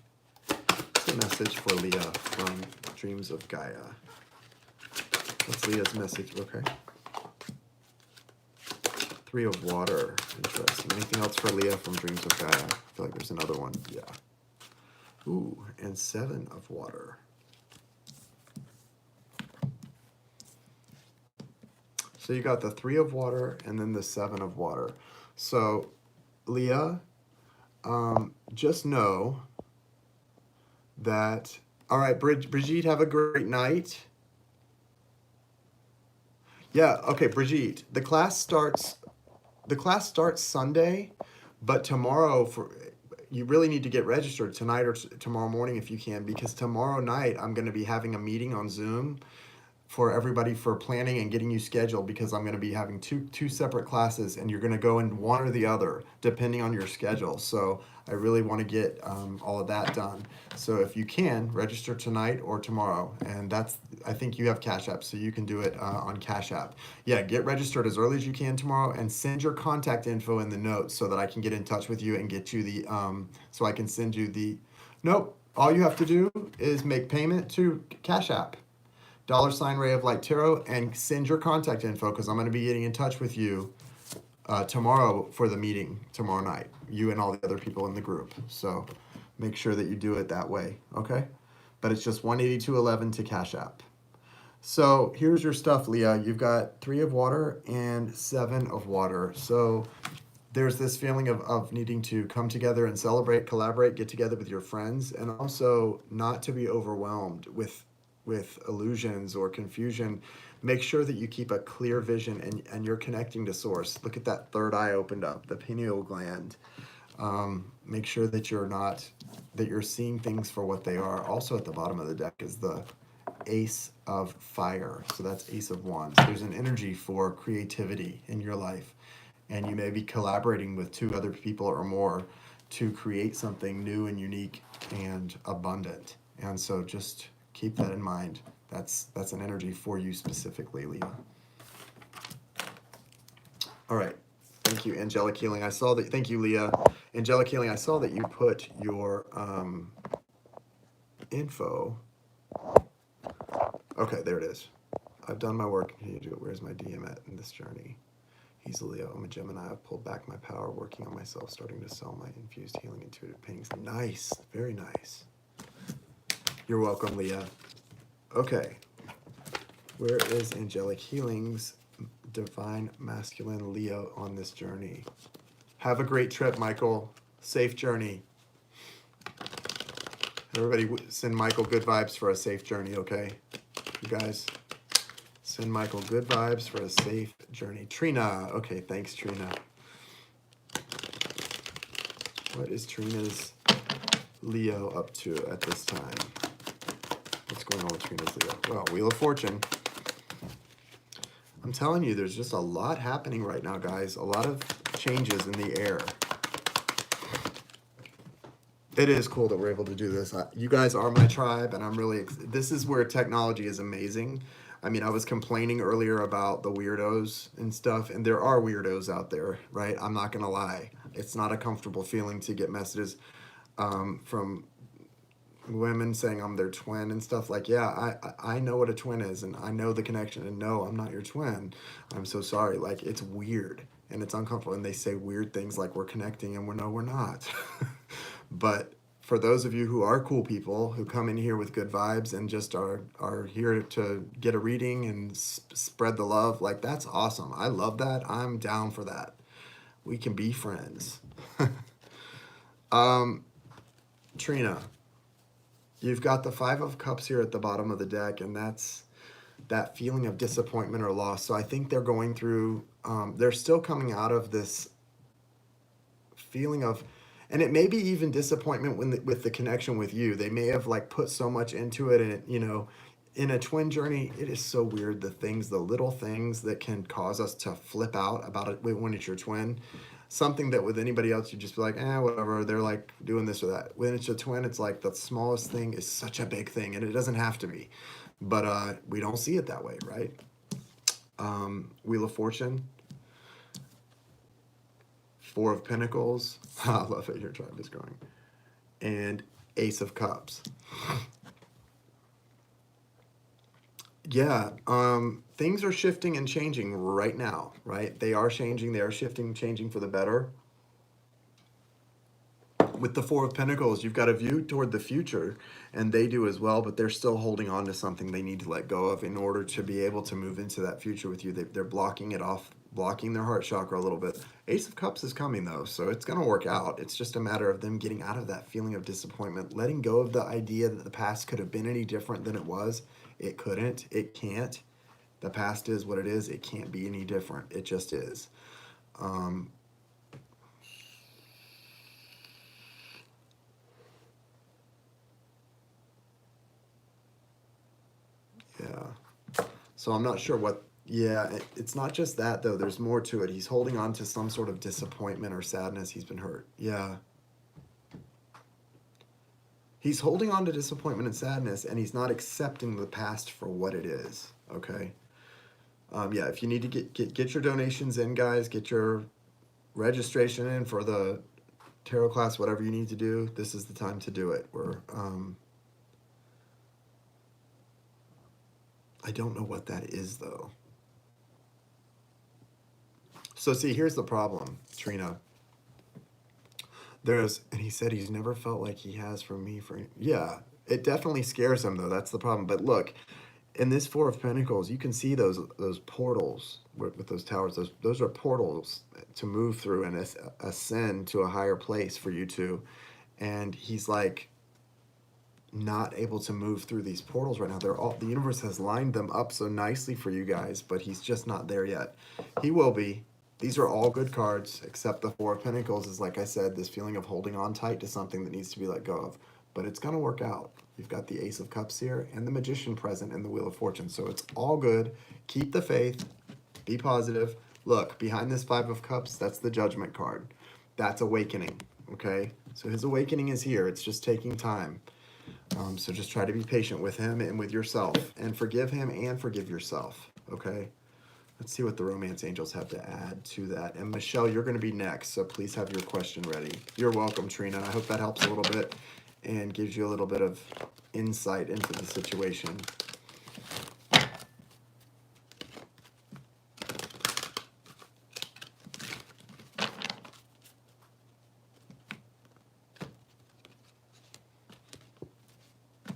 What's the message for Leah from Dreams of Gaia? What's Leah's message? Okay. 3 of water. Interesting. Anything else for Leah from Dreams of Gaia? I feel like there's another one. Yeah. Ooh, and 7 of water. So you got the 3 of water and then the 7 of water. So Leah, just know that, all right, Brigitte, have a great night. Yeah, okay, Brigitte, the class starts Sunday, but tomorrow you really need to get registered tonight or tomorrow morning if you can, because tomorrow night I'm going to be having a meeting on Zoom for everybody for planning and getting you scheduled, because I'm going to be having two separate classes, and you're going to go in one or the other depending on your schedule. So I really want to get all of that done. So if you can, register tonight or tomorrow, and I think you have Cash App, so you can do it on Cash App. Yeah, get registered as early as you can tomorrow, and send your contact info in the notes so that I can get in touch with you and get you the so I can send you the. Nope, all you have to do is make payment to Cash App, $RayofLightTarot, and send your contact info, because I'm going to be getting in touch with you tomorrow for the meeting tomorrow night, you and all the other people in the group. So make sure that you do it that way, okay? But it's just $182.11 to Cash App. So here's your stuff, Leah. You've got 3 of water and 7 of water. So there's this feeling of needing to come together and celebrate, collaborate, get together with your friends, and also not to be overwhelmed with with illusions or confusion, make sure that you keep a clear vision and you're connecting to source. Look at that third eye opened up, the pineal gland. Make sure that you're seeing things for what they are. Also at the bottom of the deck is the Ace of Fire. So that's Ace of Wands. There's an energy for creativity in your life. And you may be collaborating with 2 other people or more to create something new and unique and abundant. And so just keep that in mind. That's an energy for you specifically, Leah. All right. Thank you, Angellic Healing. I saw that. Thank you, Leah. Angellic Healing, I saw that you put your info. Okay, there it is. I've done my work. Continue to do it. Where's my DM at in this journey? He's a Leo. I'm a Gemini. I've pulled back my power, working on myself, starting to sell my infused healing intuitive paintings. Nice. Very nice. You're welcome, Leah. Okay. Where is Angellic Healing's divine masculine Leo on this journey? Have a great trip, Michael. Safe journey. Everybody send Michael good vibes for a safe journey, okay? You guys, send Michael good vibes for a safe journey. Trina. Okay, thanks, Trina. What is Trina's Leo up to at this time? What's going on with Trina's Leo? Well, Wheel of Fortune. I'm telling you, there's just a lot happening right now, guys. A lot of changes in the air. It is cool that we're able to do this. You guys are my tribe, and I'm really, this is where technology is amazing. I mean, I was complaining earlier about the weirdos and stuff, and there are weirdos out there, right? I'm not going to lie. It's not a comfortable feeling to get messages from women saying I'm their twin and stuff. Like, yeah, I know what a twin is, and I know the connection, and no, I'm not your twin. I'm so sorry. Like, it's weird, and it's uncomfortable, and they say weird things like we're connecting, and we're not. But for those of you who are cool people who come in here with good vibes and just are here to get a reading and spread the love, like, that's awesome. I love that. I'm down for that. We can be friends. Trina, you've got the 5 of Cups here at the bottom of the deck, and that's that feeling of disappointment or loss. So I think they're going through, they're still coming out of this feeling of, and it may be even disappointment with the connection with you. They may have like put so much into it, and it, you know, in a twin journey, it is so weird, the little things that can cause us to flip out about it when it's your twin. Something that with anybody else, you'd just be like, whatever, they're like doing this or that. When it's a twin, it's like the smallest thing is such a big thing, and it doesn't have to be. But we don't see it that way, right? Wheel of Fortune. 4 of Pentacles. I love it. Your tribe is growing. And Ace of Cups. Yeah, things are shifting and changing right now, right? They are changing. They are shifting, changing for the better. With the 4 of Pentacles, you've got a view toward the future, and they do as well, but they're still holding on to something they need to let go of in order to be able to move into that future with you. They're blocking it off, blocking their heart chakra a little bit. Ace of Cups is coming, though, so it's going to work out. It's just a matter of them getting out of that feeling of disappointment, letting go of the idea that the past could have been any different than it was. It couldn't. It can't. The past is what it is. It can't be any different. It just is. Yeah. So I'm not sure what, yeah, it's not just that, though. There's more to it. He's holding on to some sort of disappointment or sadness. He's been hurt. Yeah. He's holding on to disappointment and sadness, and he's not accepting the past for what it is, okay? Yeah, if you need to get your donations in, guys, get your registration in for the tarot class, whatever you need to do, this is the time to do it. I don't know what that is, though. So see, here's the problem, Trina. And he said he's never felt like he has for me. Yeah, it definitely scares him, though. That's the problem. But look, in this 4 of Pentacles, you can see those portals with those towers. Those are portals to move through and ascend to a higher place for you two. And he's like, not able to move through these portals right now. The universe has lined them up so nicely for you guys, but he's just not there yet. He will be. These are all good cards, except the Four of Pentacles is, like I said, this feeling of holding on tight to something that needs to be let go of. But it's going to work out. You've got the Ace of Cups here and the Magician present in the Wheel of Fortune. So it's all good. Keep the faith. Be positive. Look, behind this Five of Cups, that's the Judgment card. That's awakening, okay? So his awakening is here. It's just taking time. So just try to be patient with him and with yourself. And forgive him and forgive yourself, okay? Let's see what the romance angels have to add to that. And Michelle, you're going to be next, so please have your question ready. You're welcome, Trina. I hope that helps a little bit and gives you a little bit of insight into the situation.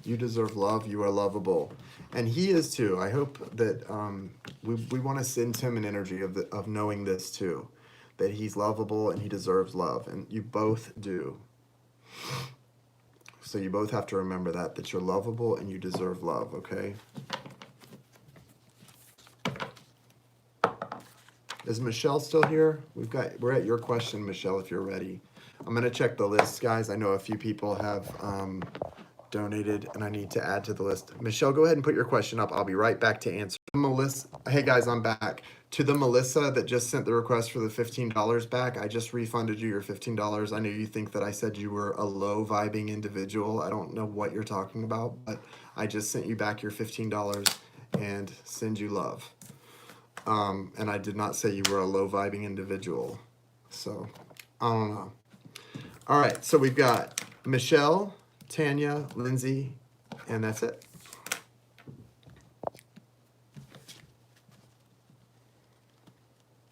You deserve love. You are lovable. And he is too. I hope that we want to send him an energy of knowing this too, that he's lovable and he deserves love. And you both do. So you both have to remember that you're lovable and you deserve love, okay? Is Michelle still here? We're at your question, Michelle, if you're ready. I'm going to check the list, guys. I know a few people have donated and I need to add to the list. Michelle, go ahead and put your question up. I'll be right back to answer. Melissa, hey guys, I'm back. To the Melissa that just sent the request for the $15 back, I just refunded you your $15. I know you think that I said you were a low vibing individual. I don't know what you're talking about, but I just sent you back your $15 and send you love. And I did not say you were a low vibing individual. So, I don't know. All right, so we've got Michelle, Tanja, Lindsey, and that's it.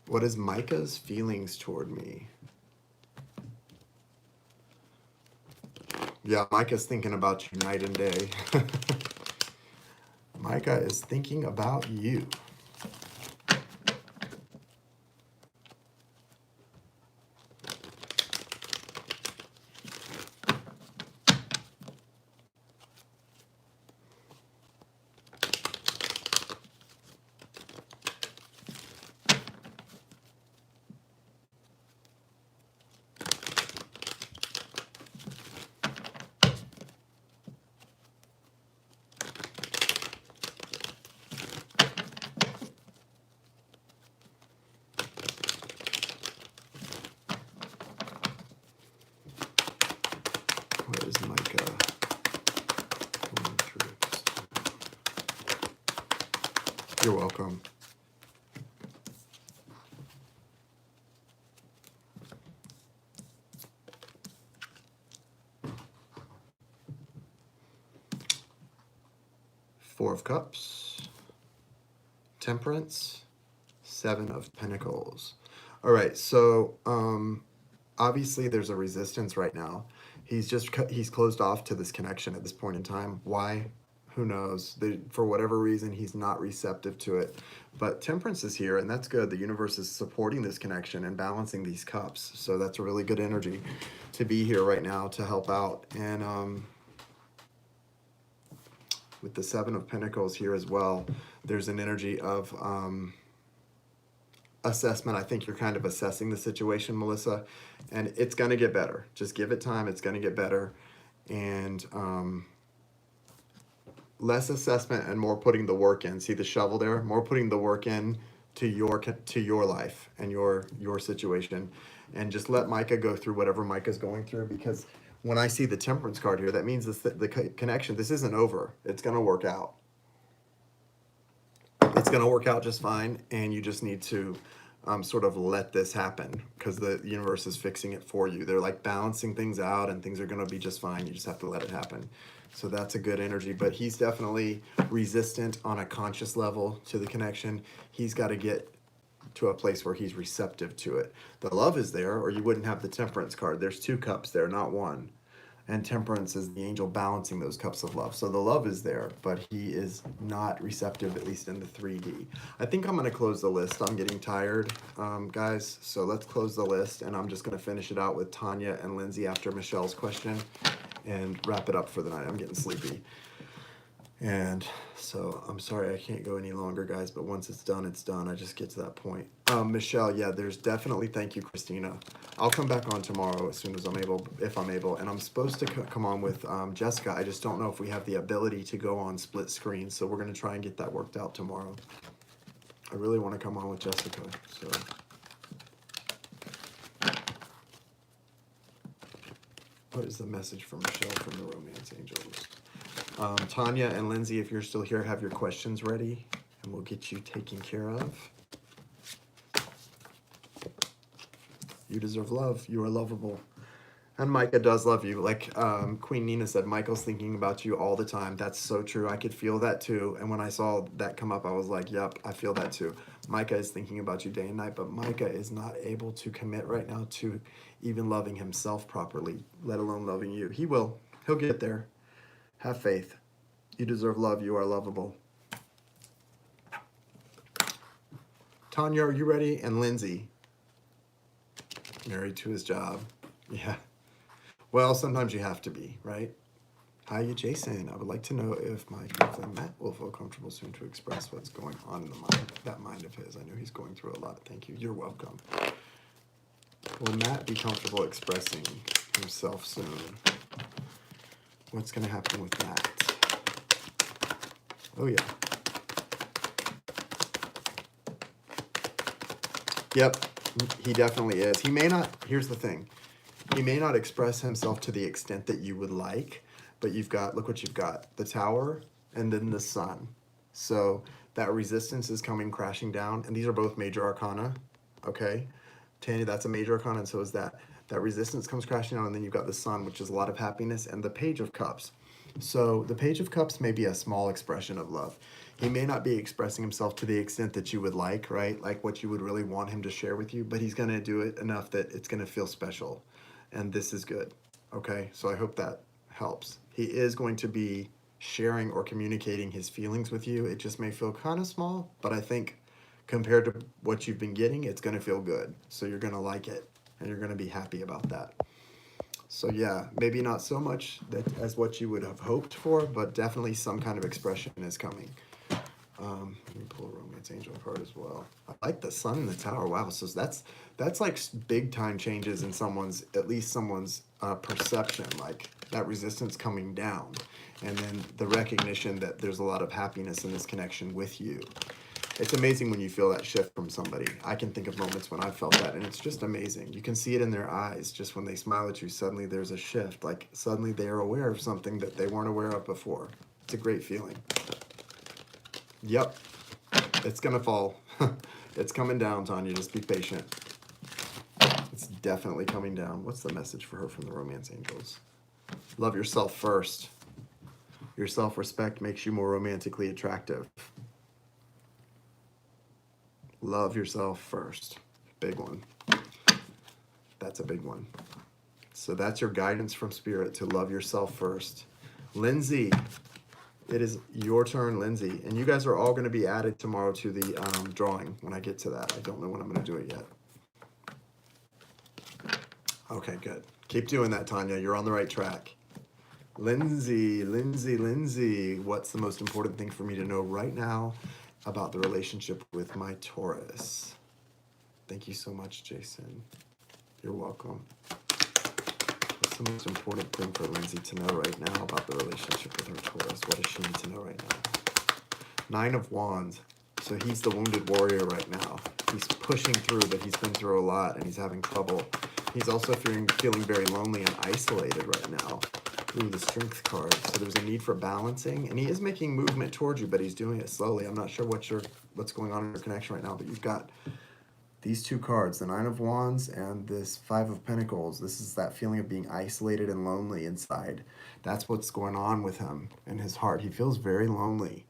What is Micah's feelings toward me? Yeah, Micah's thinking about you night and day. Micah is thinking about you. Where is Micah? Going through it. You're welcome. Four of Cups, Temperance, Seven of Pentacles. All right, so obviously there's a resistance right now. He's closed off to this connection at this point in time. Why? Who knows? For whatever reason, he's not receptive to it. But Temperance is here, and that's good. The universe is supporting this connection and balancing these cups. So that's a really good energy to be here right now to help out. And with the Seven of Pentacles here as well, there's an energy of assessment. I think you're kind of assessing the situation, Melissa, and it's going to get better. Just give it time. It's going to get better. And less assessment and more putting the work in. See the shovel there? More putting the work in to your life and your situation. And just let Micah go through whatever Micah's going through, because when I see the Temperance card here, that means the connection, this isn't over. It's going to work out. It's going to work out just fine, and you just need to sort of let this happen, because the universe is fixing it for you. They're like balancing things out, and things are going to be just fine. You just have to let it happen. So that's a good energy, but he's definitely resistant on a conscious level to the connection. He's got to get to a place where he's receptive to it. The love is there, or you wouldn't have the Temperance card. There's two cups there, not one. And Temperance is the angel balancing those cups of love. So the love is there, but he is not receptive, at least in the 3D. I think I'm going to close the list. I'm getting tired, guys. So let's close the list, and I'm just going to finish it out with Tanja and Lindsey after Michelle's question. and wrap it up for the night. I'm getting sleepy. And so I'm sorry I can't go any longer, guys, but once it's done, it's done. I just get to that point. Michelle, yeah, there's definitely, thank you, Christina. I'll come back on tomorrow as soon as I'm able, if I'm able. And I'm supposed to come on with Jessica. I just don't know if we have the ability to go on split screen. So we're going to try and get that worked out tomorrow. I really want to come on with Jessica. So what is the message from Michelle from the Romance Angels? Tanja and Lindsey, if you're still here, have your questions ready, and we'll get you taken care of. You deserve love. You are lovable. And Micah does love you. Like Queen Nina said, Michael's thinking about you all the time. That's so true. I could feel that too. And when I saw that come up, I was like, yep, I feel that too. Micah is thinking about you day and night, but Micah is not able to commit right now to even loving himself properly, let alone loving you. He will. He'll get there. Have faith. You deserve love. You are lovable. Tanja, are you ready? And Lindsey, married to his job. Yeah. Well, sometimes you have to be, right? Hi, Jason. I would like to know if my friend Matt will feel comfortable soon to express what's going on in the mind, that mind of his. I know he's going through a lot. Thank you. You're welcome. Will Matt be comfortable expressing himself soon? What's going to happen with Matt? Oh, yeah. Yep, he definitely is. He may not, here's the thing. He may not express himself to the extent that you would like, but you've got, look what you've got, the Tower and then the Sun. So that resistance is coming crashing down, and these are both major arcana, okay? Tanja, that's a major arcana, and so is that. That resistance comes crashing down, and then you've got the Sun, which is a lot of happiness, and the Page of Cups. So the Page of Cups may be a small expression of love. He may not be expressing himself to the extent that you would like, right? Like what you would really want him to share with you, but he's going to do it enough that it's going to feel special. And this is good, okay? So I hope that helps. He is going to be sharing or communicating his feelings with you. It just may feel kind of small, but I think compared to what you've been getting, it's going to feel good. So you're going to like it, and you're going to be happy about that. So yeah, maybe not so much that as what you would have hoped for, but definitely some kind of expression is coming. Let me pull a Romance Angel card as well. I like the Sun and the Tower. Wow, so that's like big time changes in someone's, at least someone's perception, like that resistance coming down, and then the recognition that there's a lot of happiness in this connection with you. It's amazing when you feel that shift from somebody. I can think of moments when I've felt that, and it's just amazing. You can see it in their eyes. Just when they smile at you, suddenly there's a shift. Like suddenly they are aware of something that they weren't aware of before. It's a great feeling. Yep, it's gonna fall. It's coming down, Tanja. Just be patient. It's definitely coming down. What's the message for her from the Romance Angels? Love yourself first. Your self-respect makes you more romantically attractive. Love yourself first. Big one. That's a big one. So that's your guidance from Spirit to love yourself first. Lindsey, it is your turn, Lindsey. And you guys are all going to be added tomorrow to the drawing when I get to that. I don't know when I'm going to do it yet. Okay, good. Keep doing that, Tanja. You're on the right track. Lindsey, what's the most important thing for me to know right now about the relationship with my Taurus? Thank you so much, Jason. You're welcome. What's the most important thing for Lindsey to know right now about the relationship with her Taurus? What does she need to know right now? 9 of Wands. So he's the wounded warrior right now. He's pushing through, but he's been through a lot and he's having trouble. He's also feeling very lonely and isolated right now. Ooh, the Strength card. So there's a need for balancing, and he is making movement towards you, but he's doing it slowly. I'm not sure what's going on in your connection right now, but you've got these two cards, the 9 of Wands and this 5 of Pentacles. This is that feeling of being isolated and lonely inside. That's what's going on with him in his heart. He feels very lonely.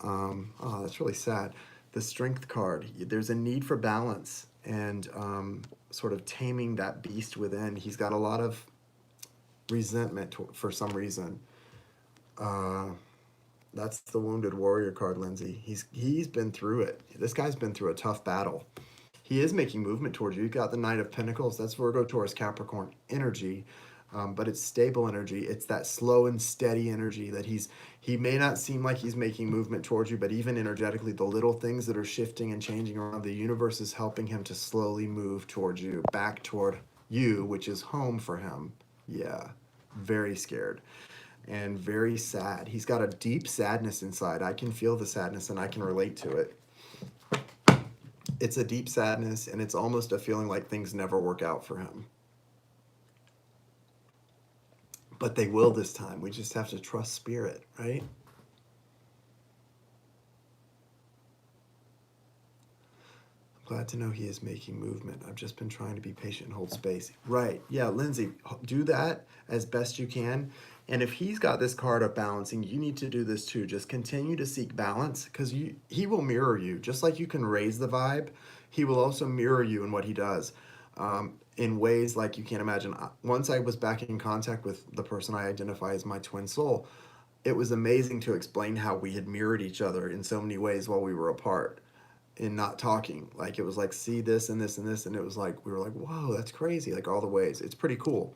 Oh, that's really sad. The Strength card. There's a need for balance and sort of taming that beast within. He's got a lot of resentment for some reason. That's the Wounded Warrior card, Lindsey. He's been through it. This guy's been through a tough battle. He is making movement towards you. You've got the Knight of Pentacles. That's Virgo, Taurus, Capricorn energy. but it's stable energy. It's that slow and steady energy that he may not seem like he's making movement towards you, but even energetically, the little things that are shifting and changing around, the universe is helping him to slowly move towards you, back toward you, which is home for him. Yeah, very scared and very sad. He's got a deep sadness inside. I can feel the sadness and I can relate to it. It's a deep sadness, and it's almost a feeling like things never work out for him. But they will this time. We just have to trust spirit, right? I'm glad to know he is making movement. I've just been trying to be patient and hold space. Right. Yeah, Lindsay, do that as best you can. And if he's got this card of balancing, you need to do this too. Just continue to seek balance, because he will mirror you. Just like you can raise the vibe, he will also mirror you in what he does. In ways like you can't imagine. Once I was back in contact with the person I identify as my twin soul, it was amazing to explain how we had mirrored each other in so many ways while we were apart and not talking. Like, it was like, see this and this and this, and it was like, we were like, whoa, that's crazy, like all the ways. It's pretty cool.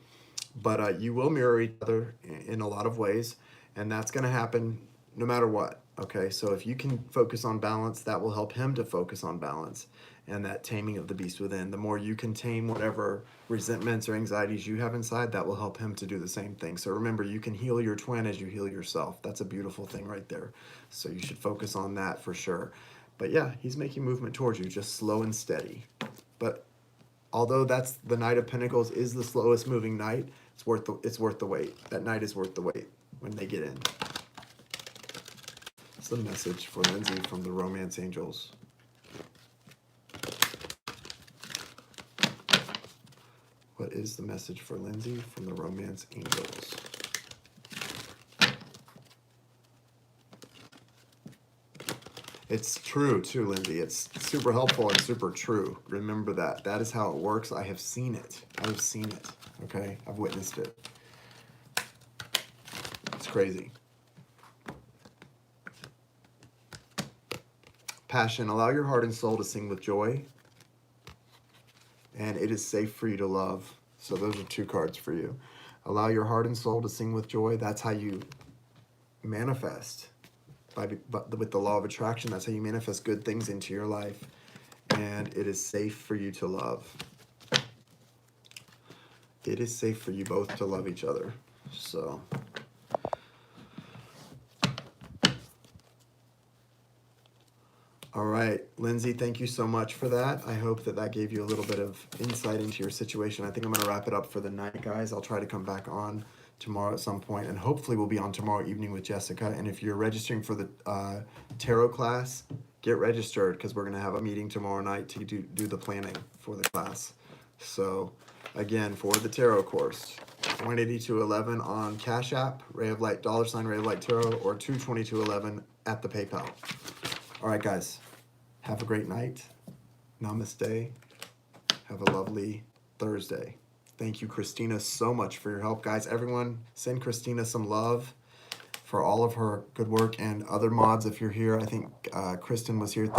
But you will mirror each other in a lot of ways, and that's going to happen no matter what. Okay, so if you can focus on balance, that will help him to focus on balance and that taming of the beast within. The more you can tame whatever resentments or anxieties you have inside, that will help him to do the same thing. So remember, you can heal your twin as you heal yourself. That's a beautiful thing right there. So you should focus on that for sure. But yeah, he's making movement towards you, just slow and steady. But although that's the Knight of Pentacles is the slowest moving knight, it's worth the wait. That knight is worth the wait when they get in. It's the message for Lindsey from the Romance Angels. What is the message for Lindsey from the Romance Angels? It's true too, Lindsey. It's super helpful and super true. Remember that. That is how it works. I have seen it. I've seen it. Okay? I've witnessed it. It's crazy. Passion. Allow your heart and soul to sing with joy. And it is safe for you to love. So those are two cards for you. Allow your heart and soul to sing with joy. That's how you manifest. With the law of attraction, that's how you manifest good things into your life. And it is safe for you to love. It is safe for you both to love each other. So all right, Lindsey, thank you so much for that. I hope that gave you a little bit of insight into your situation. I think I'm going to wrap it up for the night, guys. I'll try to come back on tomorrow at some point, and hopefully we'll be on tomorrow evening with Jessica. And if you're registering for the tarot class, get registered, because we're going to have a meeting tomorrow night to do the planning for the class. So again, for the tarot course, $182.11 on Cash App, Ray of Light, $ Ray of Light Tarot, or $222.11 at the PayPal. All right, guys, have a great night. Namaste. Have a lovely Thursday. Thank you, Christina, so much for your help. Guys, everyone, send Christina some love for all of her good work, and other mods, if you're here. I think Kristen was here.